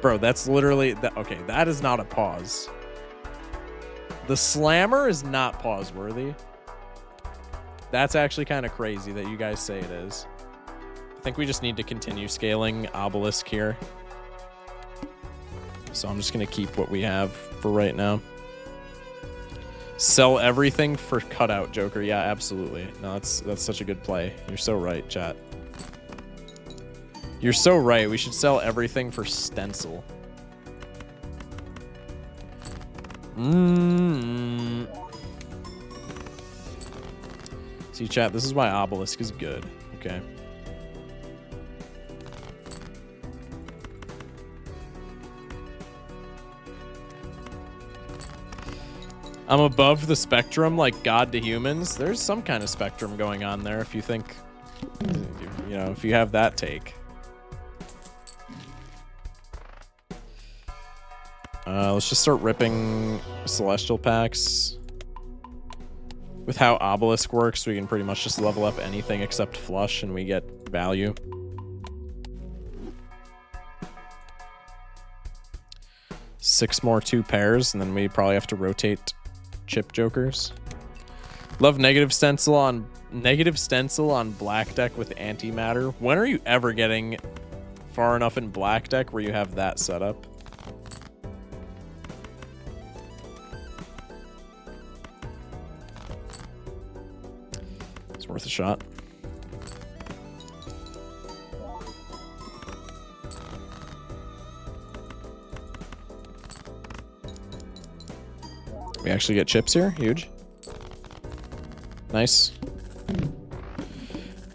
Bro, that's literally... Okay, that is not a pause. The slammer is not pause worthy. That's actually kind of crazy that you guys say it is. I think we just need to continue scaling Obelisk here. So I'm just going to keep what we have for right now. Sell everything for cutout Joker. Yeah, absolutely. No, that's such a good play. You're so right, chat. You're so right. We should sell everything for stencil. See, chat, this is why Obelisk is good. Okay. I'm above the spectrum like God to humans. There's some kind of spectrum going on there if you think, you know, if you have that take. Let's just start ripping Celestial packs. With how Obelisk works, we can pretty much just level up anything except Flush and we get value. Six more 2 pairs, and then we probably have to rotate chip Jokers. Love negative stencil on black deck with antimatter. When are you ever getting far enough in black deck where you have that set up? It's worth a shot. We actually get chips here. Huge. Nice.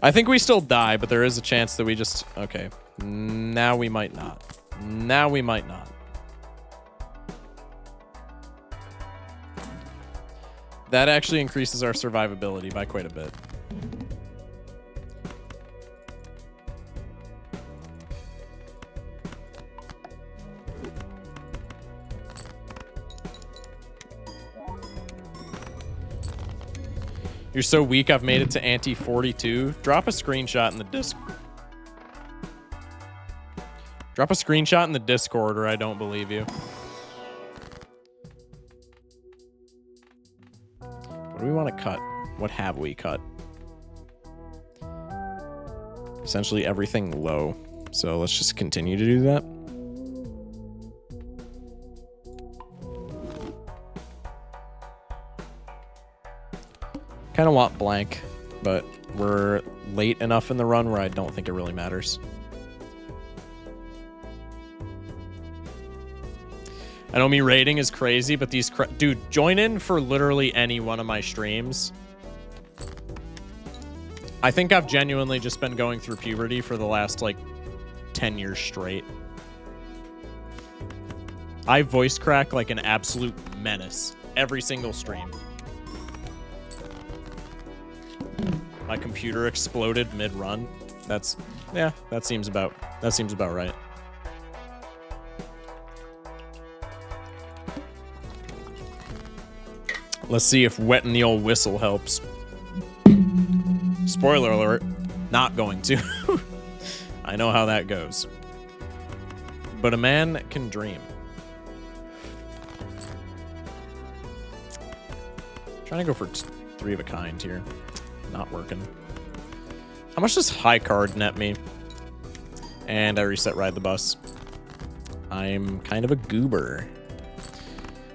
I think we still die, but there is a chance that we just... Okay. Now we might not. Now we might not. That actually increases our survivability by quite a bit. You're so weak, I've made it to ante 42. Drop a screenshot in the Discord. Drop a screenshot in the Discord or I don't believe you. What do we want to cut? What have we cut? Essentially everything low. So let's just continue to do that. Kind of want blank, but we're late enough in the run where I don't think it really matters. I know me rating is crazy, but these... Dude, join in for literally any one of my streams. I think I've genuinely just been going through puberty for the last, like, 10 years straight. I voice crack like an absolute menace every single stream. My computer exploded mid-run. That's... Yeah, that seems about right. Let's see if wetting the old whistle helps. Spoiler alert, not going to. I know how that goes. But a man can dream. Trying to go for 3 of a kind here. Not working. How much does high card net me? And I reset ride the bus. I'm kind of a goober.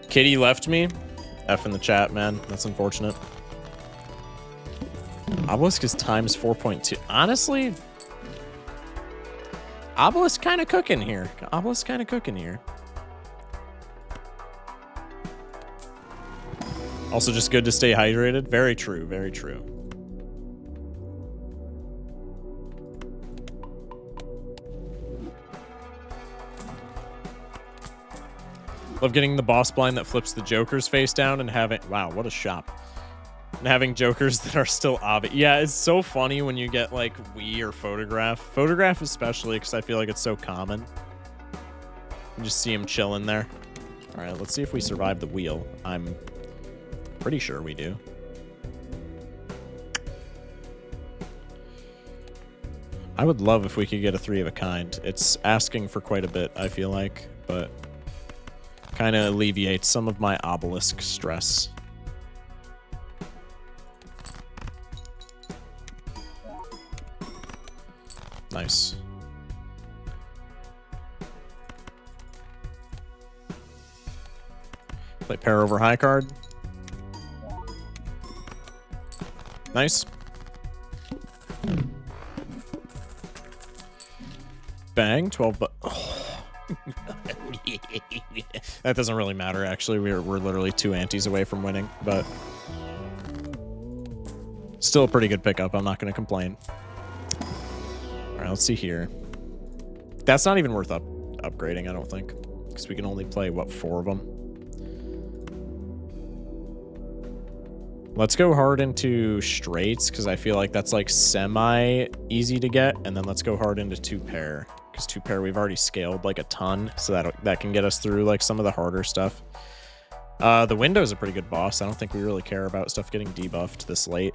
Kitty left me. F in the chat, man. That's unfortunate. Obelisk is times 4.2. Honestly, Obelisk kind of cooking here. Obelisk kind of cooking here. Also just good to stay hydrated. Very true, very true. Love getting the boss blind that flips the Joker's face down and having... Wow, what a shop. And having Jokers that are still obvious. Yeah, it's so funny when you get, like, Wii or Photograph. Photograph especially, because I feel like it's so common. You just see him chilling there. All right, let's see if we survive the wheel. I'm pretty sure we do. I would love if we could get a 3 of a kind. It's asking for quite a bit, I feel like, but... kind of alleviates some of my obelisk stress. Nice. Play pair over high card. Nice. Bang, 12 but that doesn't really matter, actually. We're literally 2 antes away from winning, but still a pretty good pickup. I'm not going to complain. All right, let's see here. That's not even worth upgrading, I don't think, because we can only play, what, 4 of them? Let's go hard into straights, because I feel like that's, like, semi-easy to get, and then let's go hard into 2 pair. 2 pair we've already scaled like a ton, so that can get us through like some of the harder stuff. The window's a pretty good boss. I don't think we really care about stuff getting debuffed this late.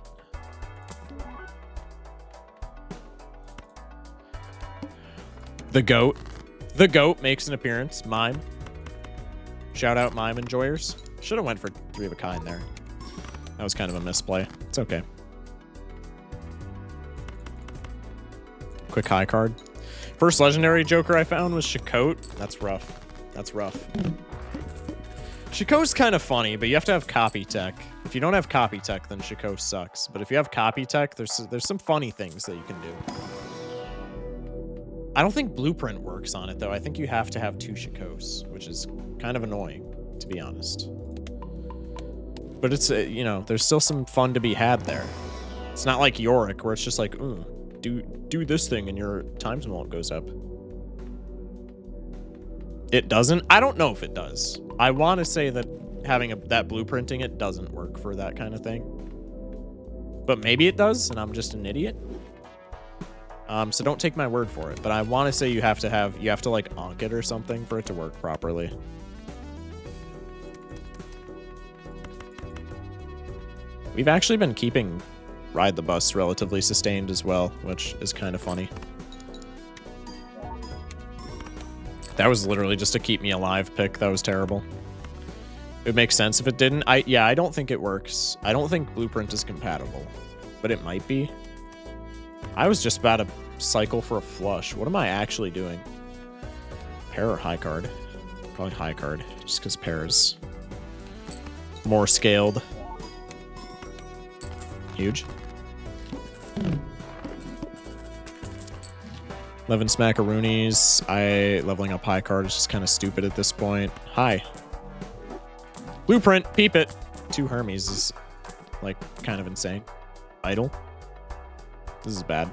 The goat makes an appearance. Mime, shout out Mime enjoyers. Should have went for 3 of a kind there. That was kind of a misplay. It's okay. Quick high card. First legendary Joker I found was FocusSh0ck. That's rough. That's rough. FocusSh0ck's kind of funny, but you have to have copy tech. If you don't have copy tech, then FocusSh0ck sucks. But if you have copy tech, there's some funny things that you can do. I don't think Blueprint works on it, though. I think you have to have 2 FocusSh0ck's, which is kind of annoying, to be honest. But it's, you know, there's still some fun to be had there. It's not like Yorick, where it's just like, ooh, do this thing and your times mult goes up. It doesn't? I don't know if it does. I want to say that having that blueprinting it doesn't work for that kind of thing. But maybe it does, and I'm just an idiot. So don't take my word for it. But I want to say you have to like onk it or something for it to work properly. We've actually been keeping Ride the Bus relatively sustained as well, which is kind of funny. That was literally just a keep me alive pick. That was terrible. It would make sense if it didn't. Yeah, I don't think it works. I don't think Blueprint is compatible, but it might be. I was just about to cycle for a flush. What am I actually doing? Pair or high card? Probably high card, just because pair is more scaled. Huge. 11 smackaroonies. Leveling up high card is just kind of stupid at this point. Hi. Blueprint, peep it. 2 Hermes is like kind of insane. Idle. This is bad.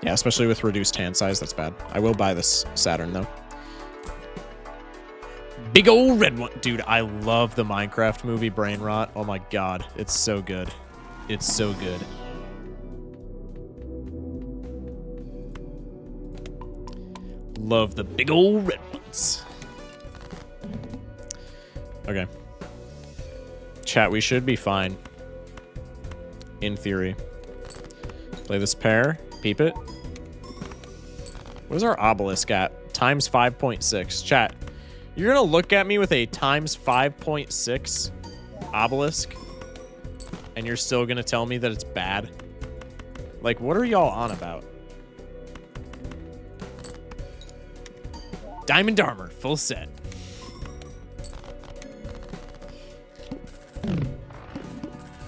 Yeah, especially with reduced hand size, that's bad. I will buy this Saturn though. Big old red one. Dude, I love the Minecraft movie Brain Rot. Oh my god, it's so good. It's so good. Love the big old red ones. Okay. Chat, we should be fine. In theory. Play this pair. Peep it. What is our obelisk at? Times 5.6. Chat, you're gonna look at me with a times 5.6 obelisk, and you're still gonna tell me that it's bad? Like, what are y'all on about? Diamond armor, full set.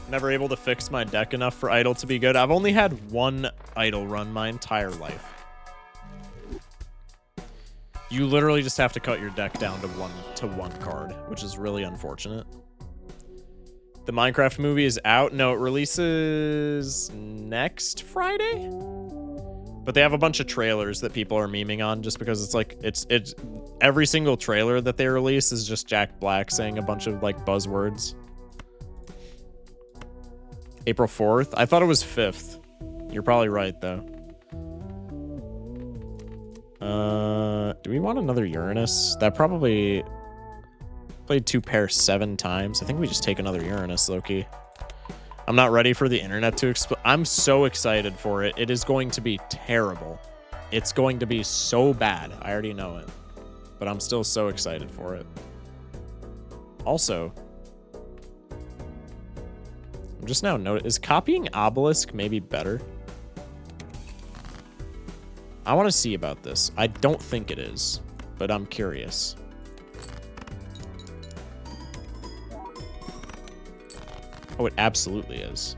Never able to fix my deck enough for idle to be good. I've only had one idle run my entire life. You literally just have to cut your deck down to one card, which is really unfortunate. The Minecraft movie is out. No, it releases next Friday. But they have a bunch of trailers that people are memeing on just because it's like it's every single trailer that they release is just Jack Black saying a bunch of like buzzwords. April 4th? I thought it was 5th. You're probably right though. Do we want another Uranus? That probably played 2 pairs 7 times. I think we just take another Uranus, low-key. I'm not ready for the internet to explode. I'm so excited for it. It is going to be terrible. It's going to be so bad. I already know it. But I'm still so excited for it. Also, I'm just now noticing, is copying obelisk maybe better? I want to see about this. I don't think it is, but I'm curious. Oh, it absolutely is.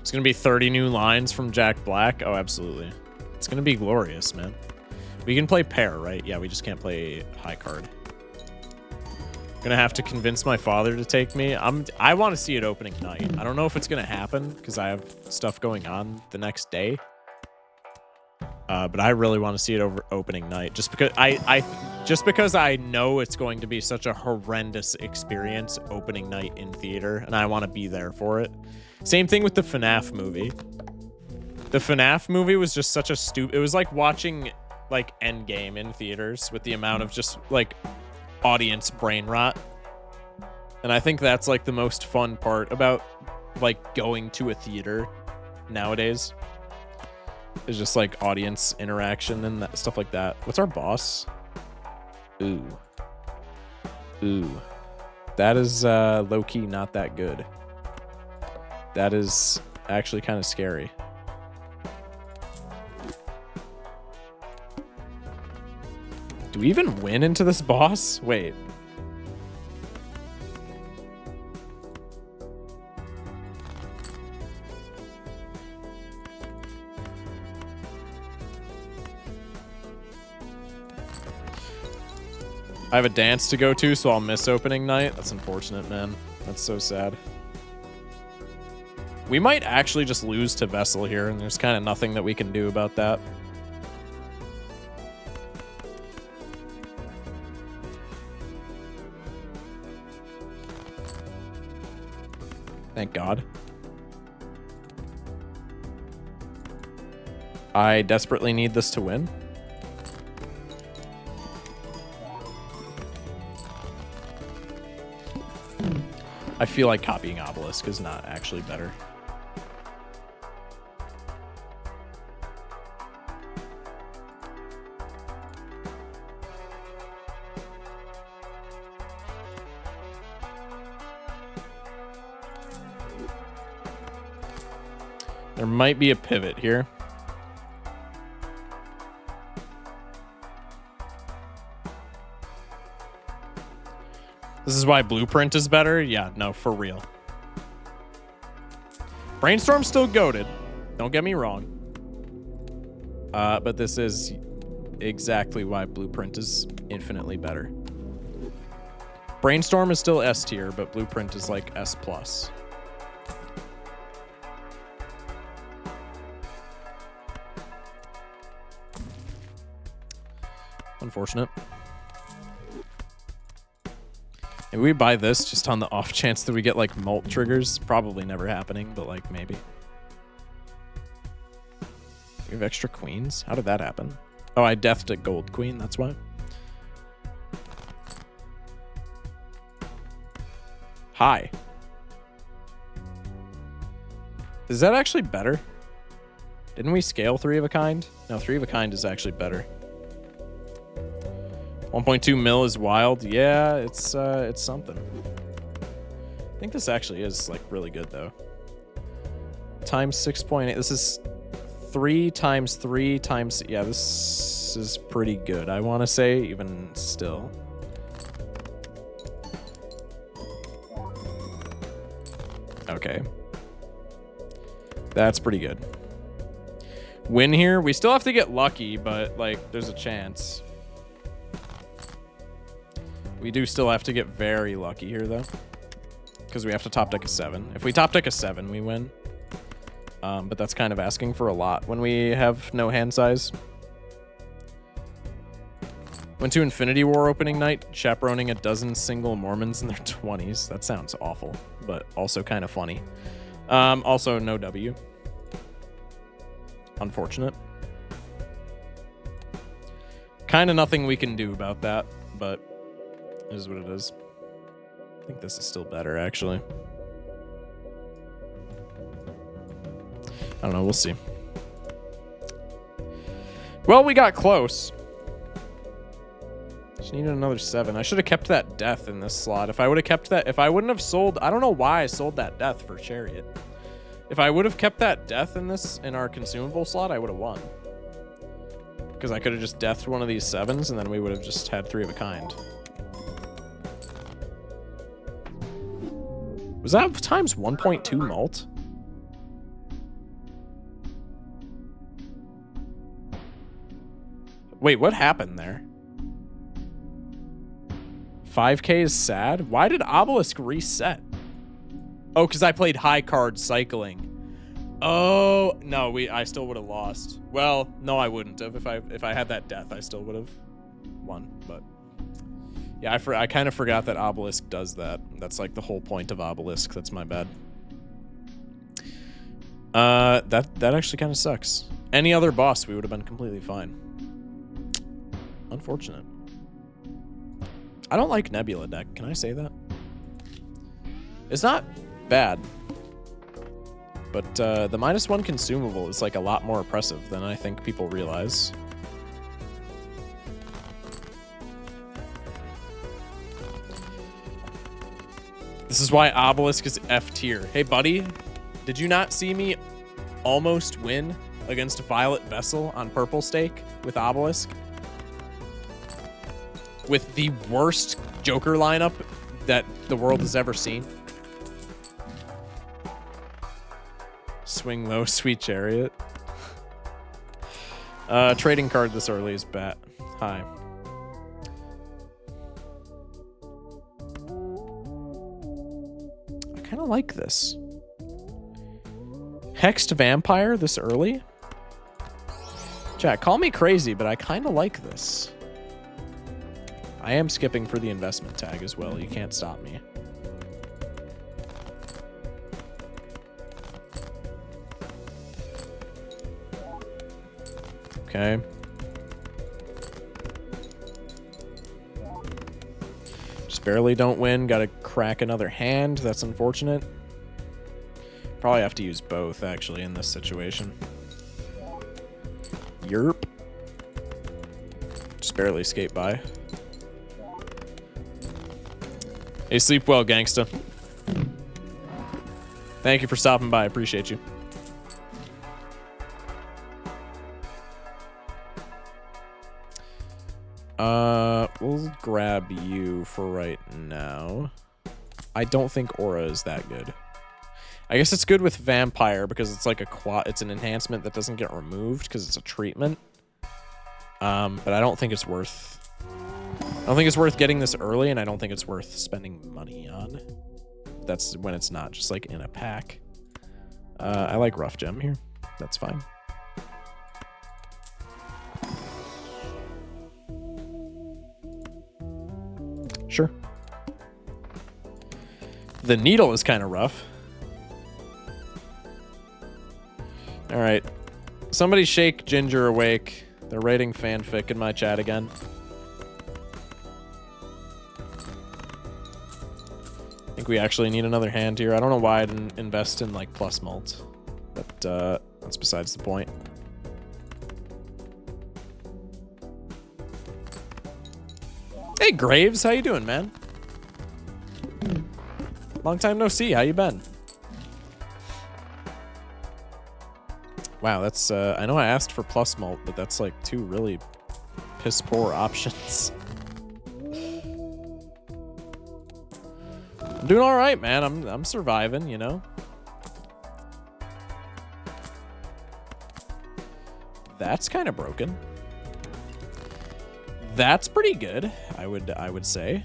It's going to be 30 new lines from Jack Black. Oh, absolutely. It's going to be glorious, man. We can play pair, right? Yeah, we just can't play high card. Gonna have to convince my father to take me. I want to see it opening night. I don't know if it's gonna happen because I have stuff going on the next day. But I really want to see it over opening night, just because I know it's going to be such a horrendous experience opening night in theater, and I want to be there for it. Same thing with the FNAF movie. The FNAF movie was just such a stupid. It was like watching like Endgame in theaters with the amount of just like audience brain rot. And I think that's like the most fun part about like going to a theater nowadays. It's just like audience interaction and that, stuff like that. What's our boss? Ooh. That is low-key not that good. That is actually kind of scary. Do we even win into this boss? Wait. I have a dance to go to, so I'll miss opening night. That's unfortunate, man. That's so sad. We might actually just lose to Vessel here, and there's kind of nothing that we can do about that. Thank God. I desperately need this to win. I feel like copying Obelisk is not actually better. There might be a pivot here. This is why Blueprint is better? Yeah, no, for real. Brainstorm's still goated. Don't get me wrong. But this is exactly why Blueprint is infinitely better. Brainstorm is still S tier, but Blueprint is like S+. Unfortunate. Maybe we buy this just on the off chance that we get like mult triggers. Probably never happening, but like maybe. We have extra queens? How did that happen? Oh, I deathed a gold queen, that's why. Hi. Is that actually better? Didn't we scale 3 of a kind? No, 3 of a kind is actually better. 1.2 mil is wild. Yeah, it's something. I think this actually is like really good though. Times 6.8. This is 3 times 3 times. Yeah, this is pretty good. I want to say even still. Okay. That's pretty good. Win here. We still have to get lucky, but like there's a chance. We do still have to get very lucky here, though. Because we have to top deck a 7. If we top deck a 7, we win. But that's kind of asking for a lot when we have no hand size. Went to Infinity War opening night, chaperoning a dozen single Mormons in their 20s. That sounds awful, but also kind of funny. Also, no W. Unfortunate. Kind of nothing we can do about that, but... it is what it is. I think this is still better, actually. I don't know. We'll see. Well, we got close. Just needed another 7. I should have kept that death in this slot. If I would have kept that... if I wouldn't have sold... I don't know why I sold that death for Chariot. If I would have kept that death in our consumable slot, I would have won. Because I could have just deathed one of these 7s, and then we would have just had 3 of a kind. Was that times 1.2 mult? Wait, what happened there? 5K is sad? Why did Obelisk reset? Oh, because I played high card cycling. Oh, no, I still would have lost. Well, no, I wouldn't have. If I had that death, I still would have won, but... yeah, I kind of forgot that Obelisk does that. That's like the whole point of Obelisk. That's my bad. That actually kind of sucks. Any other boss, we would have been completely fine. Unfortunate. I don't like Nebula deck. Can I say that? It's not bad. But the -1 consumable is like a lot more oppressive than I think people realize. This is why Obelisk is F tier. Hey, buddy, did you not see me almost win against Violet Vessel on Purple Stake with Obelisk? With the worst Joker lineup that the world has ever seen. Swing low, sweet Chariot. Trading card this early is bat. Hi. kind of like this. Hexed Vampire this early? Chat, call me crazy, but I kind of like this. I am skipping for the investment tag as well. You can't stop me. Okay. Just barely don't win. Got to crack another hand. That's unfortunate. Probably have to use both, actually, in this situation. Yerp. Just barely escape by. Hey, sleep well, gangsta. Thank you for stopping by. I appreciate you. We'll grab you for right now. I don't think Aura is that good. I guess it's good with Vampire because it's like it's an enhancement that doesn't get removed because it's a treatment. But I don't think it's worth... I don't think it's worth getting this early, and I don't think it's worth spending money on. That's when it's not just like in a pack. I like Rough Gem here. That's fine. Sure. The needle is kind of rough. All right. Somebody shake Ginger awake. They're writing fanfic in my chat again. I think we actually need another hand here. I don't know why I didn't invest in like plus mult, but that's besides the point. Hey Graves, how you doing, man? Long time no see. How you been? Wow, that's I know I asked for plus mult, but that's like two really piss poor options. I'm doing all right, man. I'm surviving, you know. That's kind of broken. That's pretty good, I would say.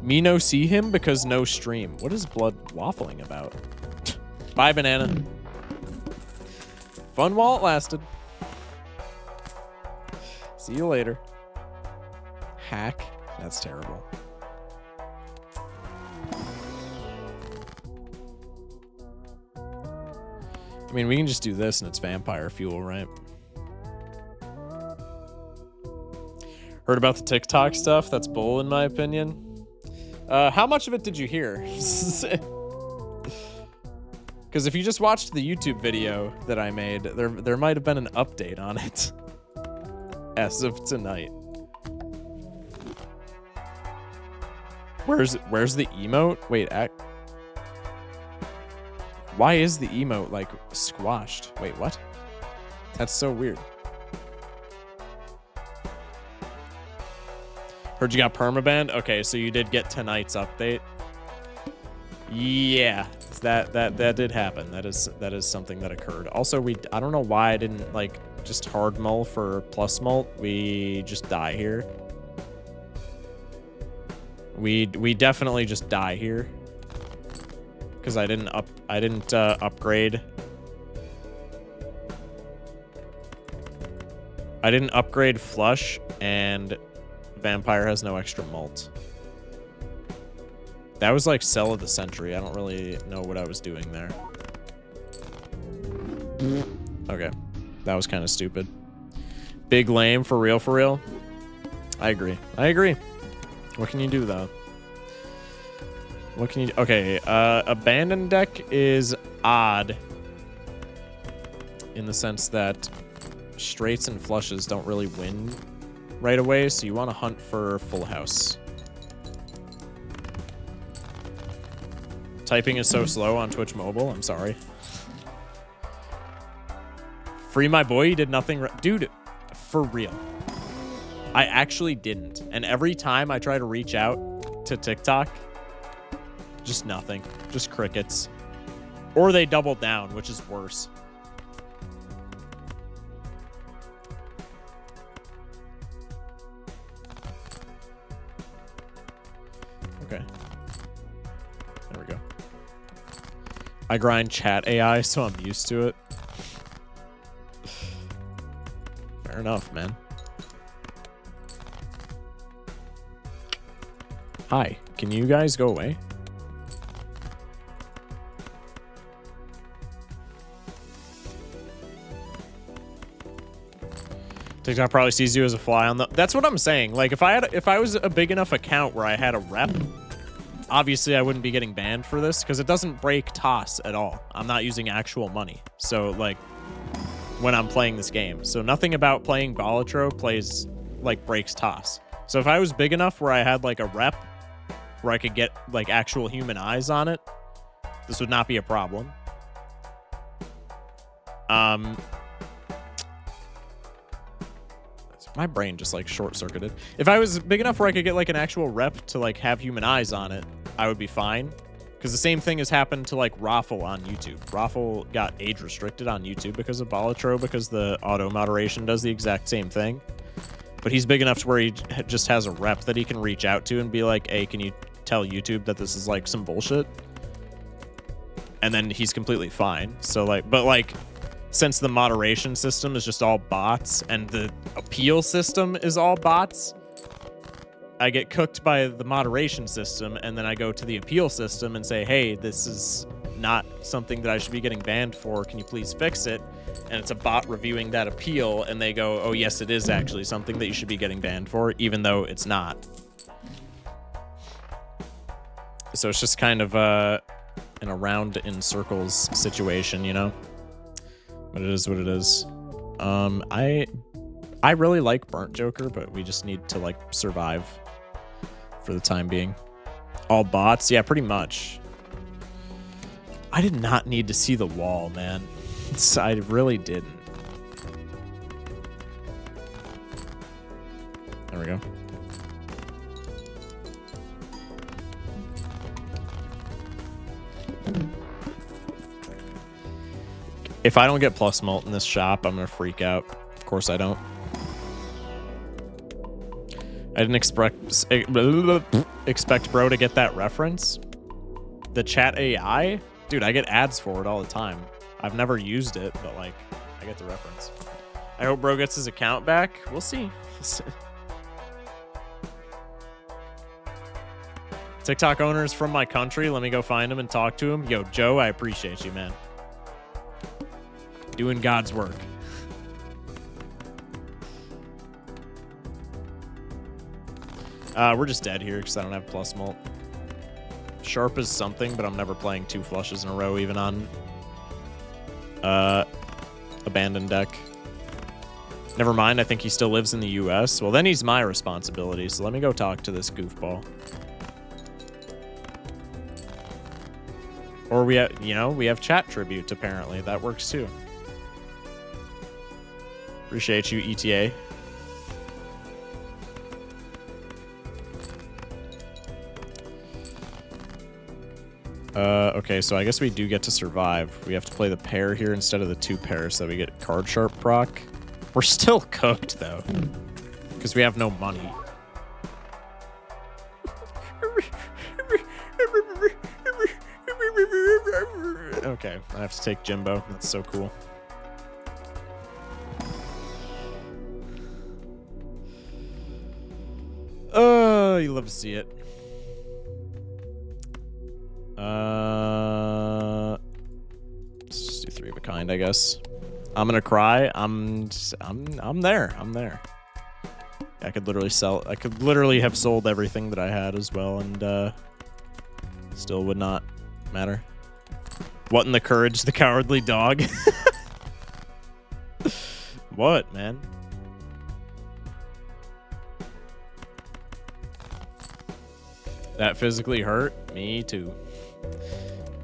Me no see him because no stream. What is Blood waffling about? Bye, banana. Fun while it lasted. See you later. Hack? That's terrible. I mean, we can just do this and it's vampire fuel, right? Heard about the TikTok stuff? That's bull in my opinion. How much of it did you hear? Because if you just watched the YouTube video that I made, there might have been an update on it as of tonight. Where's the emote? Wait, why is the emote like squashed? Wait, what? That's so weird. Heard you got permabanned? Okay, so you did get tonight's update. Yeah, that did happen. That is something that occurred. Also, I don't know why I didn't like just hard mull for plus mult. We just die here. We definitely just die here because I didn't upgrade. I didn't upgrade flush, and vampire has no extra mult. That was like sell of the century. I don't really know what I was doing there. Okay, that was kind of stupid. Big lame for real, for real. I agree. I agree. What can you do though? What can you do? Okay, abandoned deck is odd in the sense that straights and flushes don't really win right away, so you want to hunt for full house. Typing is so slow on Twitch mobile. I'm sorry. Free my boy. You did nothing. Dude, for real. I actually didn't. And every time I try to reach out to TikTok, Just nothing. Just crickets. Or they double down, which is worse. Okay. There we go. I grind chat AI, so I'm used to it. Fair enough, man. Hi, can you guys go away? TikTok probably sees you as a fly on the... That's what I'm saying. Like, if I was a big enough account where I had a rep, obviously I wouldn't be getting banned for this because it doesn't break TOS at all. I'm not using actual money. So, like, when I'm playing this game. So nothing about playing Balatro plays, like, breaks TOS. So if I was big enough where I had, like, a rep where I could get, like, actual human eyes on it, this would not be a problem. My brain just, like, short-circuited. If I was big enough where I could get, like, an actual rep to, like, have human eyes on it, I would be fine. Because the same thing has happened to, like, Raffle on YouTube. Raffle got age-restricted on YouTube because of Balatro, because the auto-moderation does the exact same thing. But he's big enough to where he just has a rep that he can reach out to and be like, hey, can you tell YouTube that this is, like, some bullshit? And then he's completely fine. So, like, but, like... Since the moderation system is just all bots and the appeal system is all bots, I get cooked by the moderation system, and then I go to the appeal system and say, hey, this is not something that I should be getting banned for. Can you please fix it? And it's a bot reviewing that appeal, and they go, oh, yes, it is actually something that you should be getting banned for, even though it's not. So it's just kind of an around in circles situation, you know? But it is what it is. I really like Burnt Joker, but we just need to, like, survive for the time being. All bots? Yeah, pretty much. I did not need to see the wall, man. I really didn't. There we go. If I don't get plus mult in this shop, I'm gonna freak out. Of course I don't. I didn't expect bro to get that reference. The chat AI? Dude, I get ads for it all the time. I've never used it, but, like, I get the reference. I hope bro gets his account back. We'll see. TikTok owners from my country, let me go find him and talk to him. Yo, Joe, I appreciate you, man. Doing God's work. We're just dead here because I don't have plus mult. Sharp is something, but I'm never playing 2 flushes in a row, even on abandoned deck. Never mind, I think he still lives in the US. Well, then he's my responsibility, so let me go talk to this goofball. Or we have, you know, we have chat tribute, apparently. That works too. Appreciate you, ETA. Okay, so I guess we do get to survive. We have to play the pair here instead of the 2 pairs so we get card sharp proc. We're still cooked, though, because we have no money. Okay, I have to take Jimbo. That's so cool. Oh, you love to see it. Let's just do 3 of a kind, I guess. I'm gonna cry. I'm there. I'm there. I could literally have sold everything that I had as well, and still would not matter. What in the courage, the cowardly dog? What, man? That physically hurt? Me too.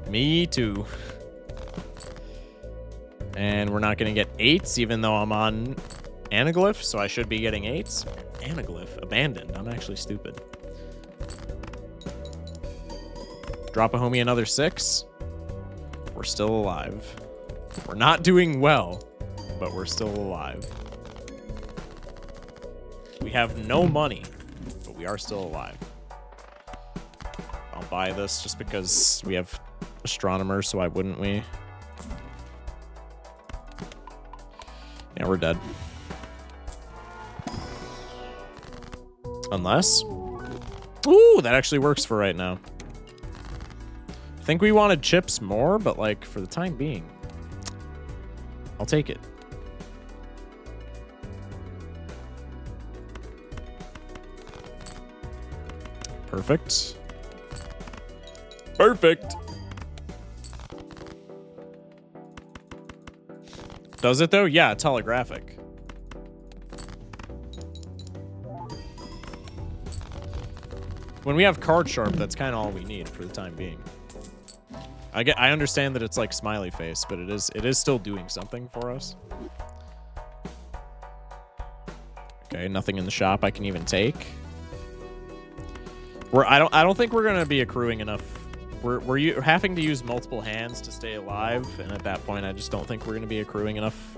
Me too. And we're not going to get 8s, even though I'm on Anaglyph, so I should be getting 8s. Anaglyph. Abandoned. I'm actually stupid. Drop a homie another 6. We're still alive. We're not doing well, but we're still alive. We have no money, but we are still alive. I'll buy this just because we have astronomers, so why wouldn't we? Yeah, we're dead. Unless... Ooh, that actually works for right now. I think we wanted chips more, but like for the time being, I'll take it. Perfect. Perfect. Does it though? Yeah, it's holographic. When we have card sharp, that's kind of all we need for the time being. I understand that it's like smiley face, but it is still doing something for us. Okay, nothing in the shop I can even take. I don't think we're gonna be accruing enough. We're having to use multiple hands to stay alive, and at that point, I just don't think we're gonna be accruing enough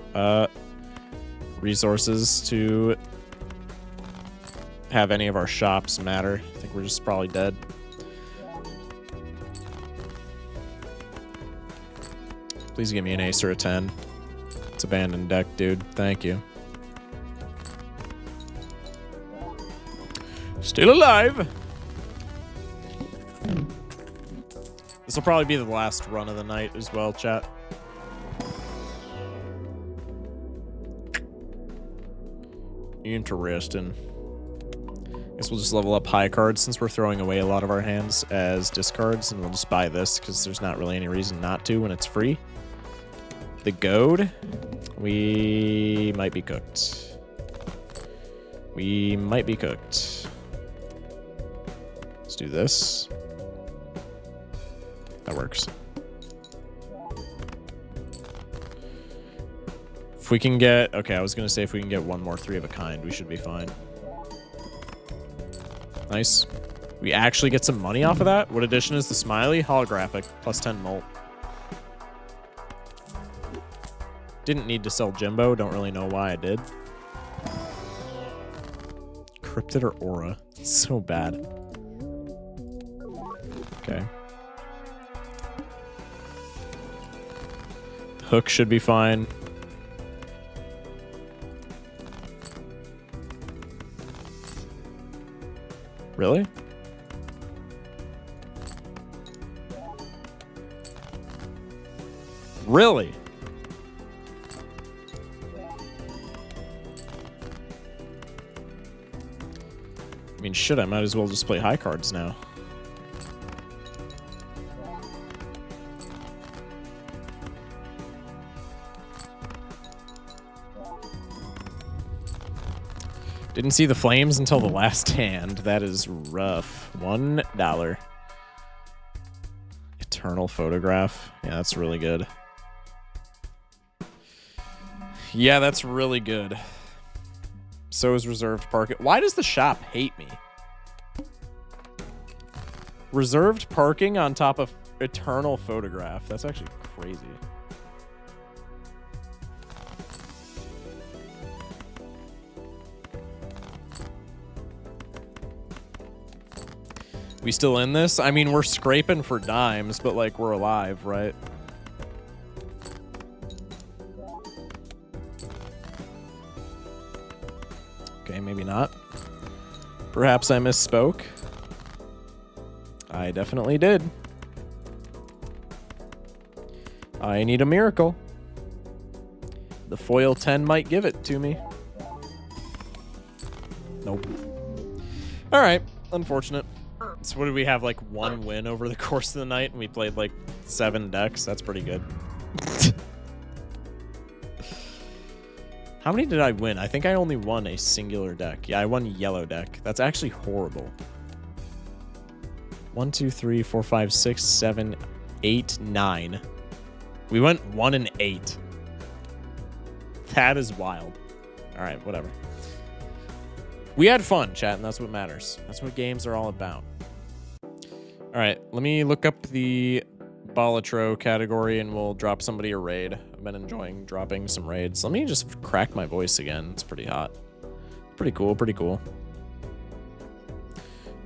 resources to have any of our shops matter. I think we're just probably dead. Please give me an ace or a 10. It's abandoned deck, dude. Thank you. Still alive. This will probably be the last run of the night as well, chat. Interesting. Guess we'll just level up high cards since we're throwing away a lot of our hands as discards, and we'll just buy this because there's not really any reason not to when it's free. The goad, we might be cooked. We might be cooked. Let's do this. That works. If we can get... Okay, I was going to say if we can get one more 3 of a kind, we should be fine. Nice. We actually get some money off of that? What edition is the smiley? Holographic. Plus 10 molt. Didn't need to sell Jimbo. Don't really know why I did. Cryptid or Aura? It's so bad. Okay. The hook should be fine. Really? Really? I mean, shit, I might as well just play high cards now. Didn't see the flames until the last hand. That is rough. $1. Eternal photograph. Yeah, that's really good. Yeah, that's really good. So is reserved parking. Why does the shop hate me? Reserved parking on top of eternal photograph. That's actually crazy. We still in this? I mean, we're scraping for dimes, but like we're alive, right? Okay, maybe not. Perhaps I misspoke. I definitely did. I need a miracle. The foil 10 might give it to me. Nope. All right, unfortunate. So what did we have, like 1 win over the course of the night, and we played like 7 decks? That's pretty good. How many did I win? I think I only won a singular deck. Yeah, I won yellow deck. That's actually horrible. 1, 2, 3, 4, 5, 6, 7, 8, 9. We went 1 and 8. That is wild. All right, whatever. We had fun, chat, and that's what matters. That's what games are all about. All right, let me look up the Balatro category and we'll drop somebody a raid. I've been enjoying dropping some raids. Let me just crack my voice again. It's pretty hot. Pretty cool, pretty cool.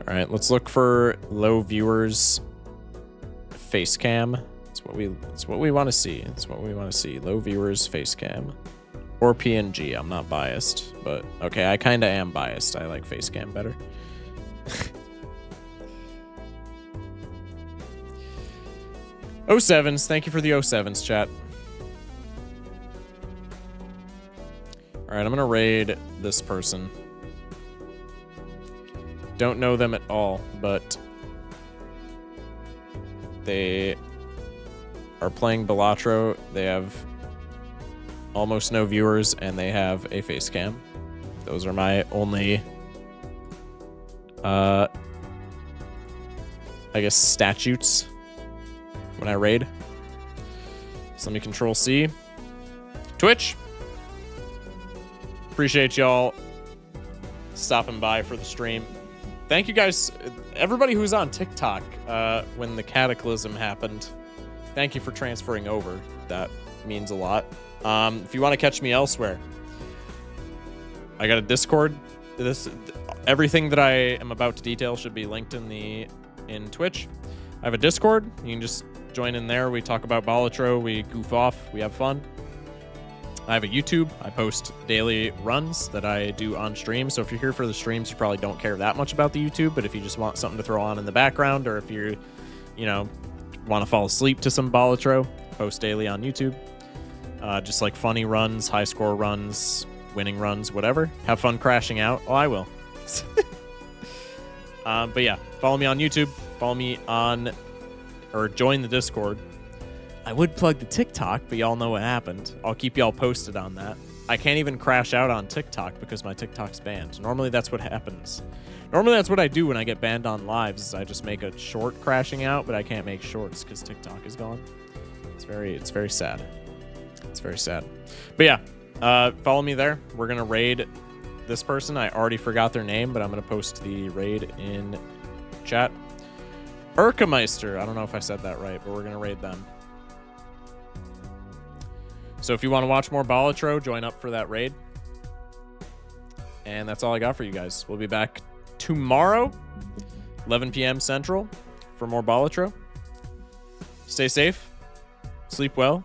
All right, let's look for low viewers face cam. It's what we want to see. It's what we want to see. Low viewers face cam. Or PNG. I'm not biased, but okay, I kind of am biased. I like face cam better. 07s. Thank you for the 07s, chat. All right, I'm going to raid this person. Don't know them at all, but they are playing Balatro. They have almost no viewers, and they have a face cam. Those are my only, I guess, statutes when I raid. So let me Control C. Twitch. Appreciate y'all stopping by for the stream. Thank you guys, everybody who's on TikTok when the cataclysm happened. Thank you for transferring over. That means a lot. If you want to catch me elsewhere, I got a Discord. Everything that I am about to detail should be linked in Twitch. I have a Discord. You can just join in there. We talk about Balatro. We goof off. We have fun. I have a YouTube. I post daily runs that I do on stream. So if you're here for the streams, you probably don't care that much about the YouTube. But if you just want something to throw on in the background, or if you want to fall asleep to some Balatro, post daily on YouTube. Just like funny runs, high score runs, winning runs, whatever. Have fun crashing out. Oh, I will. But yeah, follow me on YouTube. Follow me on, or join the Discord. I would plug the TikTok, but y'all know what happened. I'll keep y'all posted on that. I can't even crash out on TikTok because my TikTok's banned. Normally that's what happens. Normally that's what I do when I get banned on lives, is I just make a short crashing out, but I can't make shorts because TikTok is gone. It's very sad. It's very sad. But yeah, follow me there. We're going to raid this person. I already forgot their name, but I'm going to post the raid in chat. FocusSh0ck. I don't know if I said that right, but we're going to raid them. So if you want to watch more Balatro, join up for that raid. And that's all I got for you guys. We'll be back tomorrow, 11 p.m. Central, for more Balatro. Stay safe, sleep well,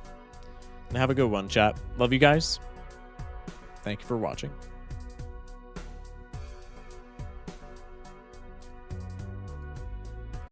and have a good one, chat. Love you guys. Thank you for watching.